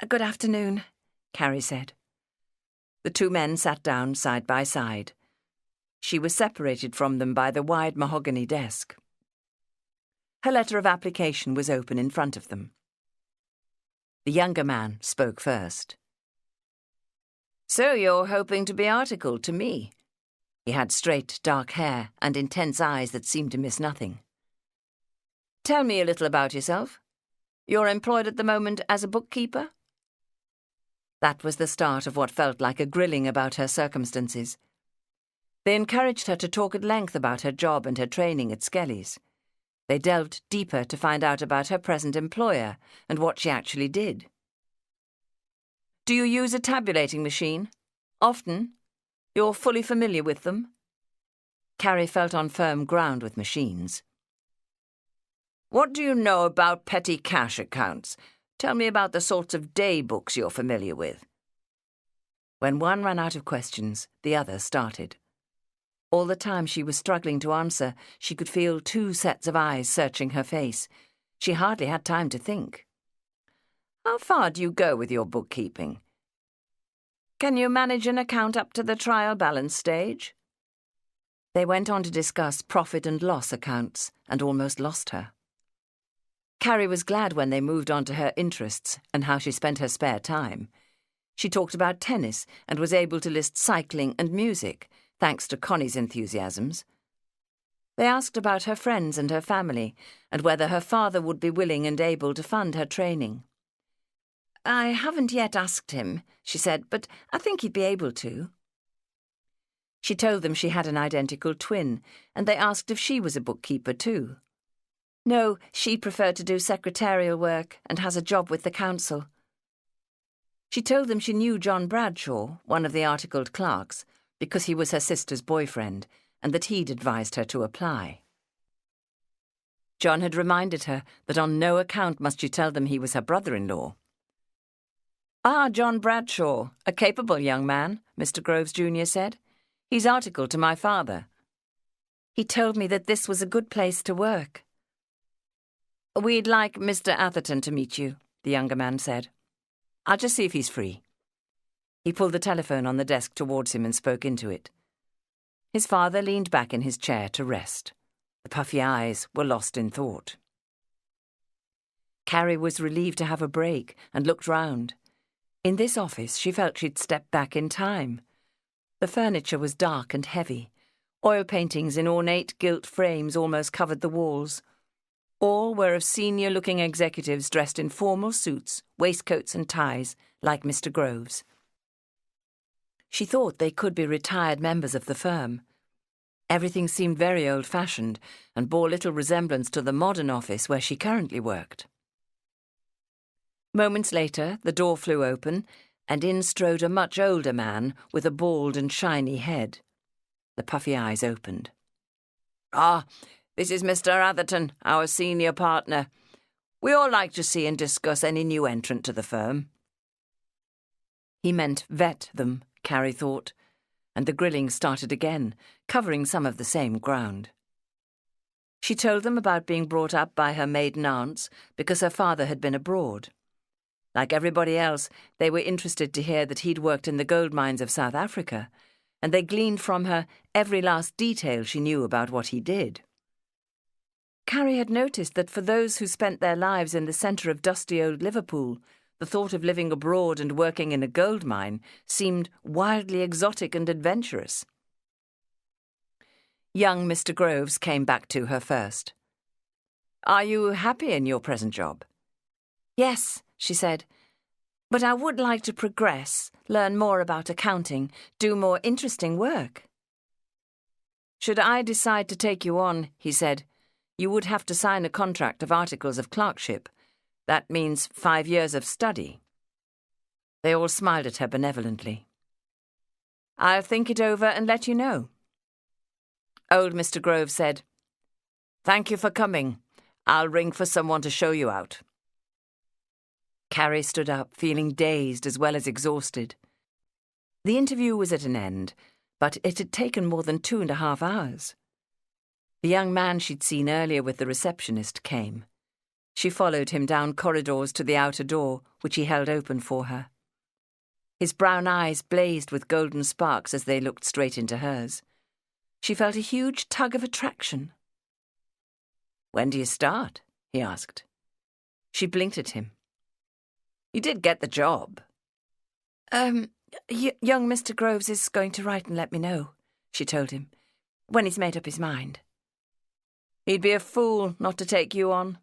"Good afternoon," Carrie said. The 2 men sat down side by side. She was separated from them by the wide mahogany desk. Her letter of application was open in front of them. The younger man spoke first. "So you're hoping to be articled to me?" He had straight, dark hair and intense eyes that seemed to miss nothing. "Tell me a little about yourself. You're employed at the moment as a bookkeeper?" That was the start of what felt like a grilling about her circumstances. They encouraged her to talk at length about her job and her training at Skelly's. They delved deeper to find out about her present employer and what she actually did. "Do you use a tabulating machine? Often? You're fully familiar with them?" Carrie felt on firm ground with machines. "What do you know about petty cash accounts? Tell me about the sorts of day books you're familiar with." When one ran out of questions, the other started. All the time she was struggling to answer, she could feel two sets of eyes searching her face. She hardly had time to think. "How far do you go with your bookkeeping? Can you manage an account up to the trial balance stage?" They went on to discuss profit and loss accounts and almost lost her. Carrie was glad when they moved on to her interests and how she spent her spare time. She talked about tennis and was able to list cycling and music, thanks to Connie's enthusiasms. They asked about her friends and her family, and whether her father would be willing and able to fund her training. "I haven't yet asked him," she said, "but I think he'd be able to." She told them she had an identical twin, and they asked if she was a bookkeeper too. No, she preferred to do secretarial work and has a job with the council. She told them she knew John Bradshaw, one of the articled clerks, because he was her sister's boyfriend, and that he'd advised her to apply. John had reminded her that on no account must she tell them he was her brother-in-law. "Ah, John Bradshaw, a capable young man," Mr. Groves Jr. said. "He's articled to my father. He told me that this was a good place to work." "We'd like Mr. Atherton to meet you," the younger man said. "I'll just see if he's free." He pulled the telephone on the desk towards him and spoke into it. His father leaned back in his chair to rest. The puffy eyes were lost in thought. Carrie was relieved to have a break and looked round. In this office she felt she'd stepped back in time. The furniture was dark and heavy. Oil paintings in ornate gilt frames almost covered the walls. All were of senior-looking executives dressed in formal suits, waistcoats and ties, like Mr. Groves. She thought they could be retired members of the firm. Everything seemed very old-fashioned and bore little resemblance to the modern office where she currently worked. Moments later, the door flew open, and in strode a much older man with a bald and shiny head. The puffy eyes opened. "Ah, this is Mr. Atherton, our senior partner. We all like to see and discuss any new entrant to the firm." He meant vet them, Carrie thought, and the grilling started again, covering some of the same ground. She told them about being brought up by her maiden aunts because her father had been abroad. Like everybody else, they were interested to hear that he'd worked in the gold mines of South Africa, and they gleaned from her every last detail she knew about what he did. Carrie had noticed that for those who spent their lives in the centre of dusty old Liverpool, the thought of living abroad and working in a gold mine seemed wildly exotic and adventurous. Young Mr. Groves came back to her first. "Are you happy in your present job?" "Yes," she said, "but I would like to progress, learn more about accounting, do more interesting work." "Should I decide to take you on," he said, "you would have to sign a contract of articles of clerkship. That means 5 years of study." They all smiled at her benevolently. "I'll think it over and let you know." Old Mr. Groves said, "Thank you for coming. I'll ring for someone to show you out." Carrie stood up, feeling dazed as well as exhausted. The interview was at an end, but it had taken more than 2.5 hours. The young man she'd seen earlier with the receptionist came. She followed him down corridors to the outer door, which he held open for her. His brown eyes blazed with golden sparks as they looked straight into hers. She felt a huge tug of attraction. "When do you start?" he asked. She blinked at him. "You did get the job." Young Mr. Groves is going to write and let me know," she told him, "when he's made up his mind." "He'd be a fool not to take you on."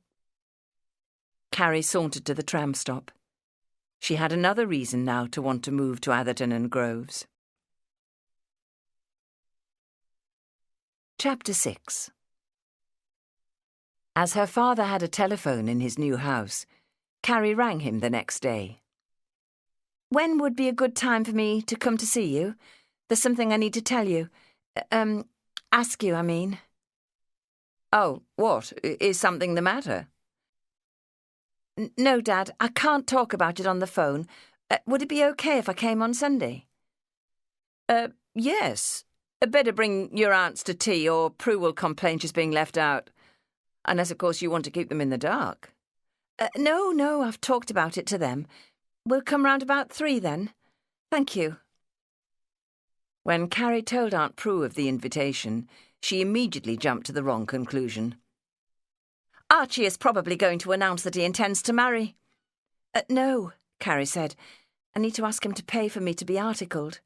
Carrie sauntered to the tram stop. She had another reason now to want to move to Atherton and Groves. Chapter 6. As her father had a telephone in his new house, Carrie rang him the next day. "When would be a good time for me to come to see you? There's something I need to tell you. Ask you, I mean." "Oh, what? Is something the matter?" "No, Dad, I can't talk about it on the phone. Would it be okay if I came on Sunday?" Yes. Better bring your aunts to tea, or Prue will complain she's being left out. Unless, of course, you want to keep them in the dark." No, I've talked about it to them. We'll come round about 3 then. Thank you." When Carrie told Aunt Prue of the invitation, she immediately jumped to the wrong conclusion. "Archie is probably going to announce that he intends to marry." "No," Carrie said. "I need to ask him to pay for me to be articled."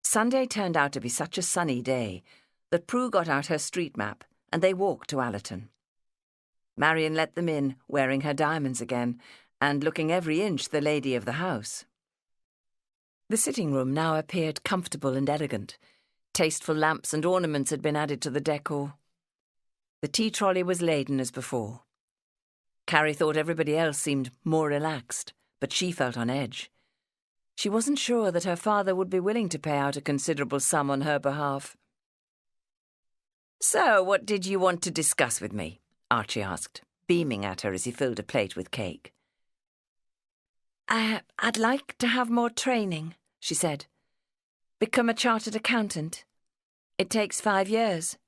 Sunday turned out to be such a sunny day that Prue got out her street map and they walked to Allerton. Marion let them in, wearing her diamonds again, and looking every inch the lady of the house. The sitting room now appeared comfortable and elegant. Tasteful lamps and ornaments had been added to the decor. The tea trolley was laden as before. Carrie thought everybody else seemed more relaxed, but she felt on edge. She wasn't sure that her father would be willing to pay out a considerable sum on her behalf. "So, what did you want to discuss with me?" Archie asked, beaming at her as he filled a plate with cake. I'd like to have more training," she said. "Become a chartered accountant. It takes 5 years.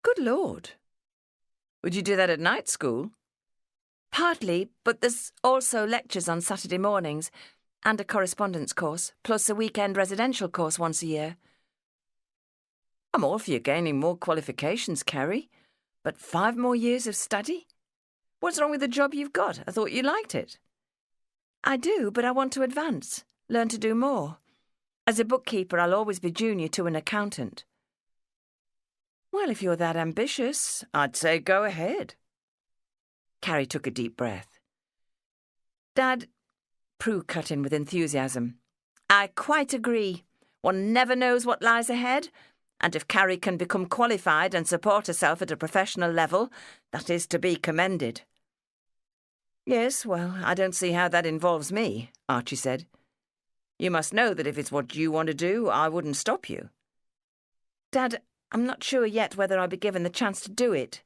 "Good Lord. Would you do that at night school?" "Partly, but there's also lectures on Saturday mornings, and a correspondence course, plus a weekend residential course once a year." "I'm all for you gaining more qualifications, Carrie, but 5 more years of study? What's wrong with the job you've got? I thought you liked it." "I do, but I want to advance, learn to do more. As a bookkeeper, I'll always be junior to an accountant." "Well, if you're that ambitious, I'd say go ahead." Carrie took a deep breath. "Dad," Prue cut in with enthusiasm, "I quite agree. One never knows what lies ahead, and if Carrie can become qualified and support herself at a professional level, that is to be commended." "Yes, well, I don't see how that involves me," Archie said. "You must know that if it's what you want to do, I wouldn't stop you." "Dad, I'm not sure yet whether I'll be given the chance to do it.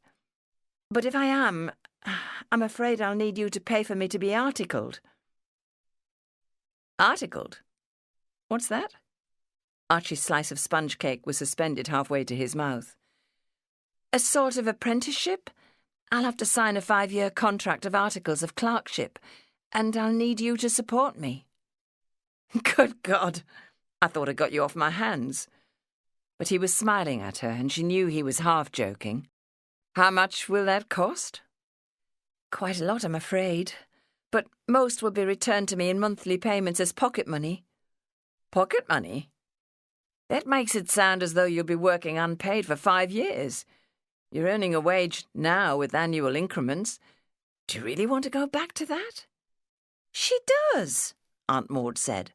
But if I am, I'm afraid I'll need you to pay for me to be articled." "Articled? What's that?" Archie's slice of sponge cake was suspended halfway to his mouth. "A sort of apprenticeship. I'll have to sign a 5-year contract of articles of clerkship, and I'll need you to support me." "Good God! I thought I got you off my hands." But he was smiling at her, and she knew he was half joking. "How much will that cost?" "Quite a lot, I'm afraid. But most will be returned to me in monthly payments as pocket money." "Pocket money? That makes it sound as though you'll be working unpaid for 5 years. You're earning a wage now with annual increments. Do you really want to go back to that?" "She does," Aunt Maud said.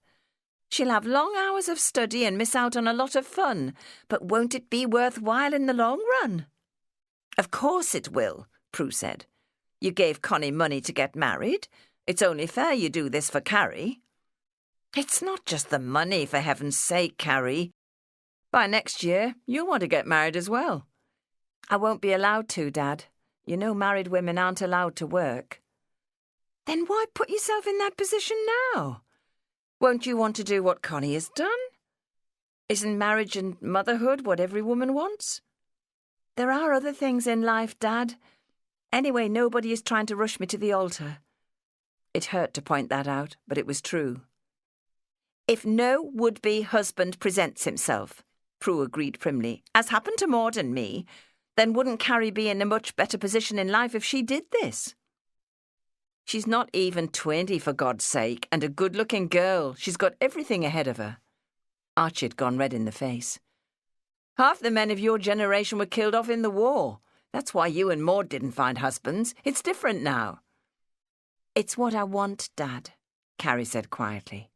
"She'll have long hours of study and miss out on a lot of fun, but won't it be worthwhile in the long run?" "Of course it will," Prue said. "You gave Connie money to get married. It's only fair you do this for Carrie." "It's not just the money, for heaven's sake, Carrie. By next year, you'll want to get married as well." "I won't be allowed to, Dad. You know married women aren't allowed to work." "Then why put yourself in that position now? Won't you want to do what Connie has done? Isn't marriage and motherhood what every woman wants?" "There are other things in life, Dad. Anyway, nobody is trying to rush me to the altar." It hurt to point that out, but it was true. "If no would-be husband presents himself," Prue agreed primly, "as happened to Maud and me, then wouldn't Carrie be in a much better position in life if she did this?" "She's not even 20, for God's sake, and a good-looking girl. She's got everything ahead of her." Archie had gone red in the face. "Half the men of your generation were killed off in the war. That's why you and Maud didn't find husbands. It's different now." It's what I want, Dad, Carrie said quietly.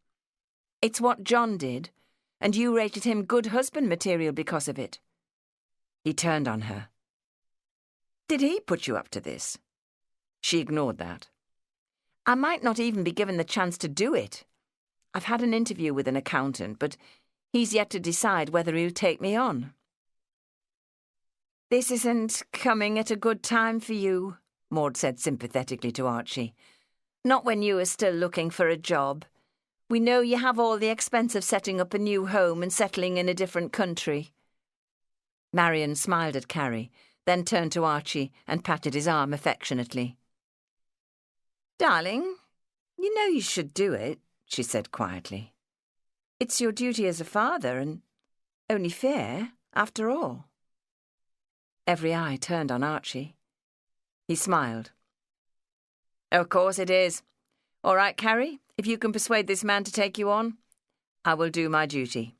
It's what John did, and you rated him good husband material because of it. He turned on her. Did he put you up to this? She ignored that. I might not even be given the chance to do it. I've had an interview with an accountant, but he's yet to decide whether he'll take me on. This isn't coming at a good time for you, Maud said sympathetically to Archie. Not when you are still looking for a job. We know you have all the expense of setting up a new home and settling in a different country. Marion smiled at Carrie, then turned to Archie and patted his arm affectionately. Darling, you know you should do it, she said quietly. It's your duty as a father and only fair, after all. Every eye turned on Archie. He smiled. Of course it is. All right, Carrie, if you can persuade this man to take you on, I will do my duty.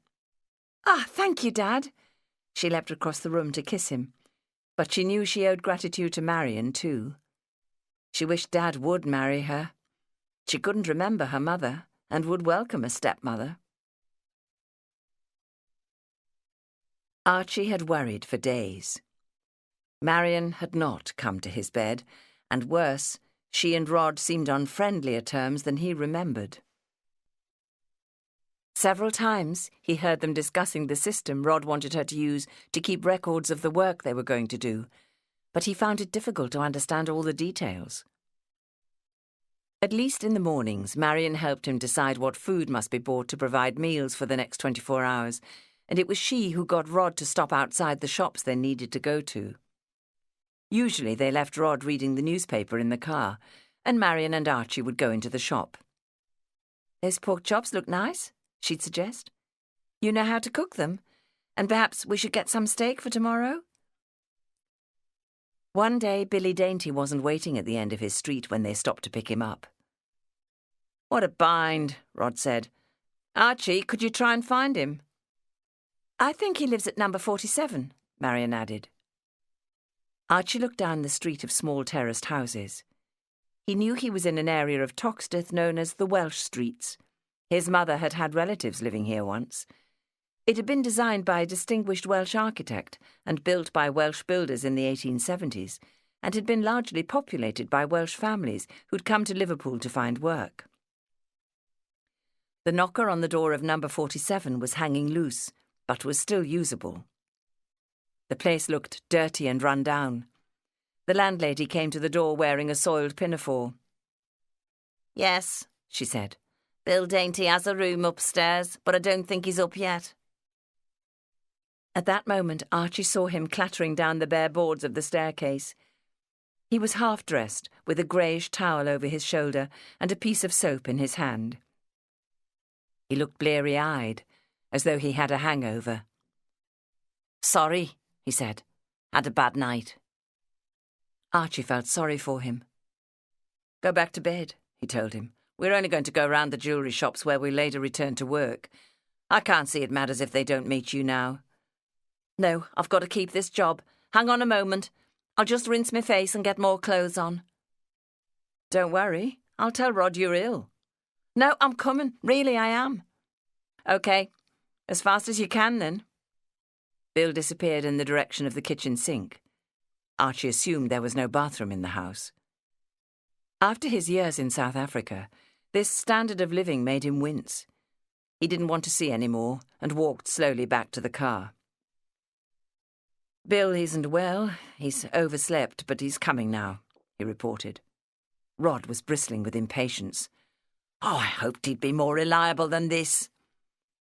Ah, thank you, Dad. She leapt across the room to kiss him, but she knew she owed gratitude to Marion too. She wished Dad would marry her. She couldn't remember her mother and would welcome a stepmother. Archie had worried for days. Marion had not come to his bed, and worse, she and Rod seemed on friendlier terms than he remembered. Several times he heard them discussing the system Rod wanted her to use to keep records of the work they were going to do, but he found it difficult to understand all the details. At least in the mornings, Marion helped him decide what food must be bought to provide meals for the next 24 hours, and it was she who got Rod to stop outside the shops they needed to go to. Usually they left Rod reading the newspaper in the car, and Marion and Archie would go into the shop. Those pork chops look nice, she'd suggest. You know how to cook them, and perhaps we should get some steak for tomorrow? One day Billy Dainty wasn't waiting at the end of his street when they stopped to pick him up. What a bind, Rod said. Archie, could you try and find him? I think he lives at number 47, Marion added. Archie looked down the street of small terraced houses. He knew he was in an area of Toxteth known as the Welsh Streets. His mother had had relatives living here once. It had been designed by a distinguished Welsh architect and built by Welsh builders in the 1870s, and had been largely populated by Welsh families who'd come to Liverpool to find work. The knocker on the door of number 47 was hanging loose, but was still usable. The place looked dirty and run down. The landlady came to the door wearing a soiled pinafore. Yes, she said. Bill Dainty has a room upstairs, but I don't think he's up yet. At that moment, Archie saw him clattering down the bare boards of the staircase. He was half-dressed, with a greyish towel over his shoulder and a piece of soap in his hand. He looked bleary-eyed, as though he had a hangover. Sorry, he said. Had a bad night. Archie felt sorry for him. Go back to bed, he told him. We're only going to go round the jewellery shops where we later return to work. I can't see it matters if they don't meet you now. No, I've got to keep this job. Hang on a moment. I'll just rinse my face and get more clothes on. Don't worry. I'll tell Rod you're ill. No, I'm coming. Really, I am. OK. As fast as you can, then. Bill disappeared in the direction of the kitchen sink. Archie assumed there was no bathroom in the house. After his years in South Africa, this standard of living made him wince. He didn't want to see any more and walked slowly back to the car. Bill isn't well. He's overslept, but he's coming now, he reported. Rod was bristling with impatience. Oh, I hoped he'd be more reliable than this.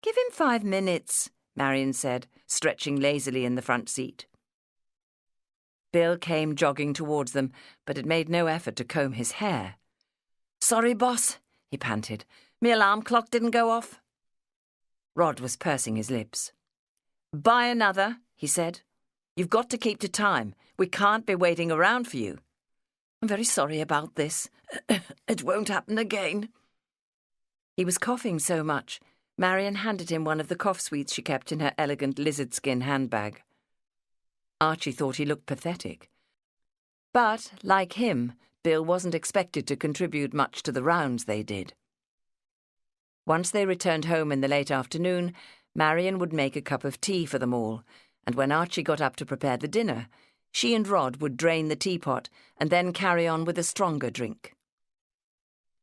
Give him 5 minutes, Marion said, stretching lazily in the front seat. Bill came jogging towards them, but had made no effort to comb his hair. Sorry, boss, he panted. Me alarm clock didn't go off. Rod was pursing his lips. Buy another, he said. You've got to keep to time. We can't be waiting around for you. I'm very sorry about this. It won't happen again. He was coughing so much, Marion handed him one of the cough sweets she kept in her elegant lizard skin handbag. Archie thought he looked pathetic. But, like him, Bill wasn't expected to contribute much to the rounds they did. Once they returned home in the late afternoon, Marion would make a cup of tea for them all, and when Archie got up to prepare the dinner, she and Rod would drain the teapot and then carry on with a stronger drink.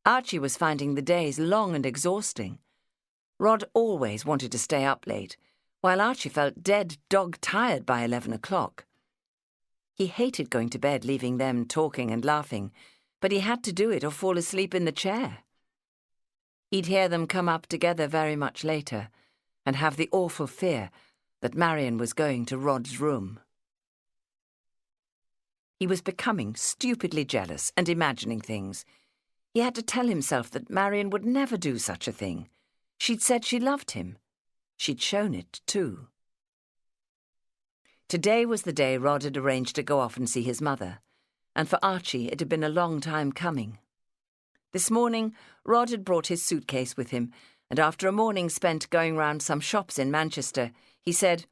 Archie was finding the days long and exhausting. Rod always wanted to stay up late, while Archie felt dead dog-tired by 11 o'clock. He hated going to bed, leaving them talking and laughing, but he had to do it or fall asleep in the chair. He'd hear them come up together very much later and have the awful fear that Marion was going to Rod's room. He was becoming stupidly jealous and imagining things. He had to tell himself that Marion would never do such a thing. She'd said she loved him. She'd shown it, too. Today was the day Rod had arranged to go off and see his mother, and for Archie it had been a long time coming. This morning, Rod had brought his suitcase with him, and after a morning spent going round some shops in Manchester, he said,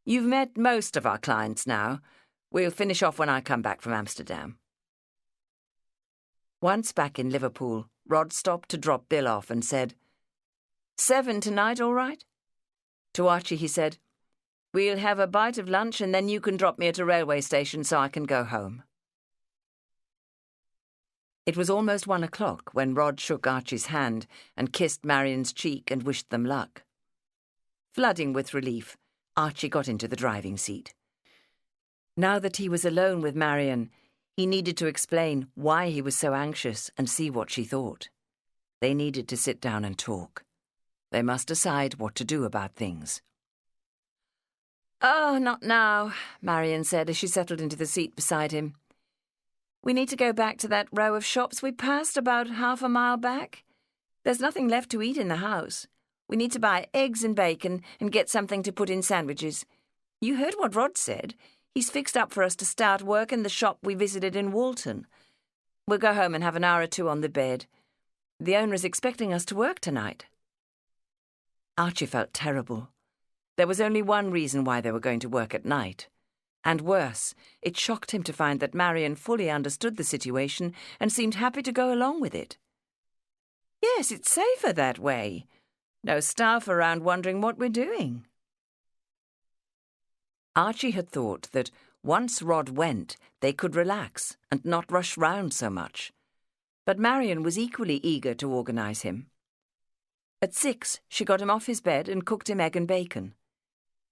"You've met most of our clients now. We'll finish off when I come back from Amsterdam." Once back in Liverpool, Rod stopped to drop Bill off and said, "7 tonight, all right?" To Archie he said, "We'll have a bite of lunch and then you can drop me at a railway station so I can go home." It was almost 1 o'clock when Rod shook Archie's hand and kissed Marion's cheek and wished them luck. Flooding with relief, Archie got into the driving seat. Now that he was alone with Marion, he needed to explain why he was so anxious and see what she thought. They needed to sit down and talk. They must decide what to do about things. "Oh, not now," Marion said as she settled into the seat beside him. "We need to go back to that row of shops we passed about half a mile back. There's nothing left to eat in the house. We need to buy eggs and bacon and get something to put in sandwiches. You heard what Rod said. He's fixed up for us to start work in the shop we visited in Walton. We'll go home and have an hour or 2 on the bed. The owner is expecting us to work tonight." Archie felt terrible. There was only one reason why they were going to work at night. And worse, it shocked him to find that Marion fully understood the situation and seemed happy to go along with it. "Yes, it's safer that way. No staff around wondering what we're doing." Archie had thought that once Rod went, they could relax and not rush round so much. But Marion was equally eager to organise him. At 6, she got him off his bed and cooked him egg and bacon.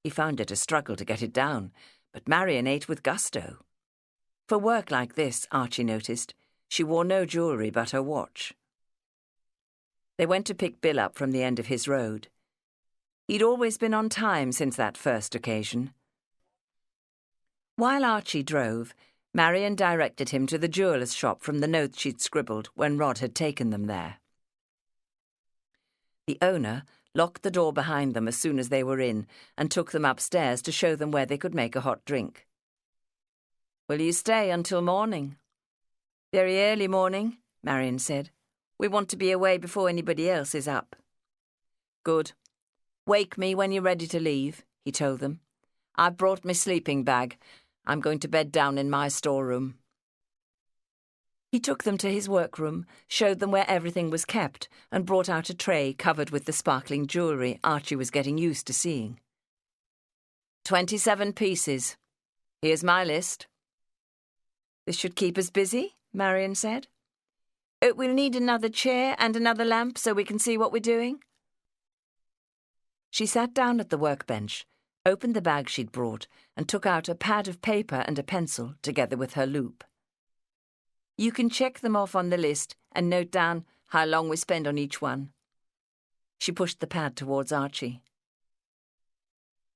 He found it a struggle to get it down, but Marion ate with gusto. For work like this, Archie noticed, she wore no jewellery but her watch. They went to pick Bill up from the end of his road. He'd always been on time since that first occasion. While Archie drove, Marion directed him to the jeweller's shop from the note she'd scribbled when Rod had taken them there. The owner locked the door behind them as soon as they were in and took them upstairs to show them where they could make a hot drink. "Will you stay until morning?" "Very early morning," Marion said. "We want to be away before anybody else is up." "Good. Wake me when you're ready to leave," he told them. "I've brought my sleeping bag. I'm going to bed down in my storeroom." He took them to his workroom, showed them where everything was kept, and brought out a tray covered with the sparkling jewellery Archie was getting used to seeing. 27 pieces. Here's my list." "This should keep us busy," Marion said. "We'll need another chair and another lamp so we can see what we're doing." She sat down at the workbench, opened the bag she'd brought, and took out a pad of paper and a pencil together with her loop. "You can check them off on the list and note down how long we spend on each one." She pushed the pad towards Archie.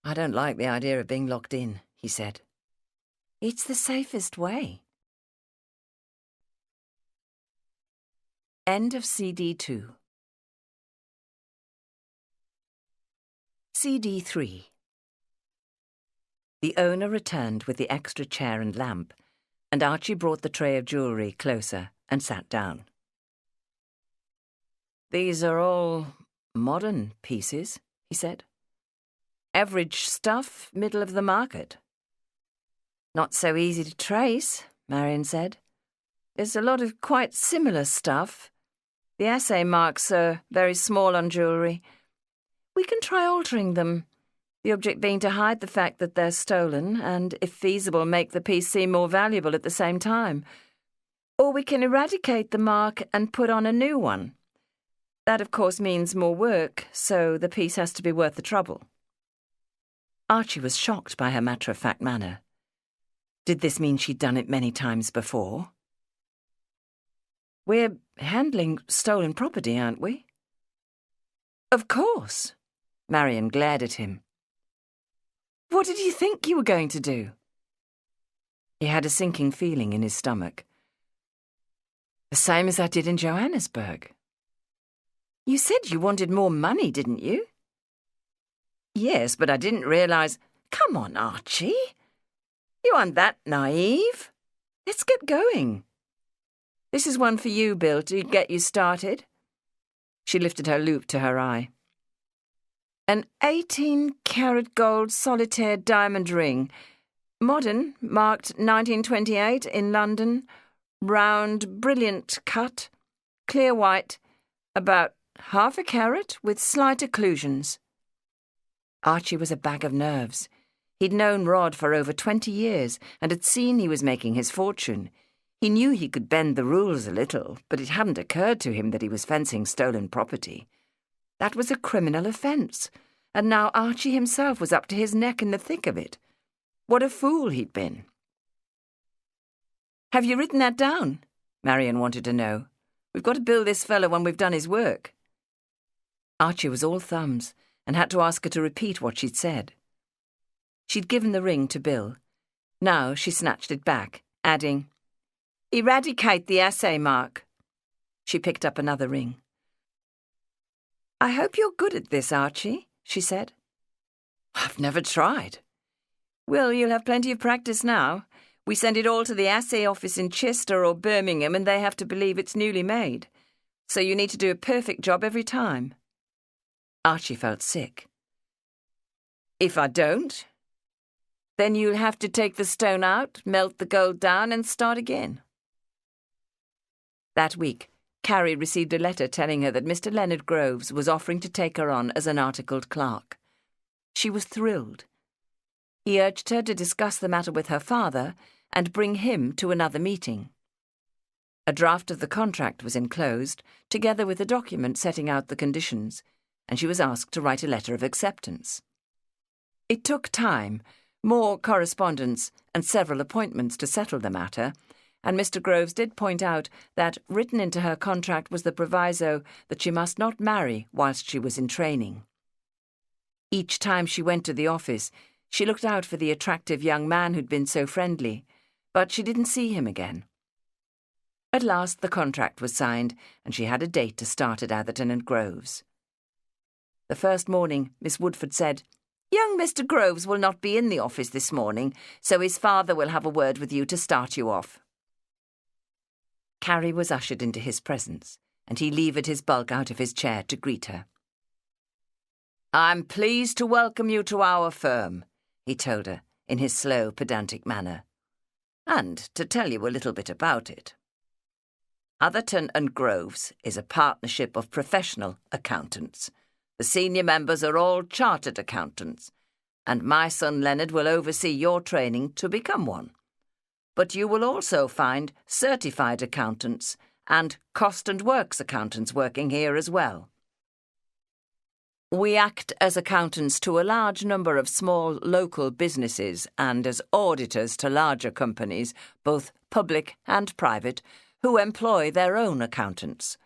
"I don't like the idea of being locked in," he said. "It's the safest way." End of CD 2. CD 3. The owner returned with the extra chair and lamp, and Archie brought the tray of jewellery closer and sat down. "These are all modern pieces," he said. "Average stuff, middle of the market." "Not so easy to trace," Marion said. There's a lot of quite similar stuff. The assay marks are very small on jewellery. We can try altering them, the object being to hide the fact that they're stolen and, if feasible, make the piece seem more valuable at the same time. Or we can eradicate the mark and put on a new one. That, of course, means more work, so the piece has to be worth the trouble. Archie was shocked by her matter-of-fact manner. Did this mean she'd done it many times before? We're handling stolen property, aren't we? Of course. Marion glared at him. What did you think you were going to do? He had a sinking feeling in his stomach. The same as I did in Johannesburg. You said you wanted more money, didn't you? Yes, but I didn't realise... Come on, Archie. You aren't that naive. Let's get going. This is one for you, Bill, to get you started. She lifted her loupe to her eye. An 18-carat gold solitaire diamond ring. Modern, marked 1928 in London. Round, brilliant cut. Clear white. About half a carat with slight occlusions. Archie was a bag of nerves. He'd known Rod for over 20 years and had seen he was making his fortune. He knew he could bend the rules a little, but it hadn't occurred to him that he was fencing stolen property. That was a criminal offence, and now Archie himself was up to his neck in the thick of it. What a fool he'd been. Have you written that down? Marion wanted to know. We've got to bill this fellow when we've done his work. Archie was all thumbs and had to ask her to repeat what she'd said. She'd given the ring to Bill. Now she snatched it back, adding, Eradicate the assay mark. She picked up another ring. I hope you're good at this, Archie, she said. I've never tried. Well, you'll have plenty of practice now. We send it all to the assay office in Chester or Birmingham and they have to believe it's newly made. So you need to do a perfect job every time. Archie felt sick. If I don't? Then you'll have to take the stone out, melt the gold down and start again. That week, Carrie received a letter telling her that Mr. Leonard Groves was offering to take her on as an articled clerk. She was thrilled. He urged her to discuss the matter with her father and bring him to another meeting. A draft of the contract was enclosed, together with a document setting out the conditions, and she was asked to write a letter of acceptance. It took time, more correspondence, and several appointments to settle the matter, and Mr. Groves did point out that written into her contract was the proviso that she must not marry whilst she was in training. Each time she went to the office, she looked out for the attractive young man who'd been so friendly, but she didn't see him again. At last the contract was signed, and she had a date to start at Atherton and Groves. The first morning, Miss Woodford said, Young Mr. Groves will not be in the office this morning, so his father will have a word with you to start you off. Carrie was ushered into his presence, and he levered his bulk out of his chair to greet her. I'm pleased to welcome you to our firm, he told her, in his slow, pedantic manner, and to tell you a little bit about it. Atherton and Groves is a partnership of professional accountants. The senior members are all chartered accountants, and my son Leonard will oversee your training to become one. But you will also find certified accountants and cost and works accountants working here as well. We act as accountants to a large number of small local businesses and as auditors to larger companies, both public and private, who employ their own accountants.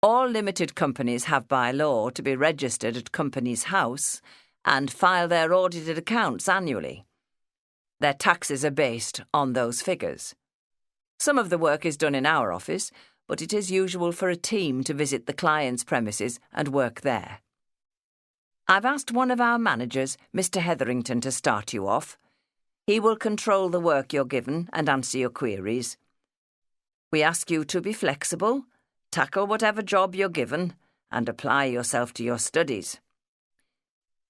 All limited companies have by law to be registered at Companies House and file their audited accounts annually. Their taxes are based on those figures. Some of the work is done in our office, but it is usual for a team to visit the client's premises and work there. I've asked one of our managers, Mr. Hetherington, to start you off. He will control the work you're given and answer your queries. We ask you to be flexible, tackle whatever job you're given, and apply yourself to your studies.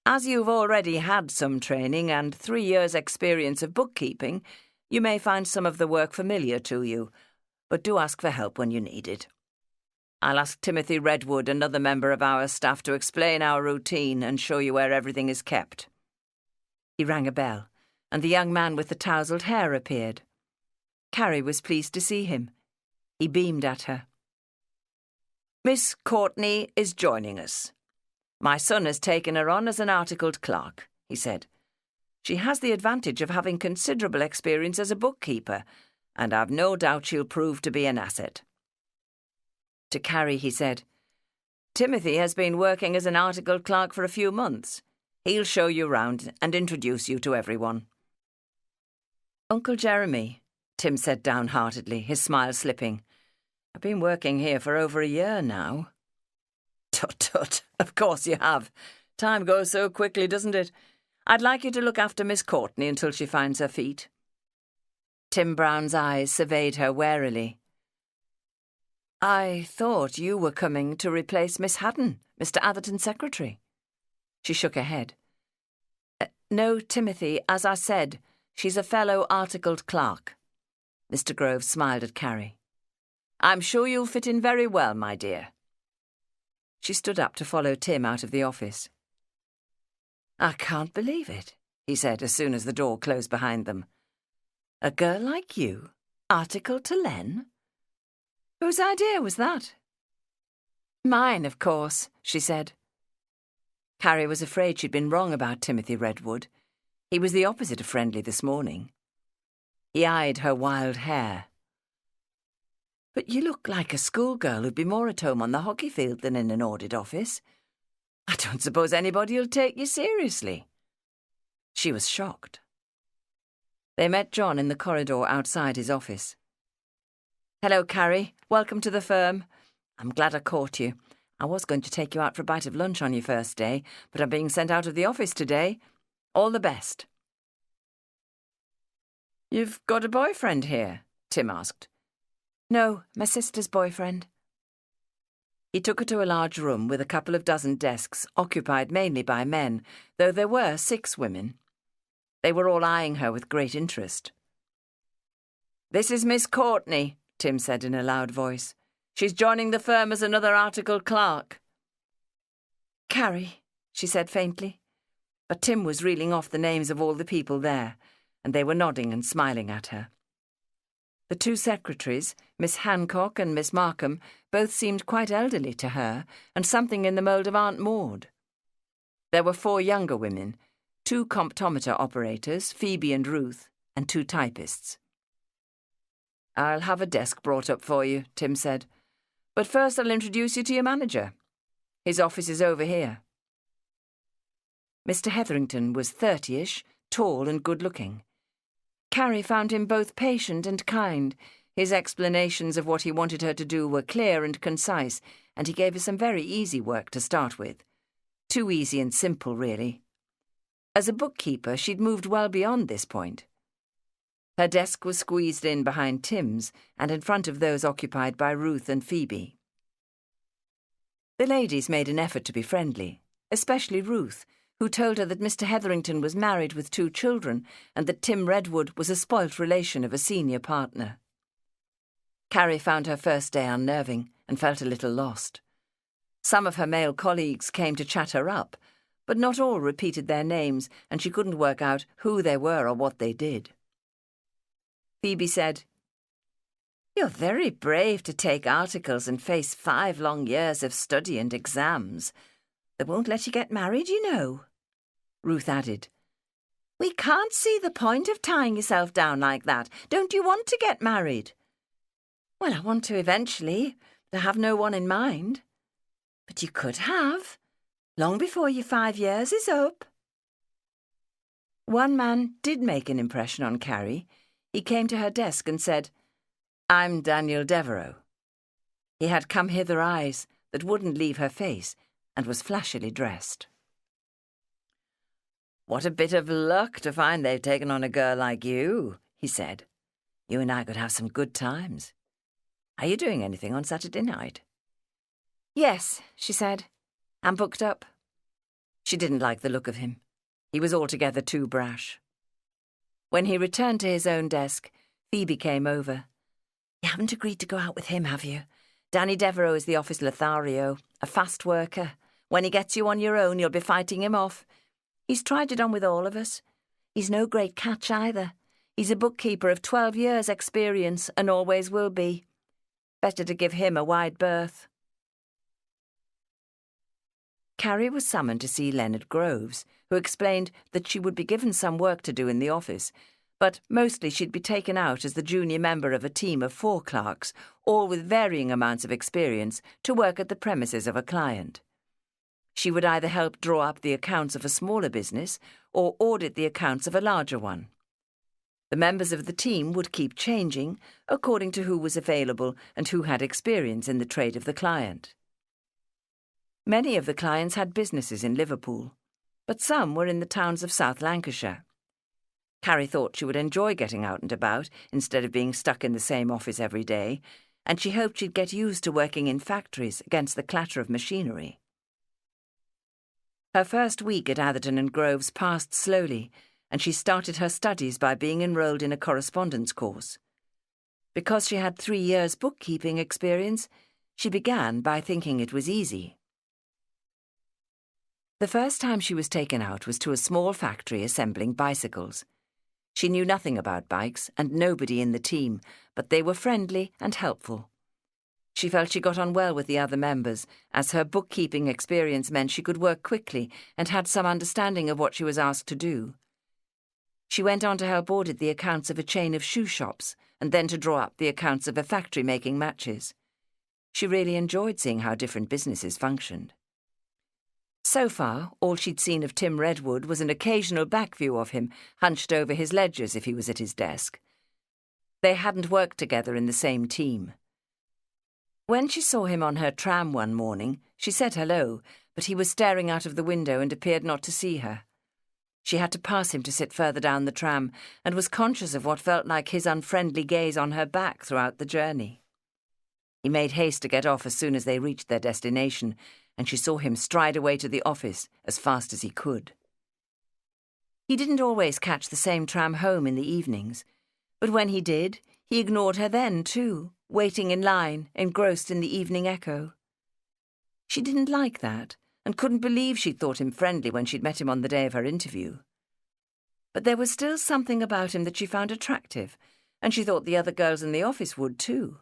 As you've already had some training and 3 years' experience of bookkeeping, you may find some of the work familiar to you, but do ask for help when you need it. I'll ask Timothy Redwood, another member of our staff, to explain our routine and show you where everything is kept." He rang a bell, and the young man with the tousled hair appeared. Carrie was pleased to see him. He beamed at her. "Miss Courtney is joining us. My son has taken her on as an articled clerk," he said. "She has the advantage of having considerable experience as a bookkeeper, and I've no doubt she'll prove to be an asset." To Carrie he said, "Timothy has been working as an articled clerk for a few months. He'll show you round and introduce you to everyone." "Uncle Jeremy," Tim said downheartedly, his smile slipping, "I've been working here for over a year now." "Tut, tut, of course you have. Time goes so quickly, doesn't it? I'd like you to look after Miss Courtney until she finds her feet." Tim Brown's eyes surveyed her warily. "I thought you were coming to replace Miss Haddon, Mr. Atherton's secretary." She shook her head. "No, Timothy, as I said, she's a fellow articled clerk." Mr. Grove smiled at Carrie. "I'm sure you'll fit in very well, my dear." She stood up to follow Tim out of the office. "I can't believe it," he said as soon as the door closed behind them. "A girl like you, articled to Len? Whose idea was that?" "Mine, of course," she said. Carrie was afraid she'd been wrong about Timothy Redwood. He was the opposite of friendly this morning. He eyed her wild hair. "But you look like a schoolgirl who'd be more at home on the hockey field than in an audit office. I don't suppose anybody'll take you seriously." She was shocked. They met John in the corridor outside his office. "Hello, Carrie. Welcome to the firm. I'm glad I caught you. I was going to take you out for a bite of lunch on your first day, but I'm being sent out of the office today. All the best." "You've got a boyfriend here?" Tim asked. "No, my sister's boyfriend." He took her to a large room with a couple of dozen desks occupied mainly by men, though there were 6 women. They were all eyeing her with great interest. "This is Miss Courtney," Tim said in a loud voice. "She's joining the firm as another articled clerk." "Carrie," she said faintly. But Tim was reeling off the names of all the people there, and they were nodding and smiling at her. The 2 secretaries, Miss Hancock and Miss Markham, both seemed quite elderly to her, and something in the mould of Aunt Maud. There were 4 younger women, 2 comptometer operators, Phoebe and Ruth, and 2 typists. "I'll have a desk brought up for you," Tim said. "But first I'll introduce you to your manager. His office is over here." Mr. Hetherington was 30-ish, tall and good-looking. Carrie found him both patient and kind. His explanations of what he wanted her to do were clear and concise, and he gave her some very easy work to start with. Too easy and simple, really. As a bookkeeper, she'd moved well beyond this point. Her desk was squeezed in behind Tim's and in front of those occupied by Ruth and Phoebe. The ladies made an effort to be friendly, especially Ruth, who told her that Mr. Hetherington was married with 2 children and that Tim Redwood was a spoilt relation of a senior partner. Carrie found her first day unnerving and felt a little lost. Some of her male colleagues came to chat her up, but not all repeated their names, and she couldn't work out who they were or what they did. Phoebe said, "You're very brave to take articles and face 5 long years of study and exams. They won't let you get married, you know." Ruth added, "We can't see the point of tying yourself down like that. Don't you want to get married?" "Well, I want to eventually, but I have no one in mind." "But you could have, long before your 5 years is up." One man did make an impression on Carrie. He came to her desk and said, "I'm Daniel Devereux." He had come-hither eyes that wouldn't leave her face and was flashily dressed. "What a bit of luck to find they've taken on a girl like you," he said. "You and I could have some good times. Are you doing anything on Saturday night?" "Yes," she said. "I'm booked up." She didn't like the look of him. He was altogether too brash. When he returned to his own desk, Phoebe came over. You haven't agreed to go out with him, have you? Danny Devereux is the office Lothario, a fast worker. When he gets you on your own, you'll be fighting him off. He's tried it on with all of us. He's no great catch either. He's a bookkeeper of 12 years' experience and always will be. Better to give him a wide berth. Carrie was summoned to see Leonard Groves, who explained that she would be given some work to do in the office, but mostly she'd be taken out as the junior member of a team of 4 clerks, all with varying amounts of experience, to work at the premises of a client. She would either help draw up the accounts of a smaller business or audit the accounts of a larger one. The members of the team would keep changing according to who was available and who had experience in the trade of the client. Many of the clients had businesses in Liverpool, but some were in the towns of South Lancashire. Carrie thought she would enjoy getting out and about instead of being stuck in the same office every day, and she hoped she'd get used to working in factories against the clatter of machinery. Her first week at Atherton and Groves passed slowly, and she started her studies by being enrolled in a correspondence course. Because she had 3 years' bookkeeping experience, she began by thinking it was easy. The first time she was taken out was to a small factory assembling bicycles. She knew nothing about bikes and nobody in the team, but they were friendly and helpful. She felt she got on well with the other members, as her bookkeeping experience meant she could work quickly and had some understanding of what she was asked to do. She went on to help audit the accounts of a chain of shoe shops and then to draw up the accounts of a factory making matches. She really enjoyed seeing how different businesses functioned. So far, all she'd seen of Tim Redwood was an occasional back view of him, hunched over his ledgers if he was at his desk. They hadn't worked together in the same team. When she saw him on her tram one morning, she said hello, but he was staring out of the window and appeared not to see her. She had to pass him to sit further down the tram, and was conscious of what felt like his unfriendly gaze on her back throughout the journey. He made haste to get off as soon as they reached their destination, and she saw him stride away to the office as fast as he could. He didn't always catch the same tram home in the evenings, but when he did, he ignored her then too, waiting in line, engrossed in the evening echo. She didn't like that, and couldn't believe she'd thought him friendly when she'd met him on the day of her interview. But there was still something about him that she found attractive, and she thought the other girls in the office would too.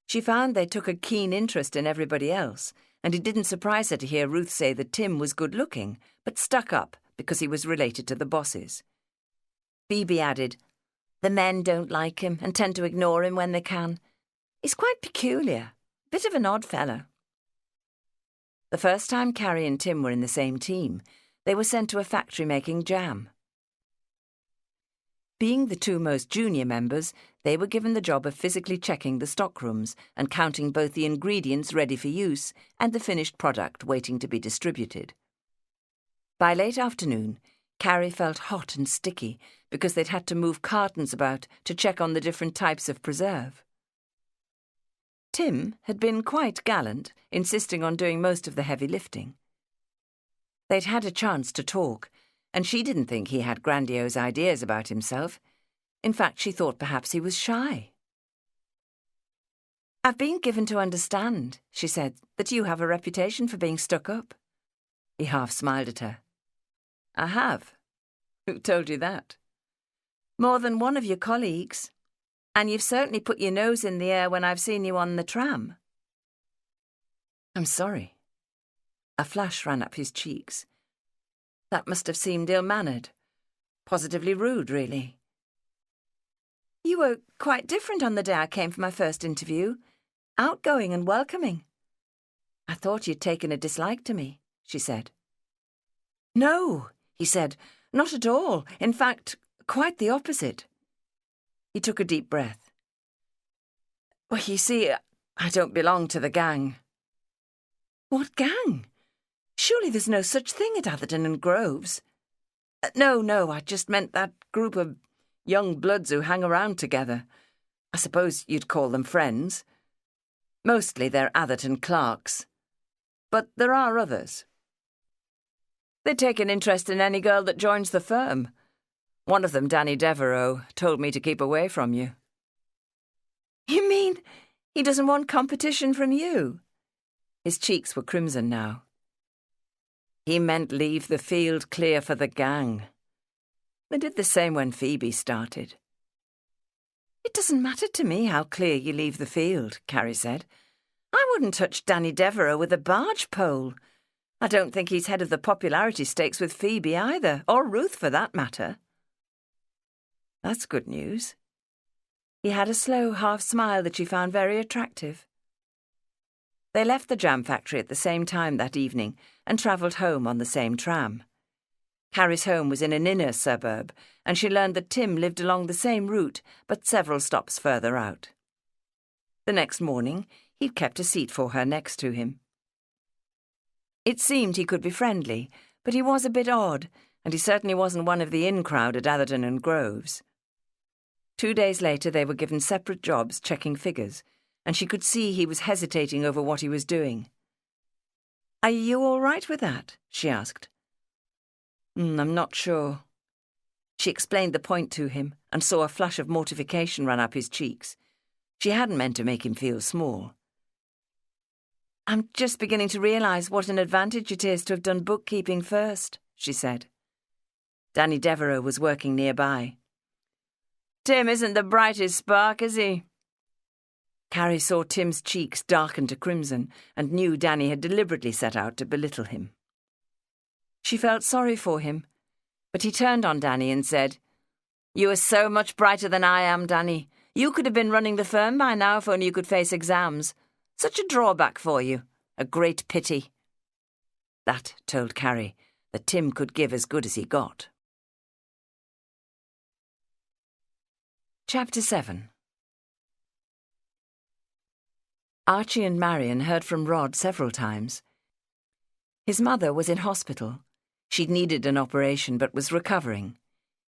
She found they took a keen interest in everybody else, and it didn't surprise her to hear Ruth say that Tim was good-looking, but stuck up because he was related to the bosses. Phoebe added, "The men don't like him and tend to ignore him when they can. He's quite peculiar, bit of an odd fella." The first time Carrie and Tim were in the same team, they were sent to a factory making jam. Being the 2 most junior members, they were given the job of physically checking the stockrooms and counting both the ingredients ready for use and the finished product waiting to be distributed. By late afternoon, Carrie felt hot and sticky because they'd had to move cartons about to check on the different types of preserve. Tim had been quite gallant, insisting on doing most of the heavy lifting. They'd had a chance to talk, and she didn't think he had grandiose ideas about himself. In fact, she thought perhaps he was shy. "I've been given to understand," she said, "that you have a reputation for being stuck up." He half smiled at her. "I have? Who told you that?" "More than one of your colleagues. And you've certainly put your nose in the air when I've seen you on the tram." "I'm sorry." A flush ran up his cheeks. That must have seemed ill-mannered. Positively rude, really. "You were quite different on the day I came for my first interview. Outgoing and welcoming." "I thought you'd taken a dislike to me," she said. "No," he said, "not at all. In fact, quite the opposite." He took a deep breath. "Well, you see, I don't belong to the gang." "What gang? Surely there's no such thing at Atherton and Groves." No, I just meant that group of young bloods who hang around together. I suppose you'd call them friends. Mostly they're Atherton clerks. But there are others. They take an interest in any girl that joins the firm. One of them, Danny Devereux, told me to keep away from you." You mean he doesn't want competition from you? His cheeks were crimson now. He meant leave the field clear for the gang. They did the same when Phoebe started. It doesn't matter to me how clear you leave the field, Carrie said. I wouldn't touch Danny Devereux with a barge pole. I don't think he's head of the popularity stakes with Phoebe either, or Ruth for that matter. That's good news. He had a slow half smile that she found very attractive. They left the jam factory at the same time that evening and travelled home on the same tram. Carrie's home was in an inner suburb, and she learned that Tim lived along the same route, but several stops further out. The next morning, he'd kept a seat for her next to him. It seemed he could be friendly, but he was a bit odd, and he certainly wasn't one of the in crowd at Atherton and Groves. 2 days later, they were given separate jobs checking figures, and she could see he was hesitating over what he was doing. "Are you all right with that?" she asked. I'm not sure." She explained the point to him and saw a flush of mortification run up his cheeks. She hadn't meant to make him feel small. "I'm just beginning to realise what an advantage it is to have done bookkeeping first," she said. Danny Devereux was working nearby. "Tim isn't the brightest spark, is he?" Carrie saw Tim's cheeks darken to crimson and knew Danny had deliberately set out to belittle him. She felt sorry for him, but he turned on Danny and said, "You are so much brighter than I am, Danny. You could have been running the firm by now if only you could face exams. Such a drawback for you. A great pity." That told Carrie that Tim could give as good as he got. Chapter 7. Archie and Marion heard from Rod several times. His mother was in hospital. She'd needed an operation but was recovering.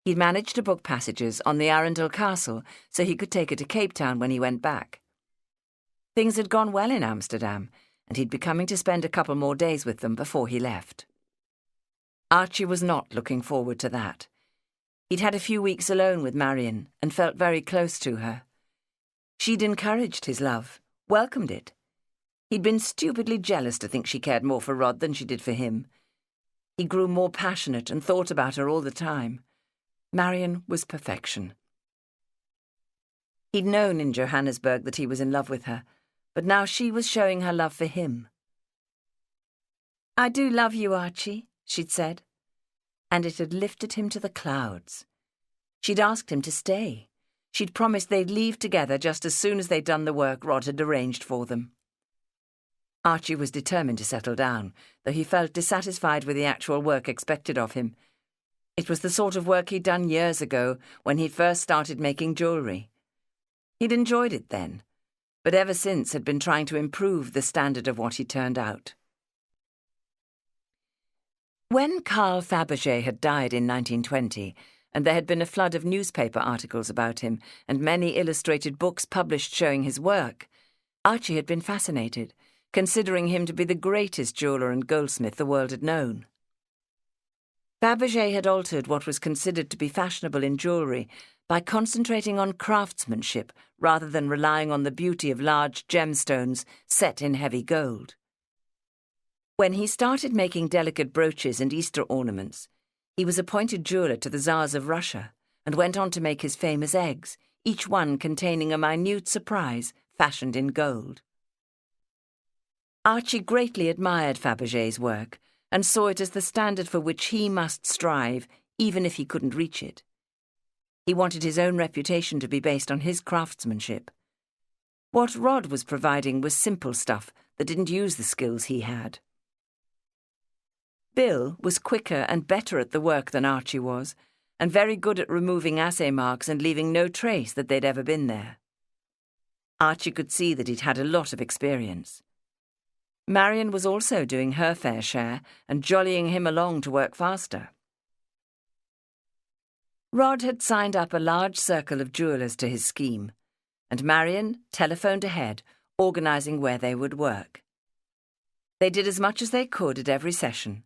He'd managed to book passages on the Arundel Castle so he could take her to Cape Town when he went back. Things had gone well in Amsterdam, and he'd be coming to spend a couple more days with them before he left. Archie was not looking forward to that. He'd had a few weeks alone with Marion and felt very close to her. She'd encouraged his love, welcomed it. He'd been stupidly jealous to think she cared more for Rod than she did for him. He grew more passionate and thought about her all the time. Marion was perfection. He'd known in Johannesburg that he was in love with her, but now she was showing her love for him. "I do love you, Archie," she'd said, and it had lifted him to the clouds. She'd asked him to stay. She'd promised they'd leave together just as soon as they'd done the work Rod had arranged for them. Archie was determined to settle down, though he felt dissatisfied with the actual work expected of him. It was the sort of work he'd done years ago when he first started making jewellery. He'd enjoyed it then, but ever since had been trying to improve the standard of what he turned out. When Carl Fabergé had died in 1920, and there had been a flood of newspaper articles about him and many illustrated books published showing his work, Archie had been fascinated, considering him to be the greatest jeweller and goldsmith the world had known. Fabergé had altered what was considered to be fashionable in jewellery by concentrating on craftsmanship rather than relying on the beauty of large gemstones set in heavy gold. When he started making delicate brooches and Easter ornaments, he was appointed jeweller to the Tsars of Russia and went on to make his famous eggs, each one containing a minute surprise fashioned in gold. Archie greatly admired Fabergé's work and saw it as the standard for which he must strive, even if he couldn't reach it. He wanted his own reputation to be based on his craftsmanship. What Rod was providing was simple stuff that didn't use the skills he had. Bill was quicker and better at the work than Archie was, and very good at removing assay marks and leaving no trace that they'd ever been there. Archie could see that he'd had a lot of experience. Marion was also doing her fair share and jollying him along to work faster. Rod had signed up a large circle of jewellers to his scheme, and Marion telephoned ahead, organising where they would work. They did as much as they could at every session.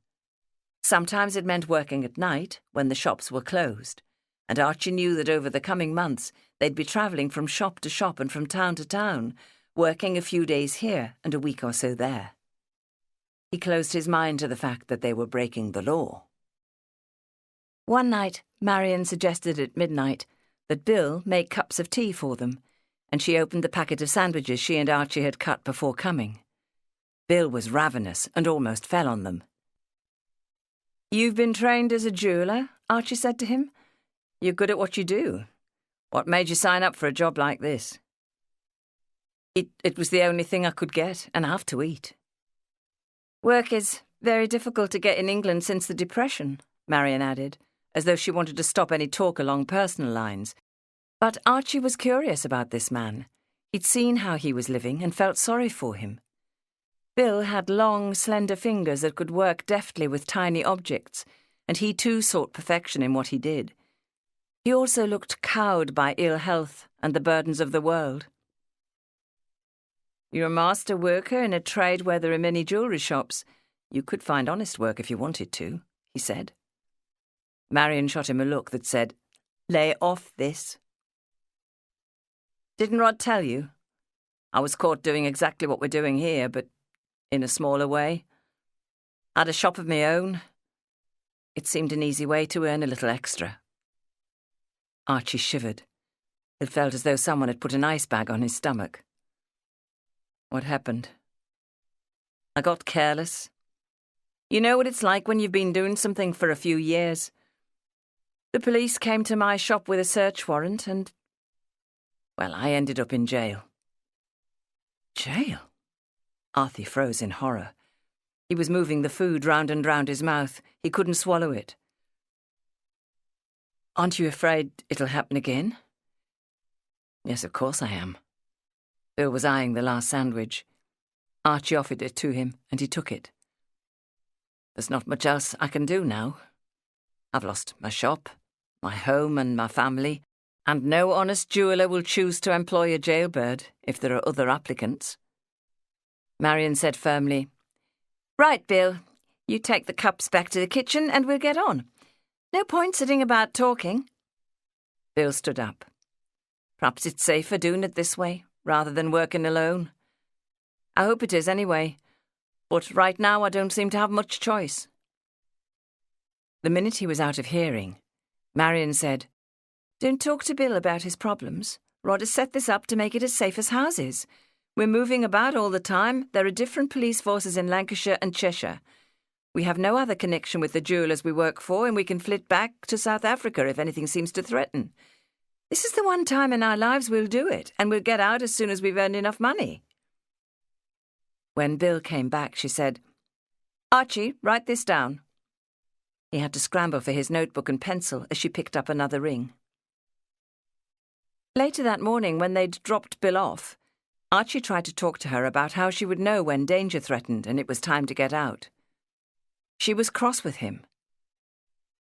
Sometimes it meant working at night, when the shops were closed, and Archie knew that over the coming months they'd be travelling from shop to shop and from town to town, working a few days here and a week or so there. He closed his mind to the fact that they were breaking the law. One night, Marion suggested at midnight that Bill make cups of tea for them, and she opened the packet of sandwiches she and Archie had cut before coming. Bill was ravenous and almost fell on them. "You've been trained as a jeweller," Archie said to him. "You're good at what you do. What made you sign up for a job like this?" It was the only thing I could get, and have to eat." "Work is very difficult to get in England since the Depression," Marion added, as though she wanted to stop any talk along personal lines. But Archie was curious about this man. He'd seen how he was living and felt sorry for him. Bill had long, slender fingers that could work deftly with tiny objects, and he too sought perfection in what he did. He also looked cowed by ill health and the burdens of the world. "You're a master worker in a trade where there are many jewellery shops. You could find honest work if you wanted to," he said. Marion shot him a look that said, "Lay off this." "Didn't Rod tell you? I was caught doing exactly what we're doing here, but in a smaller way. Had a shop of my own. It seemed an easy way to earn a little extra." Archie shivered. It felt as though someone had put an ice bag on his stomach. "What happened?" "I got careless. You know what it's like when you've been doing something for a few years. The police came to my shop with a search warrant and, well, I ended up in jail." "Jail?" Archie froze in horror. He was moving the food round and round his mouth. He couldn't swallow it. "Aren't you afraid it'll happen again?" "Yes, of course I am." Bill was eyeing the last sandwich. Archie offered it to him, and he took it. "There's not much else I can do now. I've lost my shop, my home and my family, and no honest jeweller will choose to employ a jailbird if there are other applicants." Marion said firmly, "Right, Bill, you take the cups back to the kitchen and we'll get on. No point sitting about talking." Bill stood up. "Perhaps it's safer doing it this way, rather than working alone. I hope it is anyway, but right now I don't seem to have much choice." The minute he was out of hearing, Marion said, "Don't talk to Bill about his problems. Rod has set this up to make it as safe as houses. We're moving about all the time. There are different police forces in Lancashire and Cheshire. We have no other connection with the jewellers we work for, and we can flit back to South Africa if anything seems to threaten. This is the one time in our lives we'll do it, and we'll get out as soon as we've earned enough money." When Bill came back, she said, "Archie, write this down." He had to scramble for his notebook and pencil as she picked up another ring. Later that morning, when they'd dropped Bill off, Archie tried to talk to her about how she would know when danger threatened and it was time to get out. She was cross with him.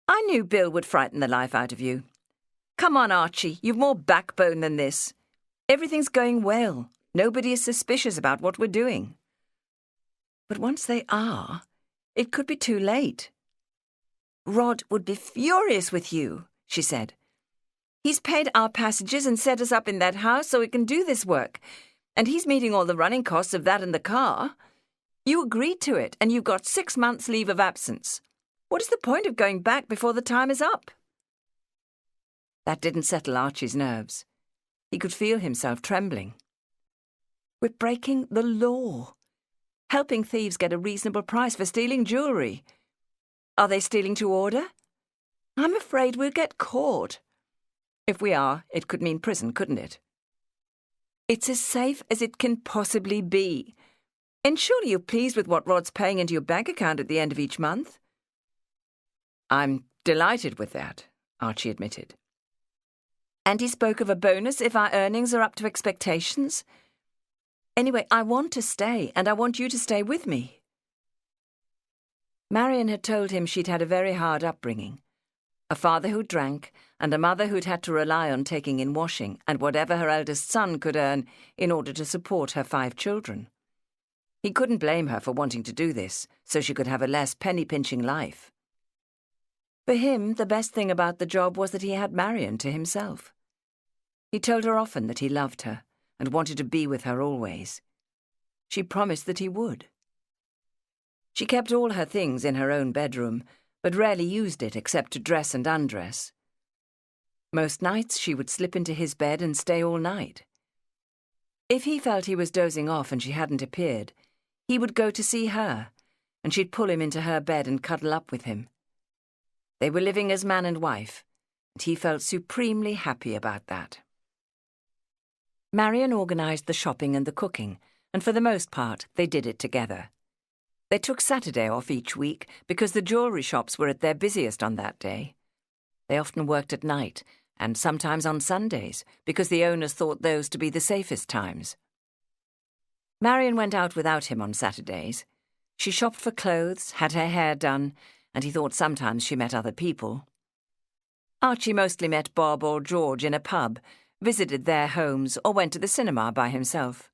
"I knew Bill would frighten the life out of you. Come on, Archie, you've more backbone than this. Everything's going well. Nobody is suspicious about what we're doing." "But once they are, it could be too late." "Rod would be furious with you," she said. "He's paid our passages and set us up in that house so we can do this work. And he's meeting all the running costs of that and the car. You agreed to it, and you've got 6 months' leave of absence. What is the point of going back before the time is up?" That didn't settle Archie's nerves. He could feel himself trembling. "We're breaking the law. Helping thieves get a reasonable price for stealing jewellery. Are they stealing to order? I'm afraid we'll get caught. If we are, it could mean prison, couldn't it? It's as safe as it can possibly be. And surely you're pleased with what Rod's paying into your bank account at the end of each month?" "I'm delighted with that," Archie admitted. "And he spoke of a bonus if our earnings are up to expectations? Anyway, I want to stay, and I want you to stay with me." Marion had told him she'd had a very hard upbringing. A father who drank, and a mother who'd had to rely on taking in washing and whatever her eldest son could earn in order to support her 5 children. He couldn't blame her for wanting to do this, so she could have a less penny-pinching life. For him, the best thing about the job was that he had Marion to himself. He told her often that he loved her and wanted to be with her always. She promised that he would. She kept all her things in her own bedroom, but rarely used it except to dress and undress. Most nights she would slip into his bed and stay all night. If he felt he was dozing off and she hadn't appeared, he would go to see her, and she'd pull him into her bed and cuddle up with him. They were living as man and wife, and he felt supremely happy about that. Marion organised the shopping and the cooking, and for the most part they did it together. They took Saturday off each week because the jewellery shops were at their busiest on that day. They often worked at night, and sometimes on Sundays, because the owners thought those to be the safest times. Marion went out without him on Saturdays. She shopped for clothes, had her hair done, and he thought sometimes she met other people. Archie mostly met Bob or George in a pub, visited their homes, or went to the cinema by himself.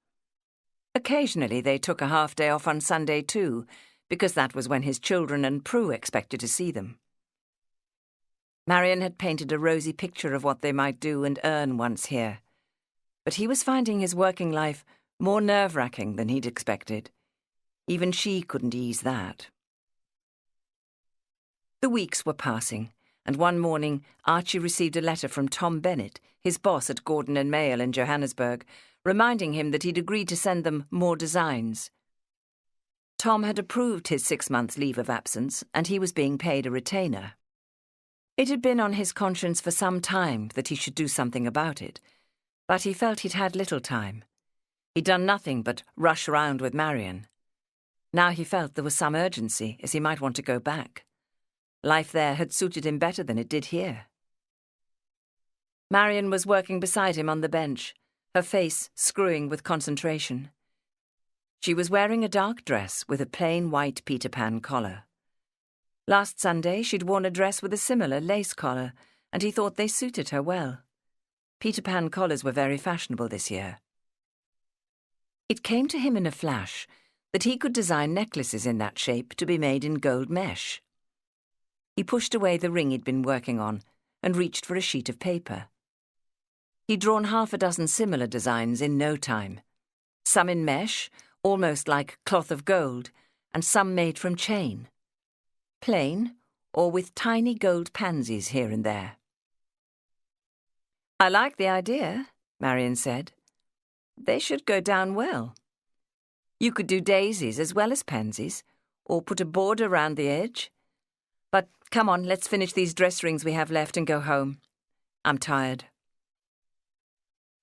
Occasionally they took a half-day off on Sunday too, because that was when his children and Prue expected to see them. Marion had painted a rosy picture of what they might do and earn once here, but he was finding his working life more nerve-wracking than he'd expected. Even she couldn't ease that. The weeks were passing, and one morning Archie received a letter from Tom Bennett, his boss at Gordon and Mail in Johannesburg, reminding him that he'd agreed to send them more designs. Tom had approved his 6-month leave of absence, and he was being paid a retainer. It had been on his conscience for some time that he should do something about it, but he felt he'd had little time. He'd done nothing but rush around with Marion. Now he felt there was some urgency, as he might want to go back. Life there had suited him better than it did here. Marion was working beside him on the bench, her face screwing with concentration. She was wearing a dark dress with a plain white Peter Pan collar. Last Sunday she'd worn a dress with a similar lace collar, and he thought they suited her well. Peter Pan collars were very fashionable this year. It came to him in a flash that he could design necklaces in that shape to be made in gold mesh. He pushed away the ring he'd been working on and reached for a sheet of paper. He'd drawn 6 similar designs in no time, some in mesh, almost like cloth of gold, and some made from chain. Plain, or with tiny gold pansies here and there. "I like the idea," Marion said. "They should go down well. You could do daisies as well as pansies, or put a border round the edge. But come on, let's finish these dress rings we have left and go home. I'm tired."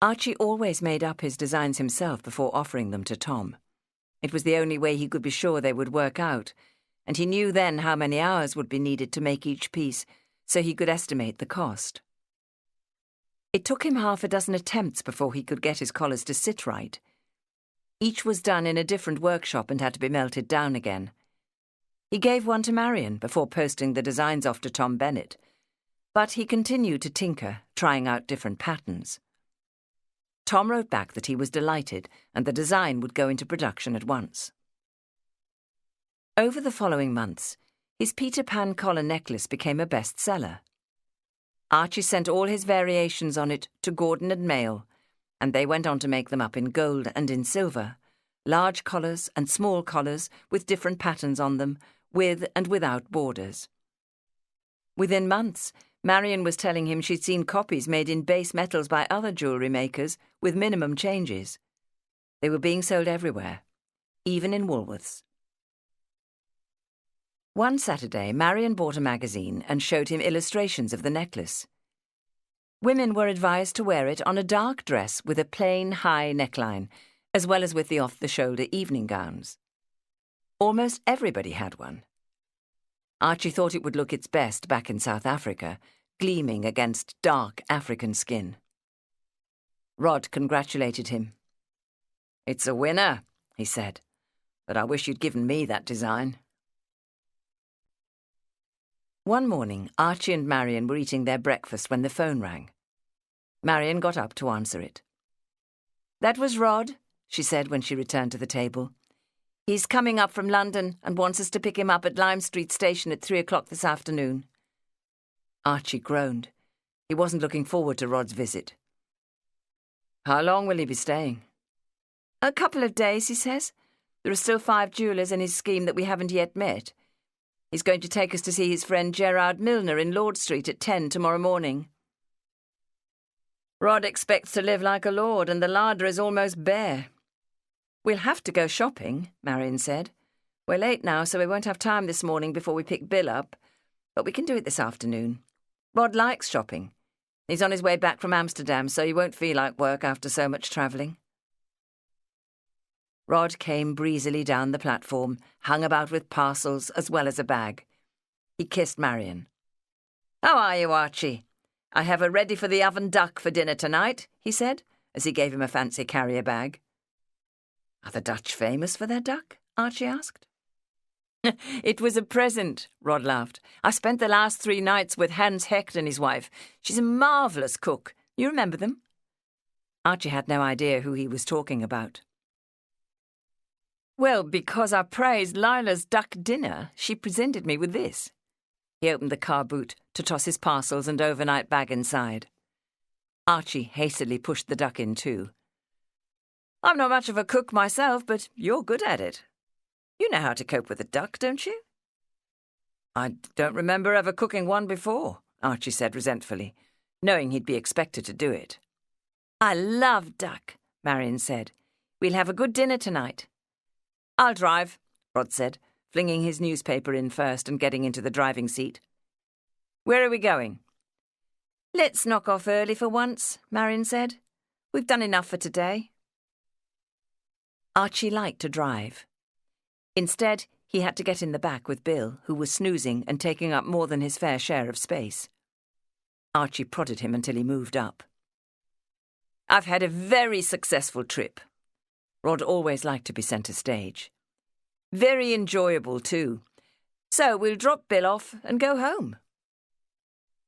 Archie always made up his designs himself before offering them to Tom. It was the only way he could be sure they would work out, and he knew then how many hours would be needed to make each piece, so he could estimate the cost. It took him 6 attempts before he could get his collars to sit right. Each was done in a different workshop and had to be melted down again. He gave one to Marion before posting the designs off to Tom Bennett, but he continued to tinker, trying out different patterns. Tom wrote back that he was delighted and the design would go into production at once. Over the following months, his Peter Pan collar necklace became a bestseller. Archie sent all his variations on it to Gordon and Mail, and they went on to make them up in gold and in silver, large collars and small collars with different patterns on them, with and without borders. Within months, Marion was telling him she'd seen copies made in base metals by other jewellery makers with minimum changes. They were being sold everywhere, even in Woolworths. One Saturday, Marion bought a magazine and showed him illustrations of the necklace. Women were advised to wear it on a dark dress with a plain, high neckline, as well as with the off-the-shoulder evening gowns. Almost everybody had one. Archie thought it would look its best back in South Africa, gleaming against dark African skin. Rod congratulated him. "It's a winner," he said, "but I wish you'd given me that design." One morning, Archie and Marion were eating their breakfast when the phone rang. Marion got up to answer it. "That was Rod," she said when she returned to the table. "He's coming up from London and wants us to pick him up at Lime Street Station at 3 o'clock this afternoon." Archie groaned. He wasn't looking forward to Rod's visit. How long will he be staying? A couple of days, he says. There are still 5 jewellers in his scheme that we haven't yet met. He's going to take us to see his friend Gerard Milner in Lord Street at 10 tomorrow morning. Rod expects to live like a lord, and the larder is almost bare. We'll have to go shopping, Marion said. We're late now, so we won't have time this morning before we pick Bill up, but we can do it this afternoon. Rod likes shopping. He's on his way back from Amsterdam, so he won't feel like work after so much travelling. Rod came breezily down the platform, hung about with parcels as well as a bag. He kissed Marion. How are you, Archie? I have a ready for the oven duck for dinner tonight, he said, as he gave him a fancy carrier bag. Are the Dutch famous for their duck? Archie asked. It was a present, Rod laughed. I spent the last 3 nights with Hans Hecht and his wife. She's a marvellous cook. You remember them? Archie had no idea who he was talking about. Well, because I praised Lila's duck dinner, she presented me with this. He opened the car boot to toss his parcels and overnight bag inside. Archie hastily pushed the duck in too. I'm not much of a cook myself, but you're good at it. You know how to cope with a duck, don't you? I don't remember ever cooking one before, Archie said resentfully, knowing he'd be expected to do it. I love duck, Marion said. We'll have a good dinner tonight. I'll drive, Rod said, flinging his newspaper in first and getting into the driving seat. Where are we going? Let's knock off early for once, Marion said. We've done enough for today. Archie liked to drive. Instead, he had to get in the back with Bill, who was snoozing and taking up more than his fair share of space. Archie prodded him until he moved up. I've had a very successful trip. Rod always liked to be centre stage. Very enjoyable, too. So we'll drop Bill off and go home.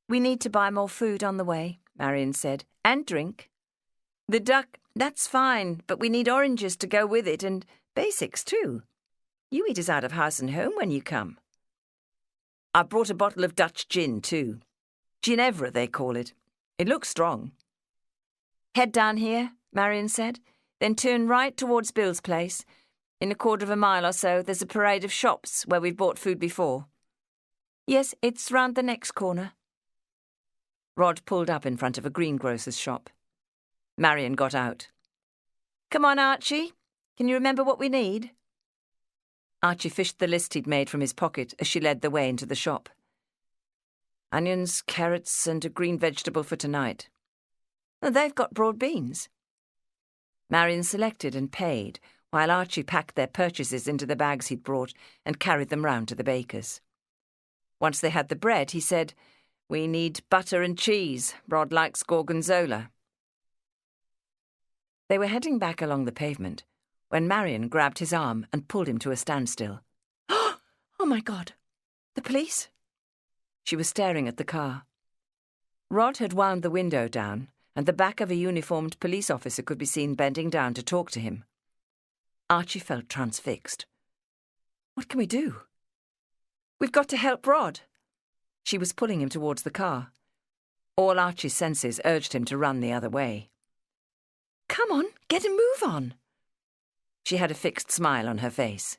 We need to buy more food on the way, Marion said, and drink. The duck, that's fine, but we need oranges to go with it and basics, too. You eat us out of house and home when you come. I brought a bottle of Dutch gin, too. Ginevra, they call it. It looks strong. Head down here, Marion said, then turn right towards Bill's place. In a quarter of a mile or so, there's a parade of shops where we've bought food before. Yes, it's round the next corner. Rod pulled up in front of a greengrocer's shop. Marion got out. Come on, Archie. Can you remember what we need? Archie fished the list he'd made from his pocket as she led the way into the shop. Onions, carrots, and a green vegetable for tonight. They've got broad beans. Marion selected and paid, while Archie packed their purchases into the bags he'd brought and carried them round to the baker's. Once they had the bread, he said, We need butter and cheese. Rod likes gorgonzola. They were heading back along the pavement when Marion grabbed his arm and pulled him to a standstill. Oh, my God! The police? She was staring at the car. Rod had wound the window down, and the back of a uniformed police officer could be seen bending down to talk to him. Archie felt transfixed. What can we do? We've got to help Rod. She was pulling him towards the car. All Archie's senses urged him to run the other way. Come on, get a move on. She had a fixed smile on her face.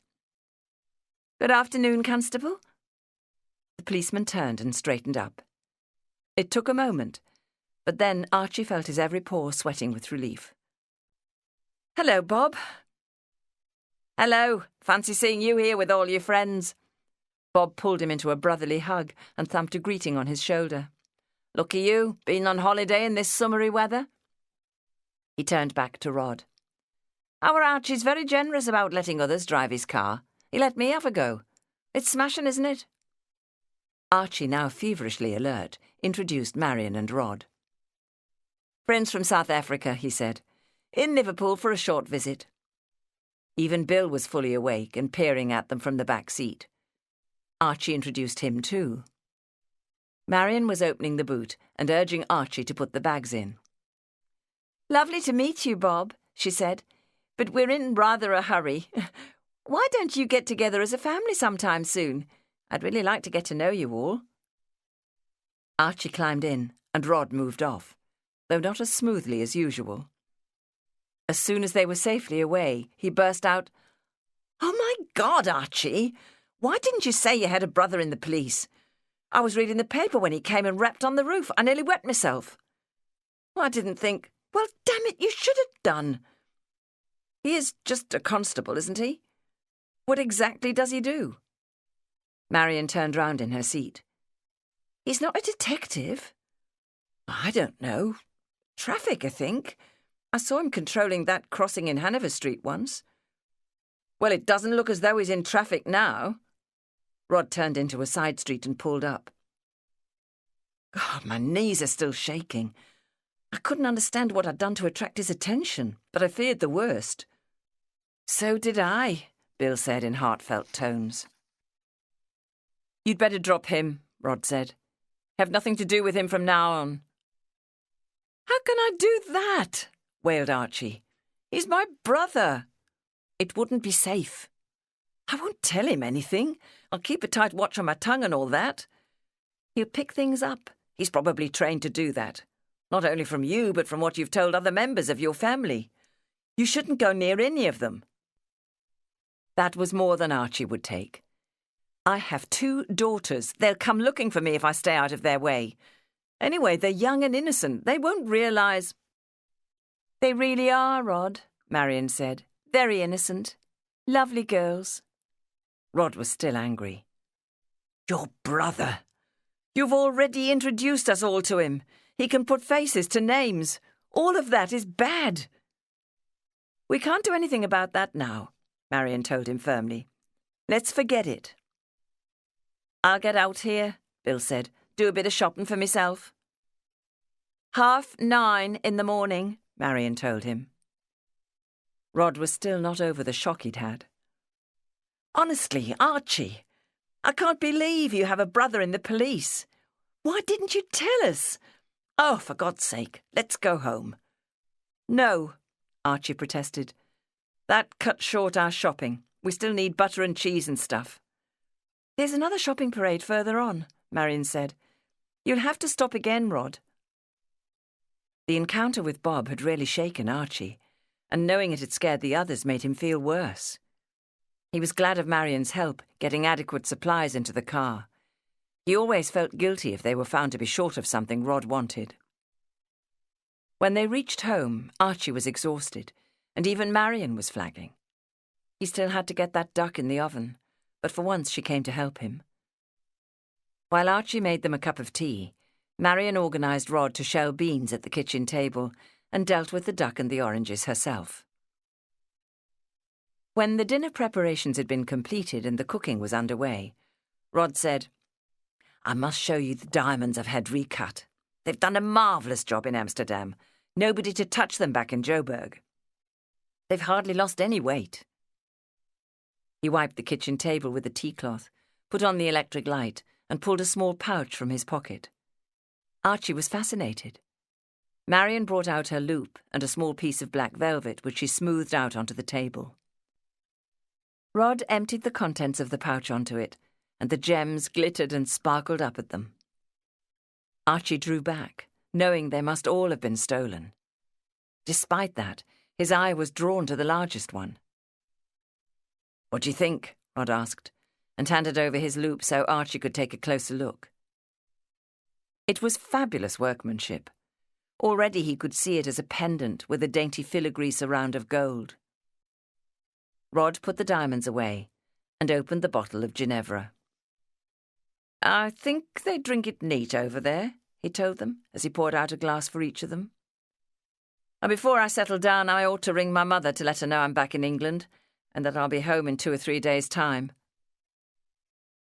Good afternoon, Constable. The policeman turned and straightened up. It took a moment, but then Archie felt his every pore sweating with relief. Hello, Bob. Hello. Fancy seeing you here with all your friends. Bob pulled him into a brotherly hug and thumped a greeting on his shoulder. Lucky you, been on holiday in this summery weather? He turned back to Rod. Our Archie's very generous about letting others drive his car. He let me have a go. It's smashing, isn't it? Archie, now feverishly alert, introduced Marion and Rod. Friends from South Africa, he said. In Liverpool for a short visit. Even Bill was fully awake and peering at them from the back seat. Archie introduced him too. Marion was opening the boot and urging Archie to put the bags in. Lovely to meet you, Bob, she said, but we're in rather a hurry. Why don't you get together as a family sometime soon? I'd really like to get to know you all. Archie climbed in, and Rod moved off, though not as smoothly as usual. As soon as they were safely away, he burst out, "Oh, my God, Archie! Why didn't you say you had a brother in the police? I was reading the paper when he came and rapped on the roof. I nearly wet myself. I didn't think. Well, damn it, you should have done. He is just a constable, isn't he? What exactly does he do?" Marion turned round in her seat. "He's not a detective." "I don't know. Traffic, I think. I saw him controlling that crossing in Hanover Street once." "Well, it doesn't look as though he's in traffic now." Rod turned into a side street and pulled up. God, my knees are still shaking. I couldn't understand what I'd done to attract his attention, but I feared the worst. "So did I," Bill said in heartfelt tones. "You'd better drop him," Rod said. "Have nothing to do with him from now on." "How can I do that?" wailed Archie. "He's my brother." "It wouldn't be safe." "I won't tell him anything. I'll keep a tight watch on my tongue and all that." "He'll pick things up. He's probably trained to do that. Not only from you, but from what you've told other members of your family. You shouldn't go near any of them." That was more than Archie would take. "I have 2 daughters. They'll come looking for me if I stay out of their way. Anyway, they're young and innocent. They won't realise—" "They really are, Rod," Marion said. "Very innocent. Lovely girls." Rod was still angry. "Your brother! You've already introduced us all to him. He can put faces to names. All of that is bad." "We can't do anything about that now," Marion told him firmly. "Let's forget it." "I'll get out here," Bill said. "Do a bit of shopping for myself." 9:30 in the morning, Marion told him. Rod was still not over the shock he'd had. "Honestly, Archie, I can't believe you have a brother in the police. Why didn't you tell us? Oh, for God's sake, let's go home." "No," Archie protested. "That cut short our shopping. We still need butter and cheese and stuff." "There's another shopping parade further on," Marion said. "You'll have to stop again, Rod." The encounter with Bob had really shaken Archie, and knowing it had scared the others made him feel worse. He was glad of Marion's help getting adequate supplies into the car. He always felt guilty if they were found to be short of something Rod wanted. When they reached home, Archie was exhausted, and even Marion was flagging. He still had to get that duck in the oven, but for once she came to help him. While Archie made them a cup of tea, Marion organised Rod to shell beans at the kitchen table and dealt with the duck and the oranges herself. When the dinner preparations had been completed and the cooking was underway, Rod said, "I must show you the diamonds I've had recut. They've done a marvellous job in Amsterdam. Nobody to touch them back in Joburg. They've hardly lost any weight." He wiped the kitchen table with a tea cloth, put on the electric light, and pulled a small pouch from his pocket. Archie was fascinated. Marion brought out her loop and a small piece of black velvet, which she smoothed out onto the table. Rod emptied the contents of the pouch onto it, and the gems glittered and sparkled up at them. Archie drew back, knowing they must all have been stolen. Despite that, his eye was drawn to the largest one. "What do you think?" Rod asked, and handed over his loop so Archie could take a closer look. It was fabulous workmanship. Already he could see it as a pendant with a dainty filigree surround of gold. Rod put the diamonds away and opened the bottle of Ginevra. "I think they drink it neat over there," he told them as he poured out a glass for each of them. "And before I settle down, I ought to ring my mother to let her know I'm back in England and that I'll be home in 2 or 3 days' time."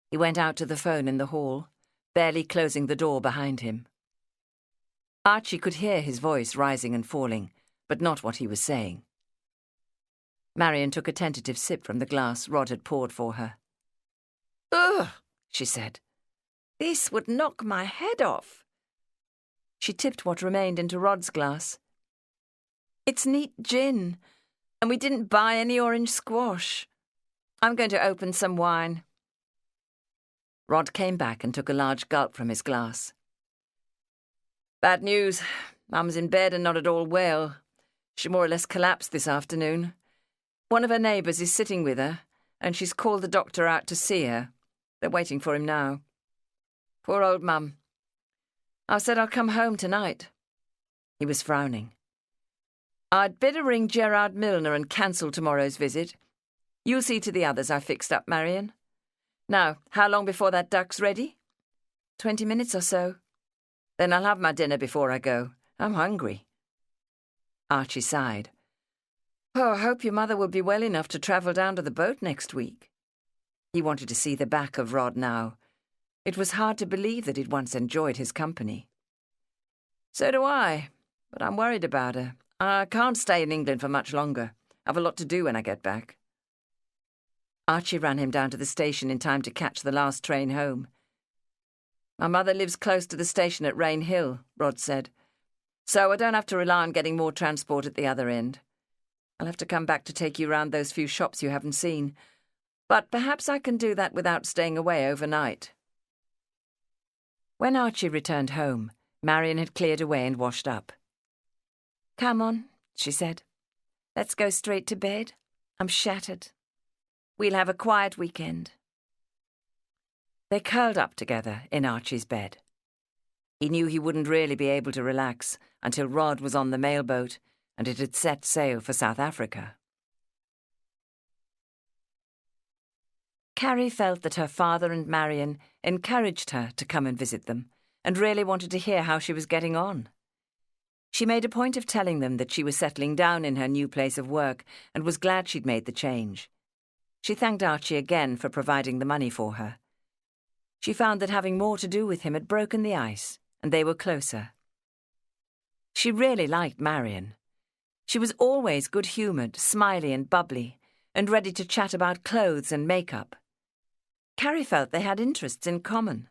He went out to the phone in the hall, barely closing the door behind him. Archie could hear his voice rising and falling, but not what he was saying. Marion took a tentative sip from the glass Rod had poured for her. "Ugh," she said. "This would knock my head off." She tipped what remained into Rod's glass. "It's neat gin, and we didn't buy any orange squash. I'm going to open some wine." Rod came back and took a large gulp from his glass. Bad news. Mum's in bed and not at all well. She more or less collapsed this afternoon. One of her neighbours is sitting with her, and she's called the doctor out to see her. They're waiting for him now. Poor old Mum. I said I'll come home tonight. He was frowning. I'd better ring Gerard Milner and cancel tomorrow's visit. You'll see to the others I fixed up, Marion. Now, how long before that duck's ready? 20 minutes or so. Then I'll have my dinner before I go. I'm hungry. Archie sighed. Oh, I hope your mother will be well enough to travel down to the boat next week. He wanted to see the back of Rod now. It was hard to believe that he'd once enjoyed his company. So do I, but I'm worried about her. I can't stay in England for much longer. I've a lot to do when I get back. Archie ran him down to the station in time to catch the last train home. My mother lives close to the station at Rain Hill, Rod said, so I don't have to rely on getting more transport at the other end. I'll have to come back to take you round those few shops you haven't seen, but perhaps I can do that without staying away overnight. When Archie returned home, Marion had cleared away and washed up. Come on, she said. Let's go straight to bed. I'm shattered. We'll have a quiet weekend. They curled up together in Archie's bed. He knew he wouldn't really be able to relax until Rod was on the mailboat and it had set sail for South Africa. Carrie felt that her father and Marion encouraged her to come and visit them and really wanted to hear how she was getting on. She made a point of telling them that she was settling down in her new place of work and was glad she'd made the change. She thanked Archie again for providing the money for her. She found that having more to do with him had broken the ice, and they were closer. She really liked Marion. She was always good-humoured, smiley and bubbly, and ready to chat about clothes and makeup. Carrie felt they had interests in common.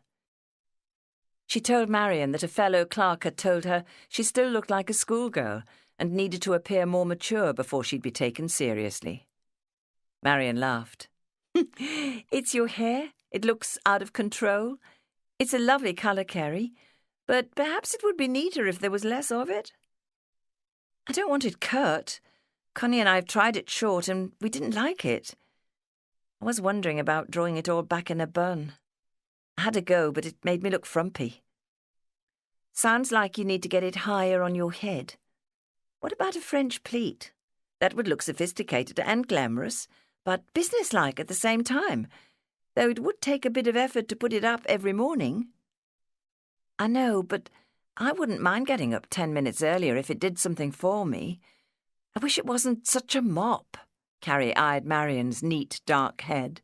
She told Marion that a fellow clerk had told her she still looked like a schoolgirl and needed to appear more mature before she'd be taken seriously. Marion laughed. It's your hair. It looks out of control. It's a lovely colour, Carrie, but perhaps it would be neater if there was less of it. I don't want it cut. Connie and I have tried it short and we didn't like it. I was wondering about drawing it all back in a bun. I had a go, but it made me look frumpy. Sounds like you need to get it higher on your head. What about a French pleat? That would look sophisticated and glamorous, but businesslike at the same time, though it would take a bit of effort to put it up every morning. I know, but I wouldn't mind getting up 10 minutes earlier if it did something for me. I wish it wasn't such a mop. Carrie eyed Marion's neat, dark head.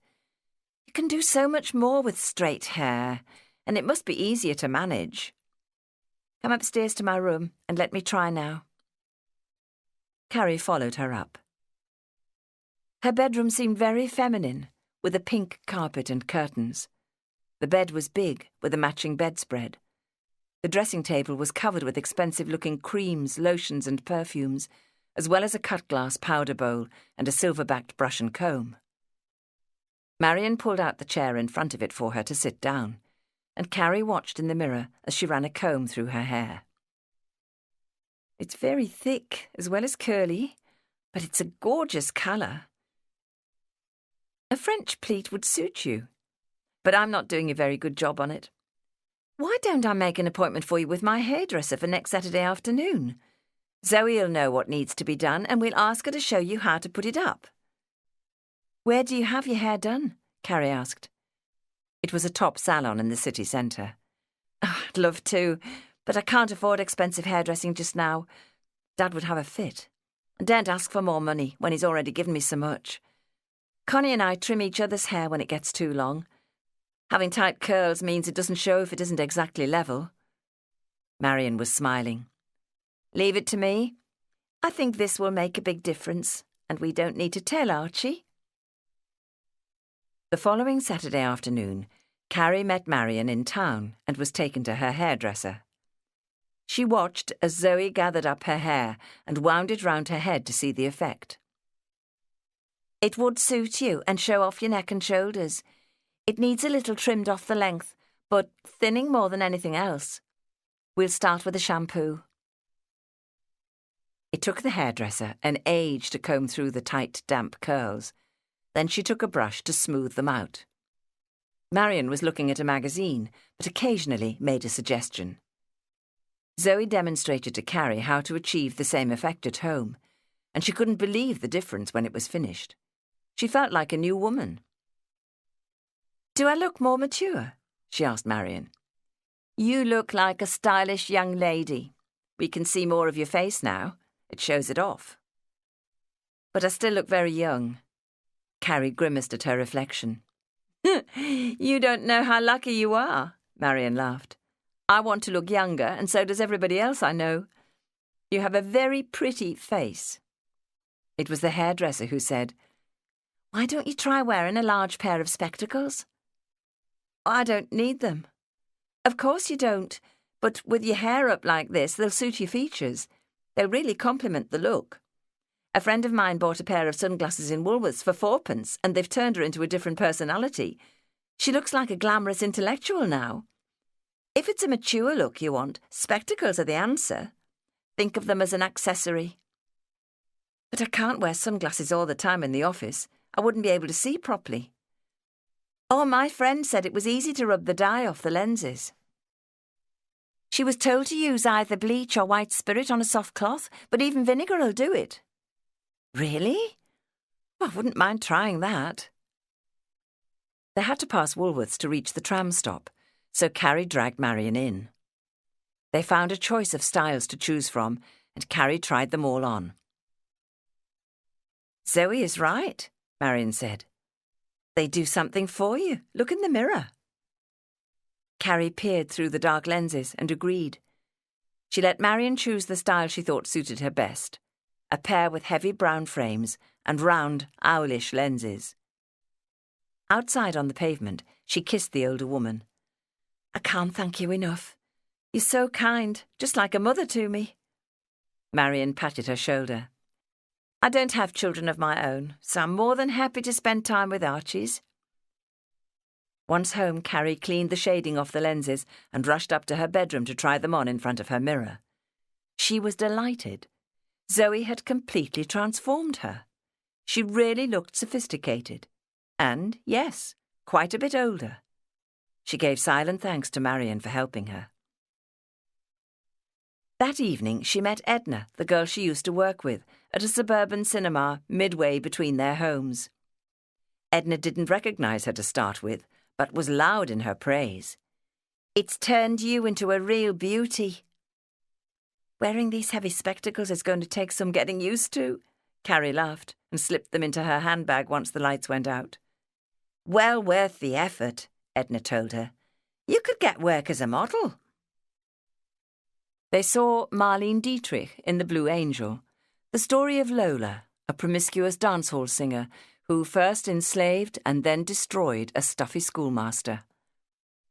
You can do so much more with straight hair, and it must be easier to manage. Come upstairs to my room and let me try now. Carrie followed her up. Her bedroom seemed very feminine, with a pink carpet and curtains. The bed was big, with a matching bedspread. The dressing table was covered with expensive-looking creams, lotions and perfumes, as well as a cut-glass powder bowl and a silver-backed brush and comb. Marion pulled out the chair in front of it for her to sit down, and Carrie watched in the mirror as she ran a comb through her hair. It's very thick, as well as curly, but it's a gorgeous colour. A French pleat would suit you, but I'm not doing a very good job on it. Why don't I make an appointment for you with my hairdresser for next Saturday afternoon? Zoe'll know what needs to be done, and we'll ask her to show you how to put it up. Where do you have your hair done? Carrie asked. It was a top salon in the city centre. Oh, I'd love to, but I can't afford expensive hairdressing just now. Dad would have a fit. And daren't ask for more money when he's already given me so much. Connie and I trim each other's hair when it gets too long. Having tight curls means it doesn't show if it isn't exactly level. Marion was smiling. Leave it to me. I think this will make a big difference, and we don't need to tell Archie. The following Saturday afternoon, Carrie met Marion in town and was taken to her hairdresser. She watched as Zoe gathered up her hair and wound it round her head to see the effect. It would suit you and show off your neck and shoulders. It needs a little trimmed off the length, but thinning more than anything else. We'll start with a shampoo. It took the hairdresser an age to comb through the tight, damp curls. Then she took a brush to smooth them out. Marion was looking at a magazine, but occasionally made a suggestion. Zoe demonstrated to Carrie how to achieve the same effect at home, and she couldn't believe the difference when it was finished. She felt like a new woman. "Do I look more mature?" she asked Marion. "You look like a stylish young lady. We can see more of your face now. It shows it off." "But I still look very young." Carrie grimaced at her reflection. "You don't know how lucky you are," Marion laughed. "I want to look younger, and so does everybody else I know. You have a very pretty face." It was the hairdresser who said, "Why don't you try wearing a large pair of spectacles?" "I don't need them." "Of course you don't, but with your hair up like this, they'll suit your features. They'll really complement the look. A friend of mine bought a pair of sunglasses in Woolworths for 4p, and they've turned her into a different personality. She looks like a glamorous intellectual now. If it's a mature look you want, spectacles are the answer. Think of them as an accessory." "But I can't wear sunglasses all the time in the office. I wouldn't be able to see properly." "Oh, my friend said it was easy to rub the dye off the lenses. She was told to use either bleach or white spirit on a soft cloth, but even vinegar will do it." "Really? Well, I wouldn't mind trying that." They had to pass Woolworths to reach the tram stop, so Carrie dragged Marion in. They found a choice of styles to choose from, and Carrie tried them all on. "Zoe is right," Marion said. "They do something for you. Look in the mirror." Carrie peered through the dark lenses and agreed. She let Marion choose the style she thought suited her best, a pair with heavy brown frames and round, owlish lenses. Outside on the pavement, she kissed the older woman. "I can't thank you enough. You're so kind, just like a mother to me." Marion patted her shoulder. "I don't have children of my own, so I'm more than happy to spend time with Archie's." Once home, Carrie cleaned the shading off the lenses and rushed up to her bedroom to try them on in front of her mirror. She was delighted. Zoe had completely transformed her. She really looked sophisticated. And, yes, quite a bit older. She gave silent thanks to Marion for helping her. That evening, she met Edna, the girl she used to work with, at a suburban cinema midway between their homes. Edna didn't recognise her to start with, but was loud in her praise. "It's turned you into a real beauty." "Wearing these heavy spectacles is going to take some getting used to," Carrie laughed and slipped them into her handbag once the lights went out. "Well worth the effort," Edna told her. "You could get work as a model." They saw Marlene Dietrich in The Blue Angel, the story of Lola, a promiscuous dancehall singer who first enslaved and then destroyed a stuffy schoolmaster.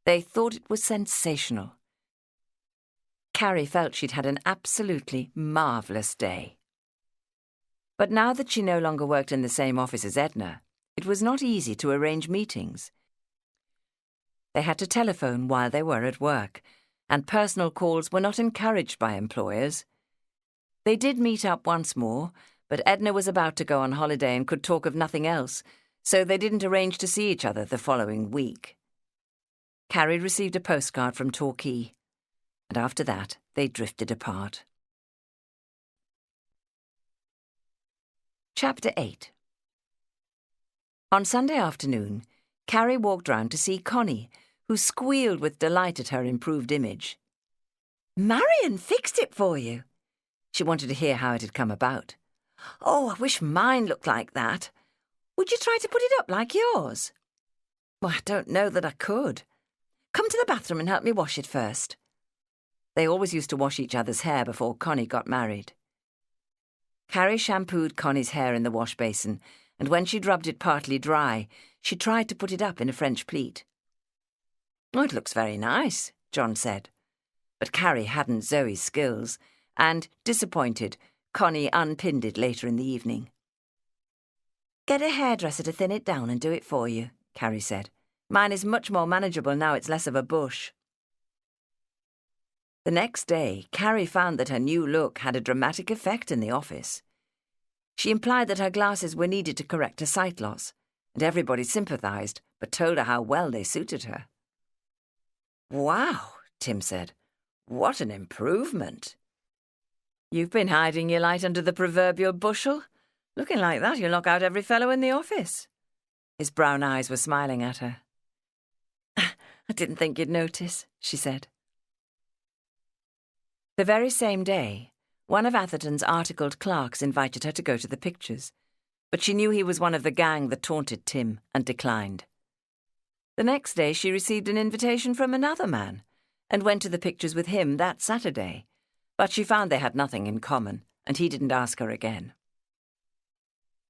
They thought it was sensational. Carrie felt she'd had an absolutely marvellous day. But now that she no longer worked in the same office as Edna, it was not easy to arrange meetings. They had to telephone while they were at work, and personal calls were not encouraged by employers. They did meet up once more, but Edna was about to go on holiday and could talk of nothing else, so they didn't arrange to see each other the following week. Carrie received a postcard from Torquay, and after that they drifted apart. Chapter 8. On Sunday afternoon, Carrie walked round to see Connie, who squealed with delight at her improved image. "Marion fixed it for you." She wanted to hear how it had come about. "Oh, I wish mine looked like that. Would you try to put it up like yours?" "Well, I don't know that I could. Come to the bathroom and help me wash it first." They always used to wash each other's hair before Connie got married. Carrie shampooed Connie's hair in the wash basin, and when she'd rubbed it partly dry, she tried to put it up in a French pleat. "Oh, it looks very nice," John said. But Carrie hadn't Zoe's skills, and, disappointed, Connie unpinned it later in the evening. "Get a hairdresser to thin it down and do it for you," Carrie said. "Mine is much more manageable now it's less of a bush." The next day, Carrie found that her new look had a dramatic effect in the office. She implied that her glasses were needed to correct her sight loss, and everybody sympathised, but told her how well they suited her. "Wow," Tim said. "What an improvement." "You've been hiding your light under the proverbial bushel. Looking like that, you'll knock out every fellow in the office." His brown eyes were smiling at her. "I didn't think you'd notice," she said. The very same day, one of Atherton's articled clerks invited her to go to the pictures, but she knew he was one of the gang that taunted Tim and declined. The next day she received an invitation from another man and went to the pictures with him that Saturday, but she found they had nothing in common, and he didn't ask her again.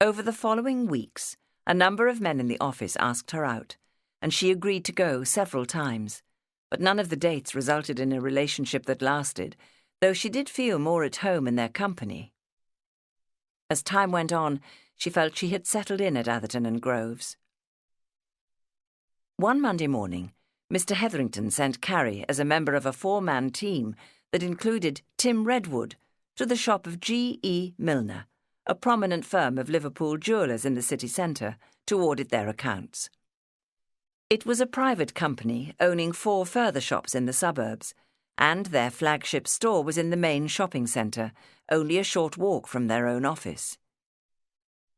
Over the following weeks, a number of men in the office asked her out, and she agreed to go several times, but none of the dates resulted in a relationship that lasted, though she did feel more at home in their company. As time went on, she felt she had settled in at Atherton and Groves. One Monday morning, Mr. Hetherington sent Carrie as a member of a 4-man team that included Tim Redwood to the shop of G.E. Milner, a prominent firm of Liverpool jewellers in the city centre, to audit their accounts. It was a private company owning 4 further shops in the suburbs, and their flagship store was in the main shopping centre, only a short walk from their own office.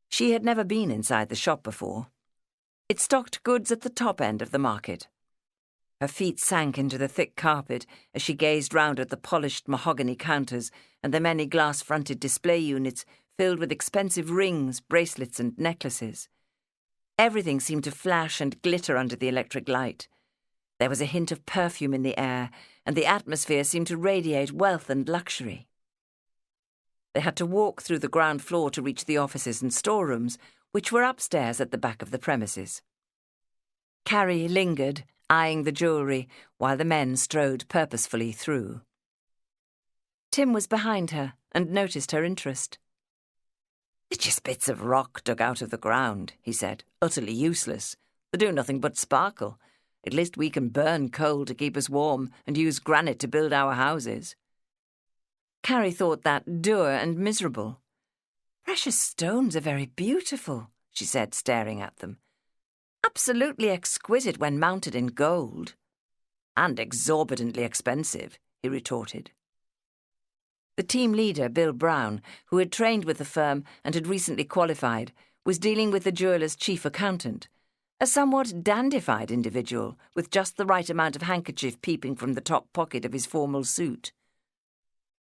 She had never been inside the shop before. It stocked goods at the top end of the market. Her feet sank into the thick carpet as she gazed round at the polished mahogany counters and the many glass-fronted display units filled with expensive rings, bracelets and necklaces. Everything seemed to flash and glitter under the electric light. There was a hint of perfume in the air, and the atmosphere seemed to radiate wealth and luxury. They had to walk through the ground floor to reach the offices and storerooms, which were upstairs at the back of the premises. Carrie lingered, eyeing the jewellery, while the men strode purposefully through. Tim was behind her and noticed her interest. "It's just bits of rock dug out of the ground," he said, "utterly useless. They do nothing but sparkle. At least we can burn coal to keep us warm and use granite to build our houses." Carrie thought that dour and miserable. "Precious stones are very beautiful," she said, staring at them. "Absolutely exquisite when mounted in gold." "And exorbitantly expensive," he retorted. The team leader, Bill Brown, who had trained with the firm and had recently qualified, was dealing with the jeweller's chief accountant, a somewhat dandified individual with just the right amount of handkerchief peeping from the top pocket of his formal suit.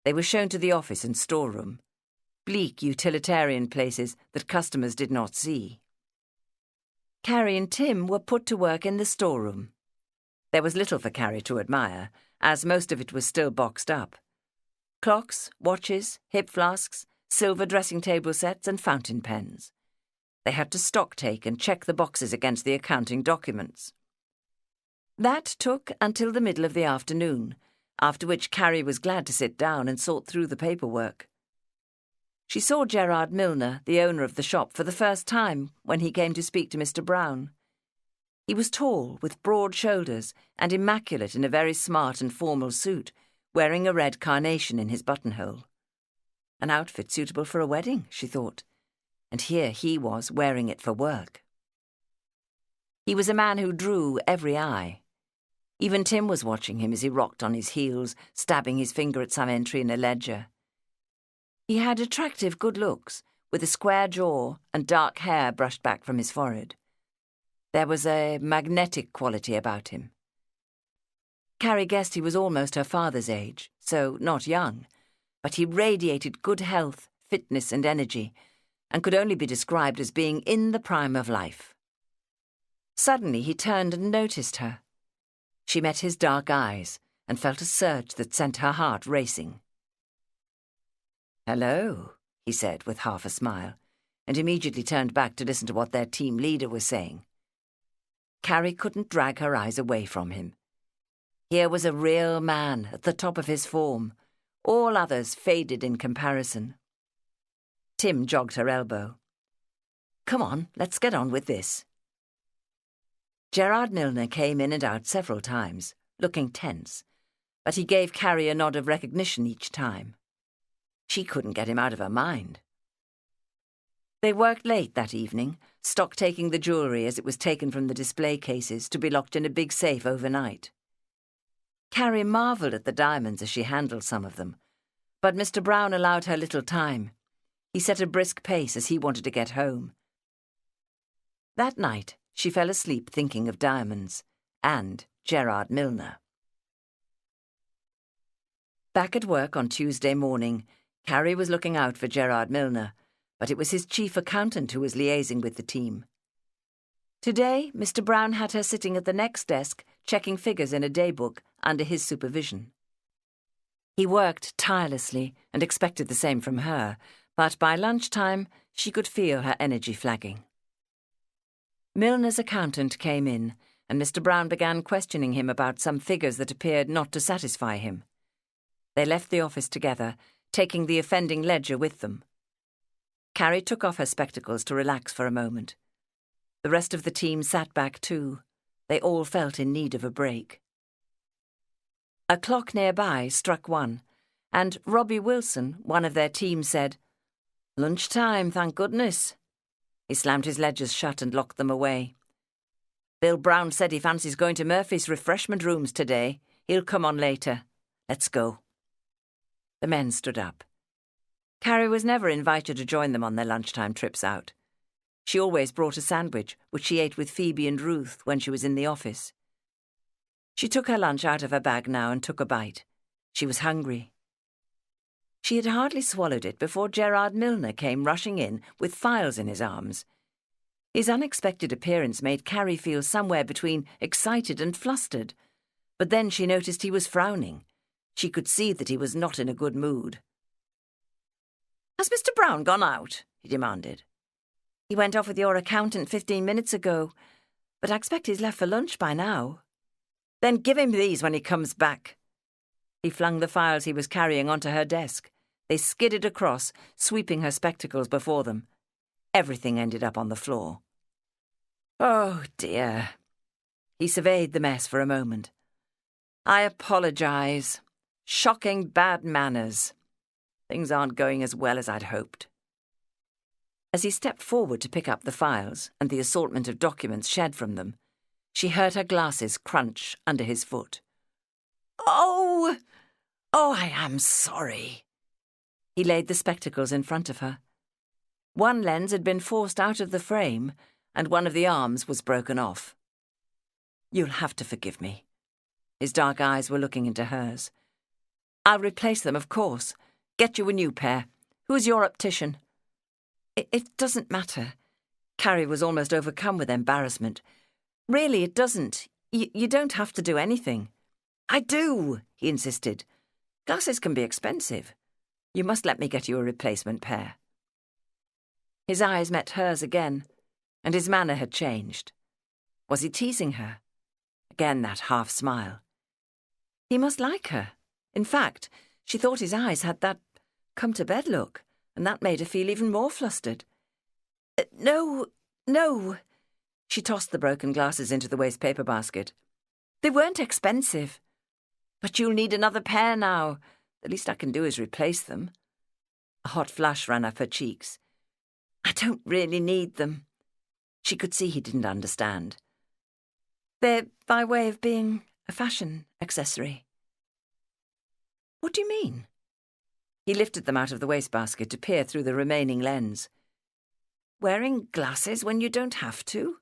They were shown to the office and storeroom, bleak utilitarian places that customers did not see. Carrie and Tim were put to work in the storeroom. There was little for Carrie to admire, as most of it was still boxed up. Clocks, watches, hip flasks, silver dressing table sets and fountain pens. They had to stocktake and check the boxes against the accounting documents. That took until the middle of the afternoon, after which Carrie was glad to sit down and sort through the paperwork. She saw Gerard Milner, the owner of the shop, for the first time when he came to speak to Mr. Brown. He was tall, with broad shoulders, and immaculate in a very smart and formal suit, wearing a red carnation in his buttonhole. An outfit suitable for a wedding, she thought, and here he was wearing it for work. He was a man who drew every eye. Even Tim was watching him as he rocked on his heels, stabbing his finger at some entry in a ledger. He had attractive good looks, with a square jaw and dark hair brushed back from his forehead. There was a magnetic quality about him. Carrie guessed he was almost her father's age, so not young, but he radiated good health, fitness and energy, and could only be described as being in the prime of life. Suddenly he turned and noticed her. She met his dark eyes and felt a surge that sent her heart racing. "Hello," he said with half a smile, and immediately turned back to listen to what their team leader was saying. Carrie couldn't drag her eyes away from him. Here was a real man at the top of his form, all others faded in comparison. Tim jogged her elbow. "Come on, let's get on with this." Gerard Milner came in and out several times, looking tense, but he gave Carrie a nod of recognition each time. She couldn't get him out of her mind. They worked late that evening, stock-taking the jewellery as it was taken from the display cases to be locked in a big safe overnight. Carrie marvelled at the diamonds as she handled some of them, but Mr. Brown allowed her little time. He set a brisk pace as he wanted to get home. That night, she fell asleep thinking of diamonds and Gerard Milner. Back at work on Tuesday morning, Carrie was looking out for Gerard Milner, but it was his chief accountant who was liaising with the team. Today, Mr. Brown had her sitting at the next desk, checking figures in a daybook under his supervision. He worked tirelessly and expected the same from her, but by lunchtime she could feel her energy flagging. Milner's accountant came in, and Mr. Brown began questioning him about some figures that appeared not to satisfy him. They left the office together, taking the offending ledger with them. Carrie took off her spectacles to relax for a moment. The rest of the team sat back too. They all felt in need of a break. A clock nearby struck 1, and Robbie Wilson, one of their team, said, "Lunchtime, thank goodness." He slammed his ledgers shut and locked them away. "Bill Brown said he fancies going to Murphy's refreshment rooms today. He'll come on later. Let's go." The men stood up. Carrie was never invited to join them on their lunchtime trips out. She always brought a sandwich, which she ate with Phoebe and Ruth when she was in the office. She took her lunch out of her bag now and took a bite. She was hungry. She had hardly swallowed it before Gerard Milner came rushing in with files in his arms. His unexpected appearance made Carrie feel somewhere between excited and flustered, but then she noticed he was frowning. She could see that he was not in a good mood. "Has Mr. Brown gone out?" he demanded. "He went off with your accountant 15 minutes ago, but I expect he's left for lunch by now." "Then give him these when he comes back." He flung the files he was carrying onto her desk. They skidded across, sweeping her spectacles before them. Everything ended up on the floor. "Oh, dear." He surveyed the mess for a moment. "I apologise. Shocking bad manners. Things aren't going as well as I'd hoped." As he stepped forward to pick up the files and the assortment of documents shed from them, she heard her glasses crunch under his foot. Oh, I am sorry." He laid the spectacles in front of her. One lens had been forced out of the frame, and one of the arms was broken off. "You'll have to forgive me." His dark eyes were looking into hers. "I'll replace them, of course. Get you a new pair. Who's your optician?" It doesn't matter." Carrie was almost overcome with embarrassment. "Really, it doesn't. You don't have to do anything." "I do," he insisted. "Glasses can be expensive. You must let me get you a replacement pair." His eyes met hers again, and his manner had changed. Was he teasing her? Again that half-smile. He must like her. In fact, she thought his eyes had that come-to-bed look, and that made her feel even more flustered. No. She tossed the broken glasses into the waste-paper basket. "They weren't expensive. But you'll need another pair now. The least I can do is replace them." A hot flush ran up her cheeks. "I don't really need them." She could see he didn't understand. "They're by way of being a fashion accessory." "What do you mean?" He lifted them out of the wastebasket to peer through the remaining lens. "Wearing glasses when you don't have to?"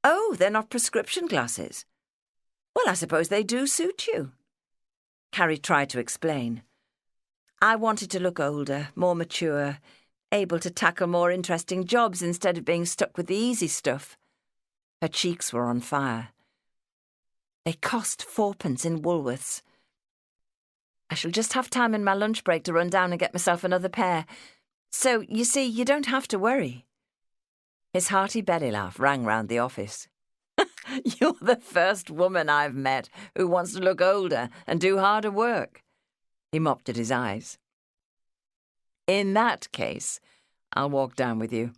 "Oh, they're not prescription glasses." "Well, I suppose they do suit you." Carrie tried to explain. "I wanted to look older, more mature, able to tackle more interesting jobs instead of being stuck with the easy stuff." Her cheeks were on fire. "They cost 4p in Woolworths. I shall just have time in my lunch break to run down and get myself another pair. So, you see, you don't have to worry." His hearty belly laugh rang round the office. "You're the first woman I've met who wants to look older and do harder work." He mopped at his eyes. "In that case, I'll walk down with you.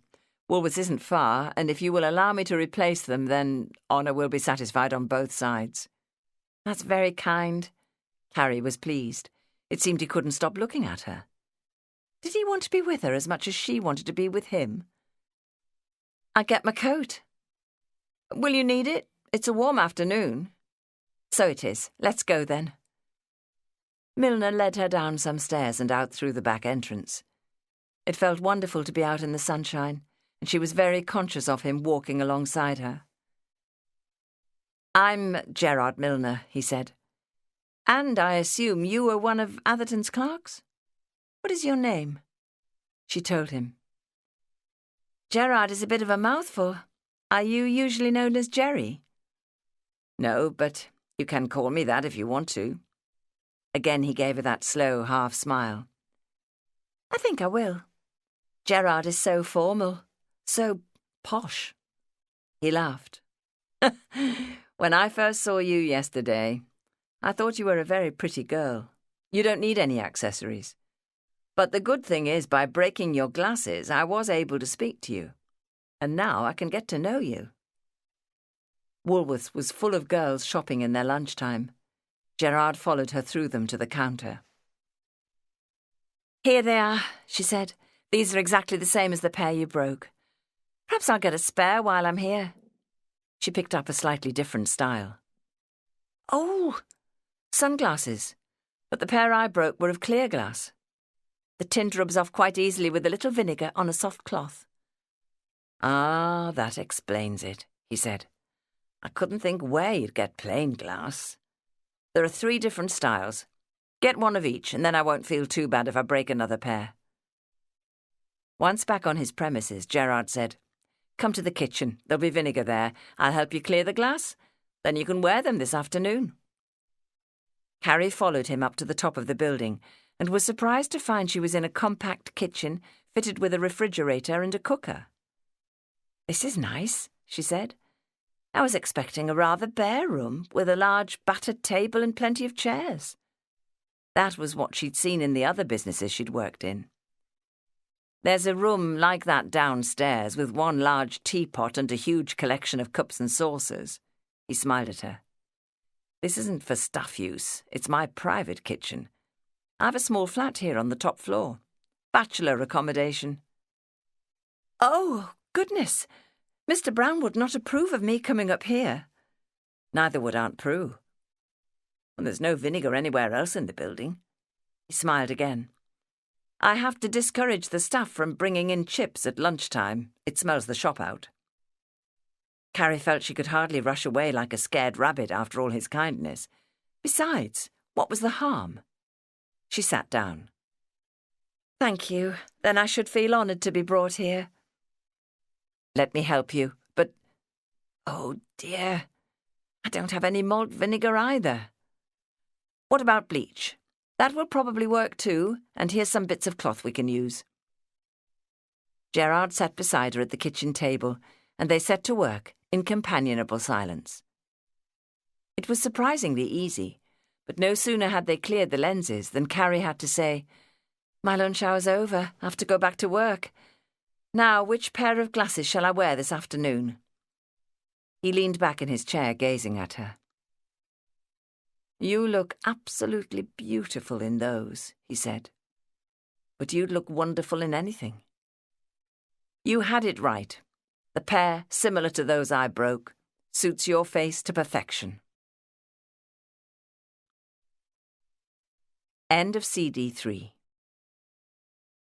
Woolworths isn't far, and if you will allow me to replace them, then honour will be satisfied on both sides." "That's very kind." Carrie was pleased. It seemed he couldn't stop looking at her. Did he want to be with her as much as she wanted to be with him? "I'll get my coat." "Will you need it? It's a warm afternoon." "So it is. Let's go then." Milner led her down some stairs and out through the back entrance. It felt wonderful to be out in the sunshine, and she was very conscious of him walking alongside her. "I'm Gerard Milner," he said. "And I assume you are one of Atherton's clerks? What is your name?" She told him. "Gerard is a bit of a mouthful. Are you usually known as Jerry?" "No, but you can call me that if you want to." Again he gave her that slow half smile. "I think I will. Gerard is so formal, so posh." He laughed. "When I first saw you yesterday, I thought you were a very pretty girl. You don't need any accessories. But the good thing is, by breaking your glasses, I was able to speak to you. And now I can get to know you." Woolworths was full of girls shopping in their lunchtime. Gerard followed her through them to the counter. "Here they are," she said. "These are exactly the same as the pair you broke. Perhaps I'll get a spare while I'm here." She picked up a slightly different style. "Oh, sunglasses. But the pair I broke were of clear glass. The tint rubs off quite easily with a little vinegar on a soft cloth." "Ah, that explains it," he said. "I couldn't think where you'd get plain glass. There are 3 different styles. Get one of each, and then I won't feel too bad if I break another pair." Once back on his premises, Gerard said, "Come to the kitchen. There'll be vinegar there. I'll help you clear the glass. Then you can wear them this afternoon." Carrie followed him up to the top of the building and was surprised to find she was in a compact kitchen fitted with a refrigerator and a cooker. "This is nice," she said. "I was expecting a rather bare room with a large battered table and plenty of chairs." That was what she'd seen in the other businesses she'd worked in. "There's a room like that downstairs with one large teapot and a huge collection of cups and saucers." He smiled at her. "This isn't for staff use. It's my private kitchen. I've a small flat here on the top floor. Bachelor accommodation." "Oh, goodness! Mr. Brown would not approve of me coming up here." "Neither would Aunt Prue. And there's no vinegar anywhere else in the building." He smiled again. "I have to discourage the staff from bringing in chips at lunchtime. It smells the shop out." Carrie felt she could hardly rush away like a scared rabbit after all his kindness. Besides, what was the harm? She sat down. "Thank you. Then I should feel honoured to be brought here." "Let me help you, but—" "Oh, dear. I don't have any malt vinegar either." "What about bleach? That will probably work too, and here's some bits of cloth we can use." Gerard sat beside her at the kitchen table, and they set to work in companionable silence. It was surprisingly easy, but no sooner had they cleared the lenses than Carrie had to say, "My lunch hour's over. I have to go back to work. Now, which pair of glasses shall I wear this afternoon?" He leaned back in his chair, gazing at her. "You look absolutely beautiful in those," he said. "But you'd look wonderful in anything. You had it right. The pair, similar to those I broke, suits your face to perfection." End of CD 3.